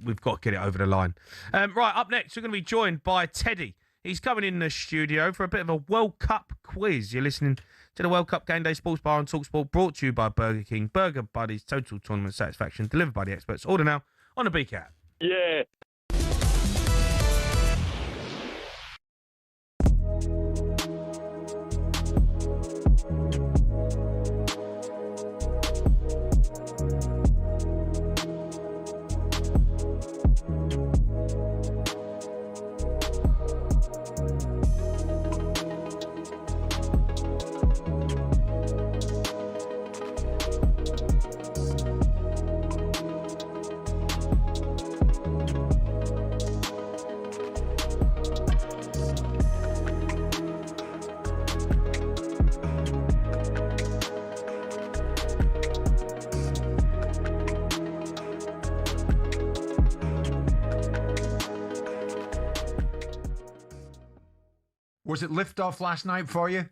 we've got to get it over the line. Right, up next, we're going to be joined by Teddy. He's coming in the studio for a bit of a World Cup quiz. You're listening to the World Cup Game Day Sports Bar on talkSPORT, brought to you by Burger King. Burger Buddies, total tournament satisfaction, delivered by the experts. Order now on the BK app. Yeah. Was it liftoff last night for you?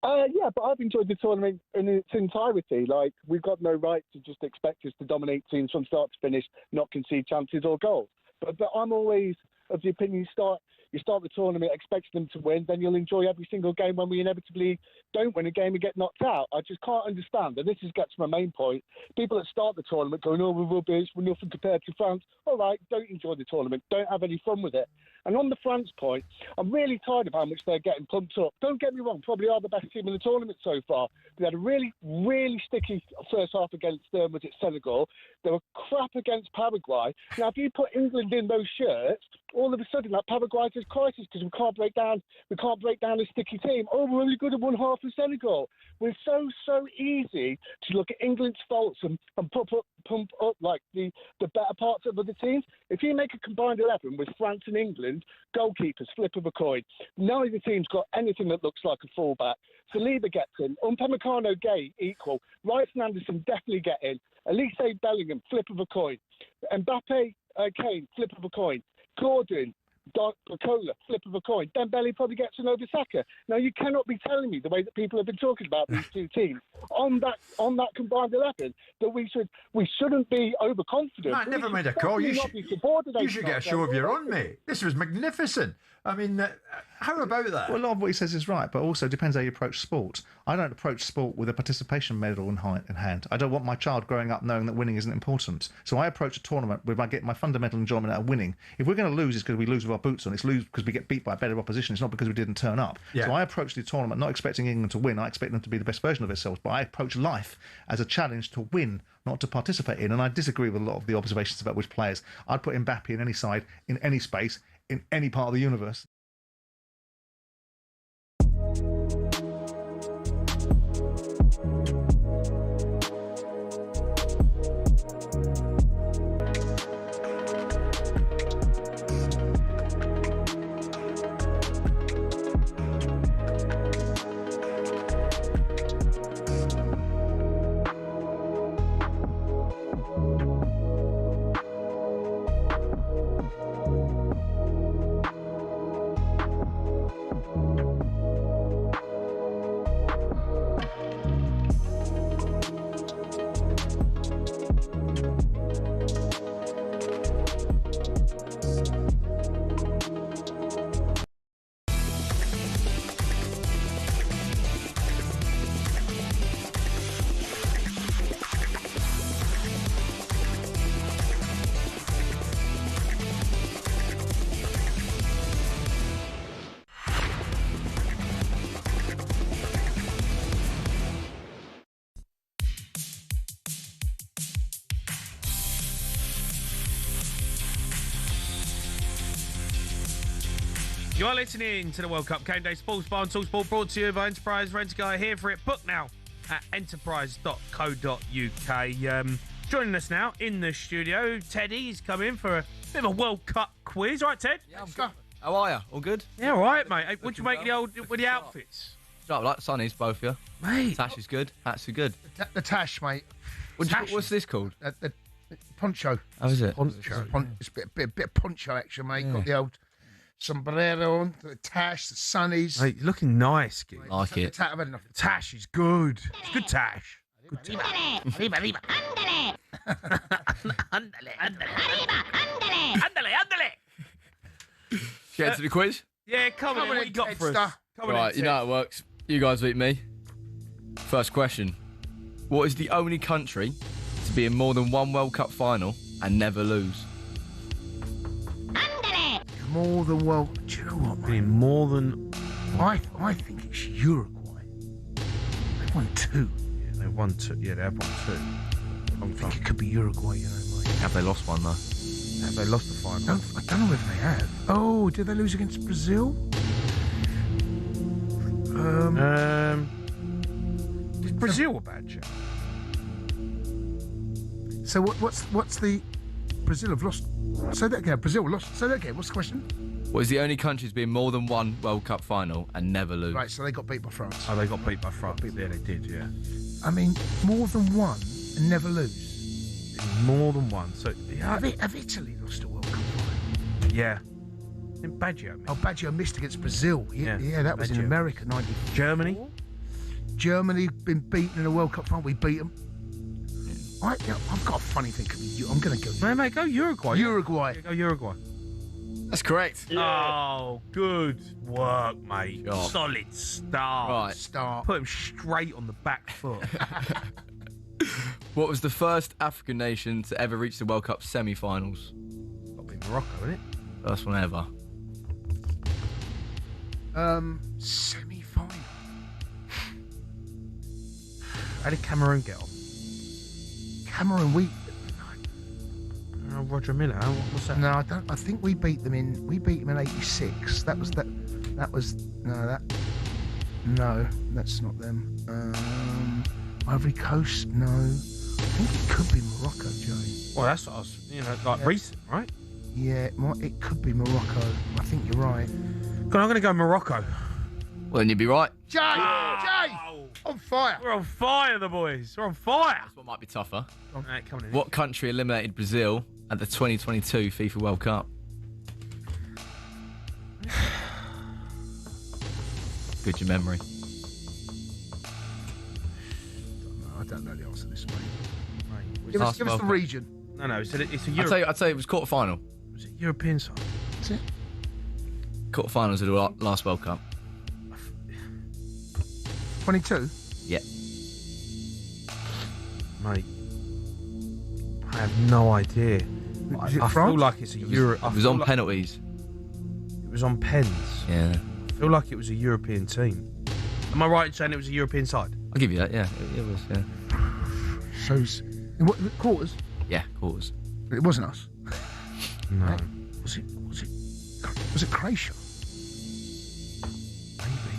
Yeah, but I've enjoyed the tournament in its entirety. Like, we've got no right to just expect us to dominate teams from start to finish, not concede chances or goals. But I'm always of the opinion you start the tournament expecting them to win, then you'll enjoy every single game when we inevitably don't win a game and get knocked out. I just can't understand, and this gets to my main point. People that start the tournament going, oh, we're rubbish, we're nothing compared to France. All right, don't enjoy the tournament, don't have any fun with it. And on the France point, I'm really tired of how much they're getting pumped up. Don't get me wrong, probably are the best team in the tournament so far. They had a really, really sticky first half against Senegal. They were crap against Paraguay. Now, if you put England in those shirts, all of a sudden, that Paraguay's a crisis because we can't break down a sticky team. Oh, we're only good at one half of Senegal. We're so easy to look at England's faults and pump up like the better parts of other teams. If you make a combined 11 with France and England, goalkeepers, flip of a coin. Neither team's got anything that looks like a fullback. Saliba gets in. Upamecano, Gay, equal. Rice and Anderson definitely get in. Elise Bellingham, flip of a coin. Mbappe, Kane, flip of a coin. Gordon, Cola, flip of a coin. Dembele probably gets an over Saka. Now, you cannot be telling me the way that people have been talking about these two teams on that combined 11 that we shouldn't be overconfident. No, never mind a call. You should get a show of your own, mate. This was magnificent. I mean, how about that? Well, a lot of what he says is right, but also depends how you approach sport. I don't approach sport with a participation medal in hand. I don't want my child growing up knowing that winning isn't important. So I approach a tournament where I get my fundamental enjoyment out of winning. If we're going to lose, it's because we lose with our boots on. It's lose because we get beat by a better opposition. It's not because we didn't turn up. Yeah. So I approach the tournament not expecting England to win. I expect them to be the best version of themselves. But I approach life as a challenge to win, not to participate in. And I disagree with a lot of the observations about which players. I'd put Mbappe in any side, in any space, in any part of the universe. You are listening to the World Cup Game Day Sports Bar and talkSPORT, brought to you by Enterprise Rent a Guy. Here for it. Book now at enterprise.co.uk. Joining us now in the studio, Teddy's come in for a bit of a World Cup quiz. All right, Ted? Yeah, I'm good. How are you? All good? Yeah, all right, mate. Hey, what do you make with the outfits? I like Sonny's, both of you. Mate. Tash is good. Hats are good. The tash, mate. What's this called? The poncho. How is it? Poncho. It's a bit of poncho action, mate. Got the old sombrero on, the tash, the sunnies. Mate, you're looking nice, Gig. Like it. Tash is good. It's good tash. Good tash. Arriba. Ándale. Get to the quiz? Yeah, come on. What you got for us? Right, you know how it works. You guys beat me. First question. What is the only country to be in more than one World Cup final and never lose? More than well. Do you know what, mate? Being more than. I think it's Uruguay. They won 2. Yeah, they won 2. Yeah, they have won 2. I think it could be Uruguay, you know, mate. Have they lost one, though? Have they lost the final? I don't know if they have. Oh, did they lose against Brazil? Is Brazil a bad show? So what's the Brazil have lost? Say that again. Brazil lost. Say that again. What's the question? What is the only country to be in more than one World Cup final and never lose? Right, so they got beat by France. Oh, they got beat by France. Yeah, they did. Yeah. I mean, more than one and never lose. More than one. So yeah. Have Italy lost a World Cup final? Yeah. In Baggio. Oh, Baggio missed against Brazil. Yeah, that was in Baggio. America, 94. Germany. Germany been beaten in a World Cup final. We beat them. I've got a funny thing. I'm going to go. Mate, go Uruguay. Uruguay. Go Uruguay. That's correct. Yeah. Oh, good work, mate. Job. Solid start. Right. Start. Put him straight on the back foot. What was the first African nation to ever reach the World Cup semi-finals? Got to be Morocco, isn't it? First one ever. Semi-final. How did Cameroon get on? Cameroon, Roger Miller. What's that? No, I don't. I think we beat them in. We beat them in '86. That was. No, that's not them. Ivory Coast. No, I think it could be Morocco, Joey. Well, that's what I was. Recent, right? Yeah, it could be Morocco. I think you're right. I'm going to go Morocco. Well, then you'd be right. Jay, on fire. We're on fire, the boys. We're on fire. That's what might be tougher. All right, come on. What country eliminated Brazil at the 2022 FIFA World Cup? Good, your memory. I don't know the answer to this, mate. Give us the region. No, it's a Europe. I'd say it was quarter-final. Was it European side? That's it. Quarter-finals of the last World Cup. 22? Yeah. Mate, I have no idea. Is it I France? feel like it's a Europe. It was on penalties. It was on pens. Yeah. I feel like it was a European team. Am I right in saying it was a European side? I'll give you that, yeah. It was, yeah. So, quarters? Yeah, quarters. It wasn't us. No. Was it Croatia? Maybe.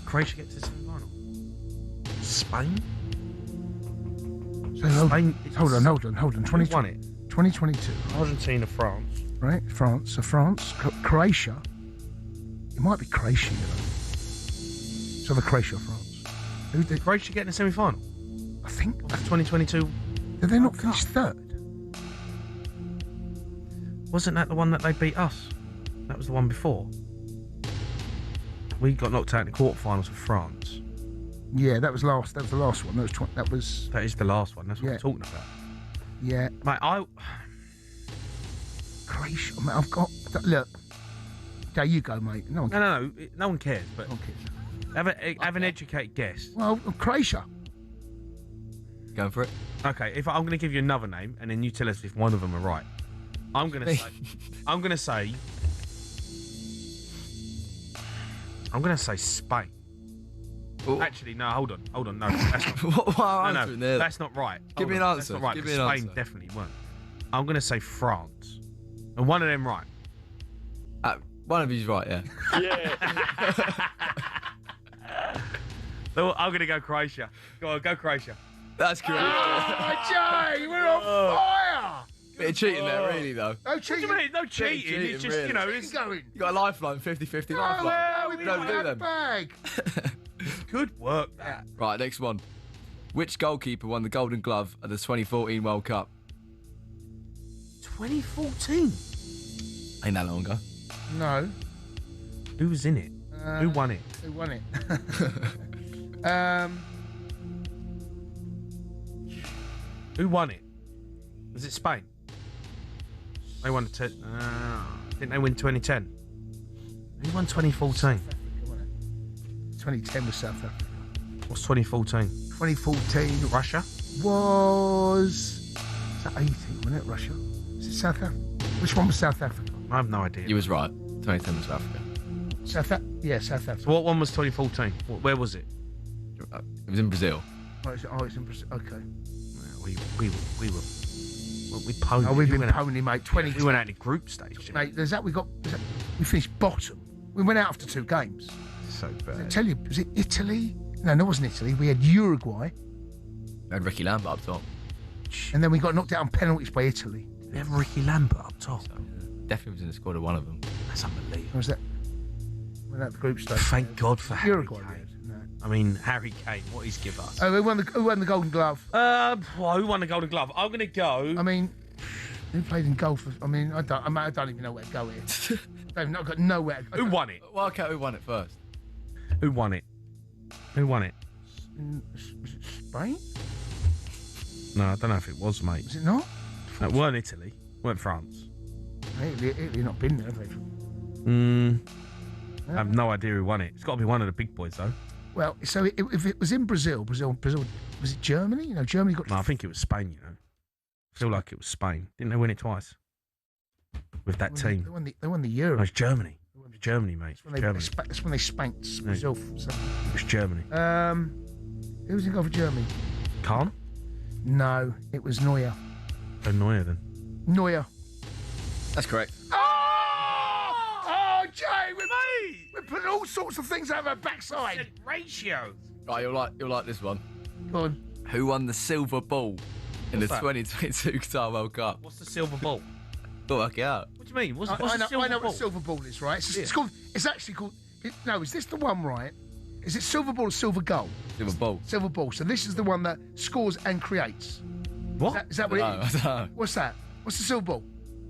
Croatia gets to the semi-final. Spain? So hold on. 20, won it? 2022. Argentina, France. Right, France. So France, Croatia. It might be Croatia, you know. So the Croatia or France. Who did Croatia get in the semi-final? I think. That's 2022. Did they not finish third? Wasn't that the one that they beat us? That was the one before. We got knocked out in the quarterfinals of France. Yeah, that was last. That was the last one. That was. That is the last one. That's what I'm talking about. Yeah, mate. Croatia. Mate, I've got. Look. There you go, mate. No one cares. No one cares. But no one cares. Have an educated guess. Well, Croatia. Going for it. Okay. If I'm going to give you another name, and then you tell us if one of them are right. I'm going to say Spain. Ooh. Actually, no. Hold on. No, that's not. That's not right. Give me an answer. That's not right. Give me an Spain answer. definitely weren't. I'm going to say France, and one of them right. One of you's right, yeah. Yeah. So I'm going to go Croatia. Go on, go Croatia. That's correct. Oh, Jay, we're on fire. Bit of cheating there, really, though. No What do cheating. you mean? No cheating. cheating, It's just, really. you know, It's going. You got a lifeline, 50-50 lifeline. Well, we Don't don't do have a them. bag. good work, that. Right, next one. Which goalkeeper won the Golden Glove at the 2014 World Cup? 2014? Ain't that long ago. No. Who was in it? Who won it? Who won it? Who won it? Was it Spain? They won didn't they win 2010? Who won 2014? 2010 was South Africa. What's 2014? 2014 Russia? was that 18, wasn't it? Russia? Is it South Africa? Which one was South Africa? I have no idea. You was right. 2010 was South Africa. South Africa. So what one was 2014? Where was it? It was in Brazil. Oh, it's in Brazil. Okay. We ponied. Oh, we've been pony, mate. 20. We went out in the group stage. Mate, we finished bottom. We went out after 2 games. So bad. I tell you, was it Italy? No, it wasn't Italy. We had Uruguay. We had Ricky Lambert up top. And then we got knocked out on penalties by Italy. We have Ricky Lambert up top. So, definitely was in the squad of one of them. That's unbelievable. What was that? Went out the group stage. Thank God for Uruguay. Harry Kane. I mean, Harry Kane, what he's give us? Oh, who won the Golden Glove? Who won the Golden Glove? I'm going to go. I mean, who played in golf? I mean, I don't even know where to go here. I've got nowhere. Who won it? Well, okay, who won it first? Who won it? Who won it? Was it Spain? No, I don't know if it was, mate. Was it not? It weren't Italy. Weren't France. Italy not been there, have they? I have no idea who won it. It's got to be one of the big boys, though. Well, so if it was in Brazil, was it Germany? You know, Germany got. No, I think it was Spain. You know, I feel like it was Spain. Didn't they win it twice with that team? They won the Euro. No, it's Germany. It was Germany, mate. That's when they spanked Brazil. So. It was Germany. Who was in goal for Germany? Kahn? No, it was Neuer. Oh, Neuer then. Neuer. That's correct. Oh, Jay, we're putting all sorts of things out of our backside. Ratio. Right, you'll like this one. Go on. Who won the silver ball in What's the that? 2022 Qatar World Cup? What's the silver ball? Don't work it out. What do you mean? What's I the know silver ball? what silver ball is, right? It's called. It's actually called. No, is this the one, right? Is it silver ball or silver goal? Silver ball. Silver ball. So this is the one that scores and creates. What? Is that what No, it I is? don't know. What's that? What's the silver ball?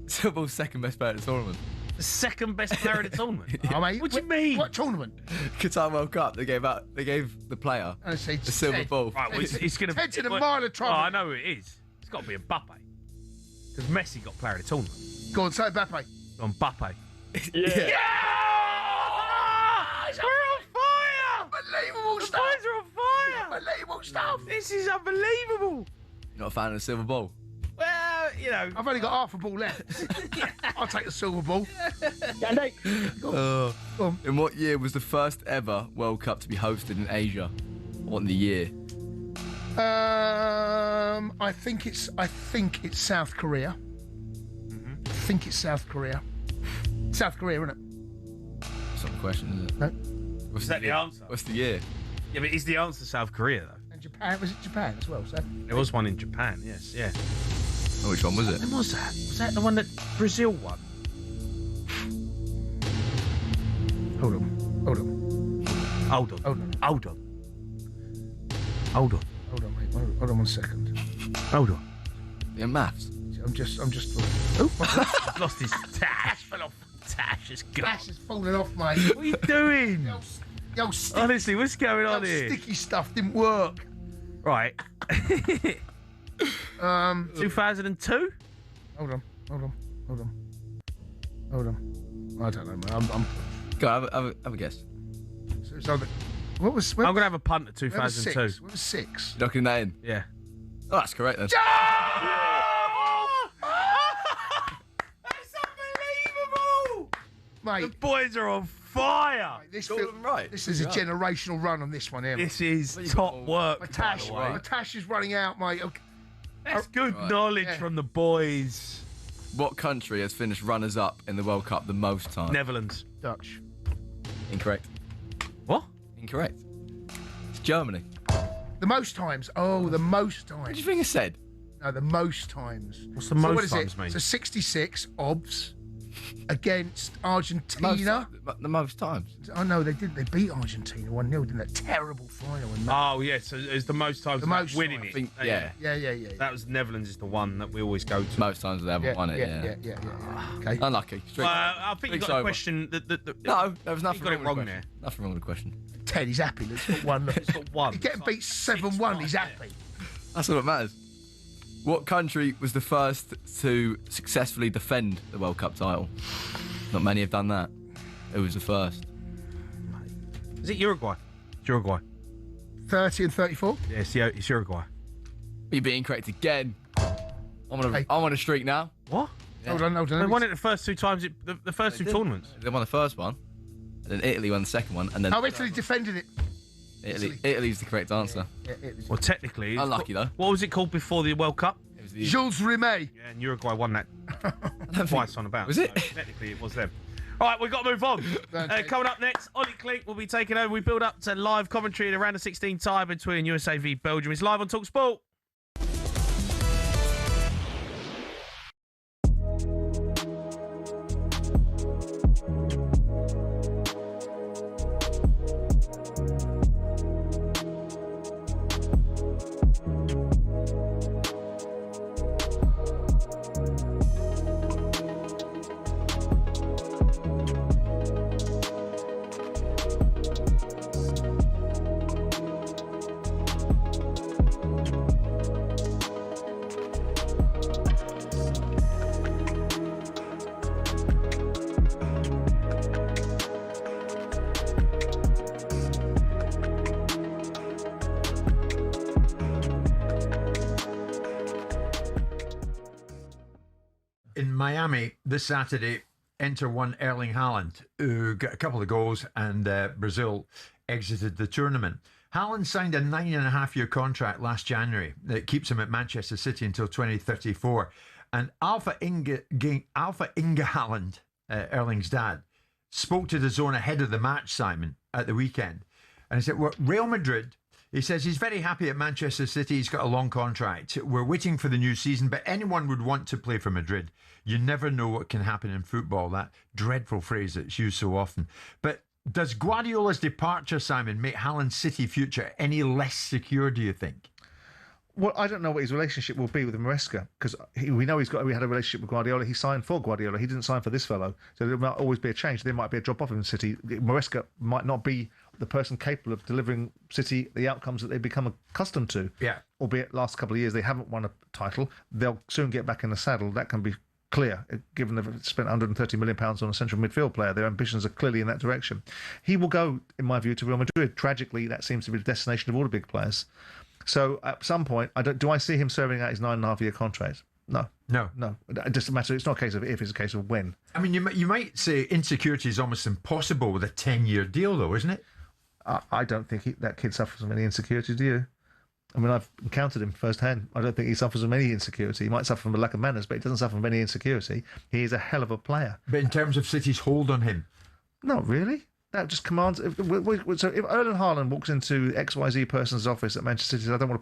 Silver ball's second best player at the tournament. The second best player in the tournament. Oh, mate, What do you mean? What tournament? Qatar World Cup. They gave the player I say the silver ball. Right, well, it's going to Ted's in a mile of trouble. Oh, I know who it is. It's got to be Mbappe. Because Messi got player of the tournament. Go on, say Mbappe. Mbappe. Yeah. We're on fire! Unbelievable The stuff. boys are on fire! Unbelievable stuff. This is unbelievable. You're not a fan of the silver ball? Well, you know. I've only got half a ball left. I'll take the silver ball. In what year was the first ever World Cup to be hosted in Asia? What in the year? I think it's South Korea. I think it's South Korea. South Korea, isn't it? That's not the question, is it? No. What's Is that the answer? What's the year? Yeah, but is the answer South Korea, though? And Japan. Was it Japan as well? So. There was one in Japan, yes, yeah. Oh, which one was it? When was that? Was that the one that Brazil won? Hold on. Hold on. Hold on, mate. Hold on 1 second. Hold on. Yeah, maths. I'm just. Oh, I've lost his tash. Fell off. Tash is gone. Ash is falling off, mate. What are you doing? The old sticky, Honestly, what's going on the here? sticky stuff didn't work. Right. 2002? Hold on. I don't know, mate. I'm Go on, have a guess. so what was? I'm going to have a punt at Where was 2002. six? What was 6? You're knocking that in? Yeah. Oh, that's correct then. That's unbelievable! Mate, The boys are on fire! this Got them right. This is a generational run on this one here. This is top work. My by tash, the way. my tash is running out, mate. Okay. That's good Right. knowledge Yeah. from the boys. What country has finished runners-up in the World Cup the most time? Netherlands. Dutch. Incorrect. What? Incorrect. It's Germany. The most times. Oh, the most times. What do you think I said? No, the most times. What's the most what is times it? mean? So 66 obs against Argentina. The most times. Oh no, they did. They beat Argentina 1-0 in that terrible final. Oh yeah, so it's the most times most winning times. it. Yeah. Yeah. That was Netherlands is the one that we always go to. Most times they haven't won it. Yeah. Okay. Unlucky. I think you got a question. No, there was nothing you got it wrong wrong with the there. question. Nothing wrong with the question. Ted, he's happy. He's got one. He's got one. He's getting beat 7-1. He's happy. That's all that matters. What country was the first to successfully defend the World Cup title? Not many have done that. Who was the first? Is it Uruguay? It's Uruguay. 30 and 34. Yes, yeah, it's Uruguay. You're being correct again. I'm on a streak now. What? Yeah. Hold on. They won it the first two times. The first two tournaments. They won the first one, and then Italy won the second one, and then. Oh, Italy defended it. Italy's the correct answer. Yeah, well, technically, unlucky though. What was it called before the World Cup? It was the Jules Rimet. Yeah, and Uruguay won that twice on about. Was it? So technically, it was them. All right, we've got to move on. Coming up next, Ollie Klink will be taking over. We build up to live commentary at around the 16 tie between USA v Belgium. It's live on talkSPORT. In Miami this Saturday, enter one Erling Haaland, who got a couple of goals, and Brazil exited the tournament. Haaland signed a 9.5-year contract last January that keeps him at Manchester City until 2034. And Alpha Inga Haaland, Erling's dad, spoke to the Zone ahead of the match, Simon, at the weekend. And he said, well, Real Madrid, he says he's very happy at Manchester City. He's got a long contract. We're waiting for the new season, but anyone would want to play for Madrid. You never know what can happen in football, that dreadful phrase that's used so often. But does Guardiola's departure, Simon, make Haaland's City future any less secure, do you think? Well, I don't know what his relationship will be with Maresca, because we know we had a relationship with Guardiola. He signed for Guardiola. He didn't sign for this fellow. So there might always be a change. There might be a drop-off in City. Maresca might not be the person capable of delivering City the outcomes that they've become accustomed to. Yeah. Albeit last couple of years they haven't won a title. They'll soon get back in the saddle. That can be clear, given they've spent £130 million on a central midfield player. Their ambitions are clearly in that direction. He will go, in my view, to Real Madrid. Tragically, that seems to be the destination of all the big players. So at some point, do I see him serving out his 9.5-year contract? No. It doesn't matter. It's not a case of if, it's a case of when. I mean, you might say insecurity is almost impossible with a 10-year deal, though, isn't it? I don't think that kid suffers from any insecurity, do you? I mean, I've encountered him firsthand. I don't think he suffers from any insecurity. He might suffer from a lack of manners, but he doesn't suffer from any insecurity. He is a hell of a player. But in terms of City's hold on him? Not really. That just commands... So if Erling Haaland walks into XYZ person's office at Manchester City and says, I don't want to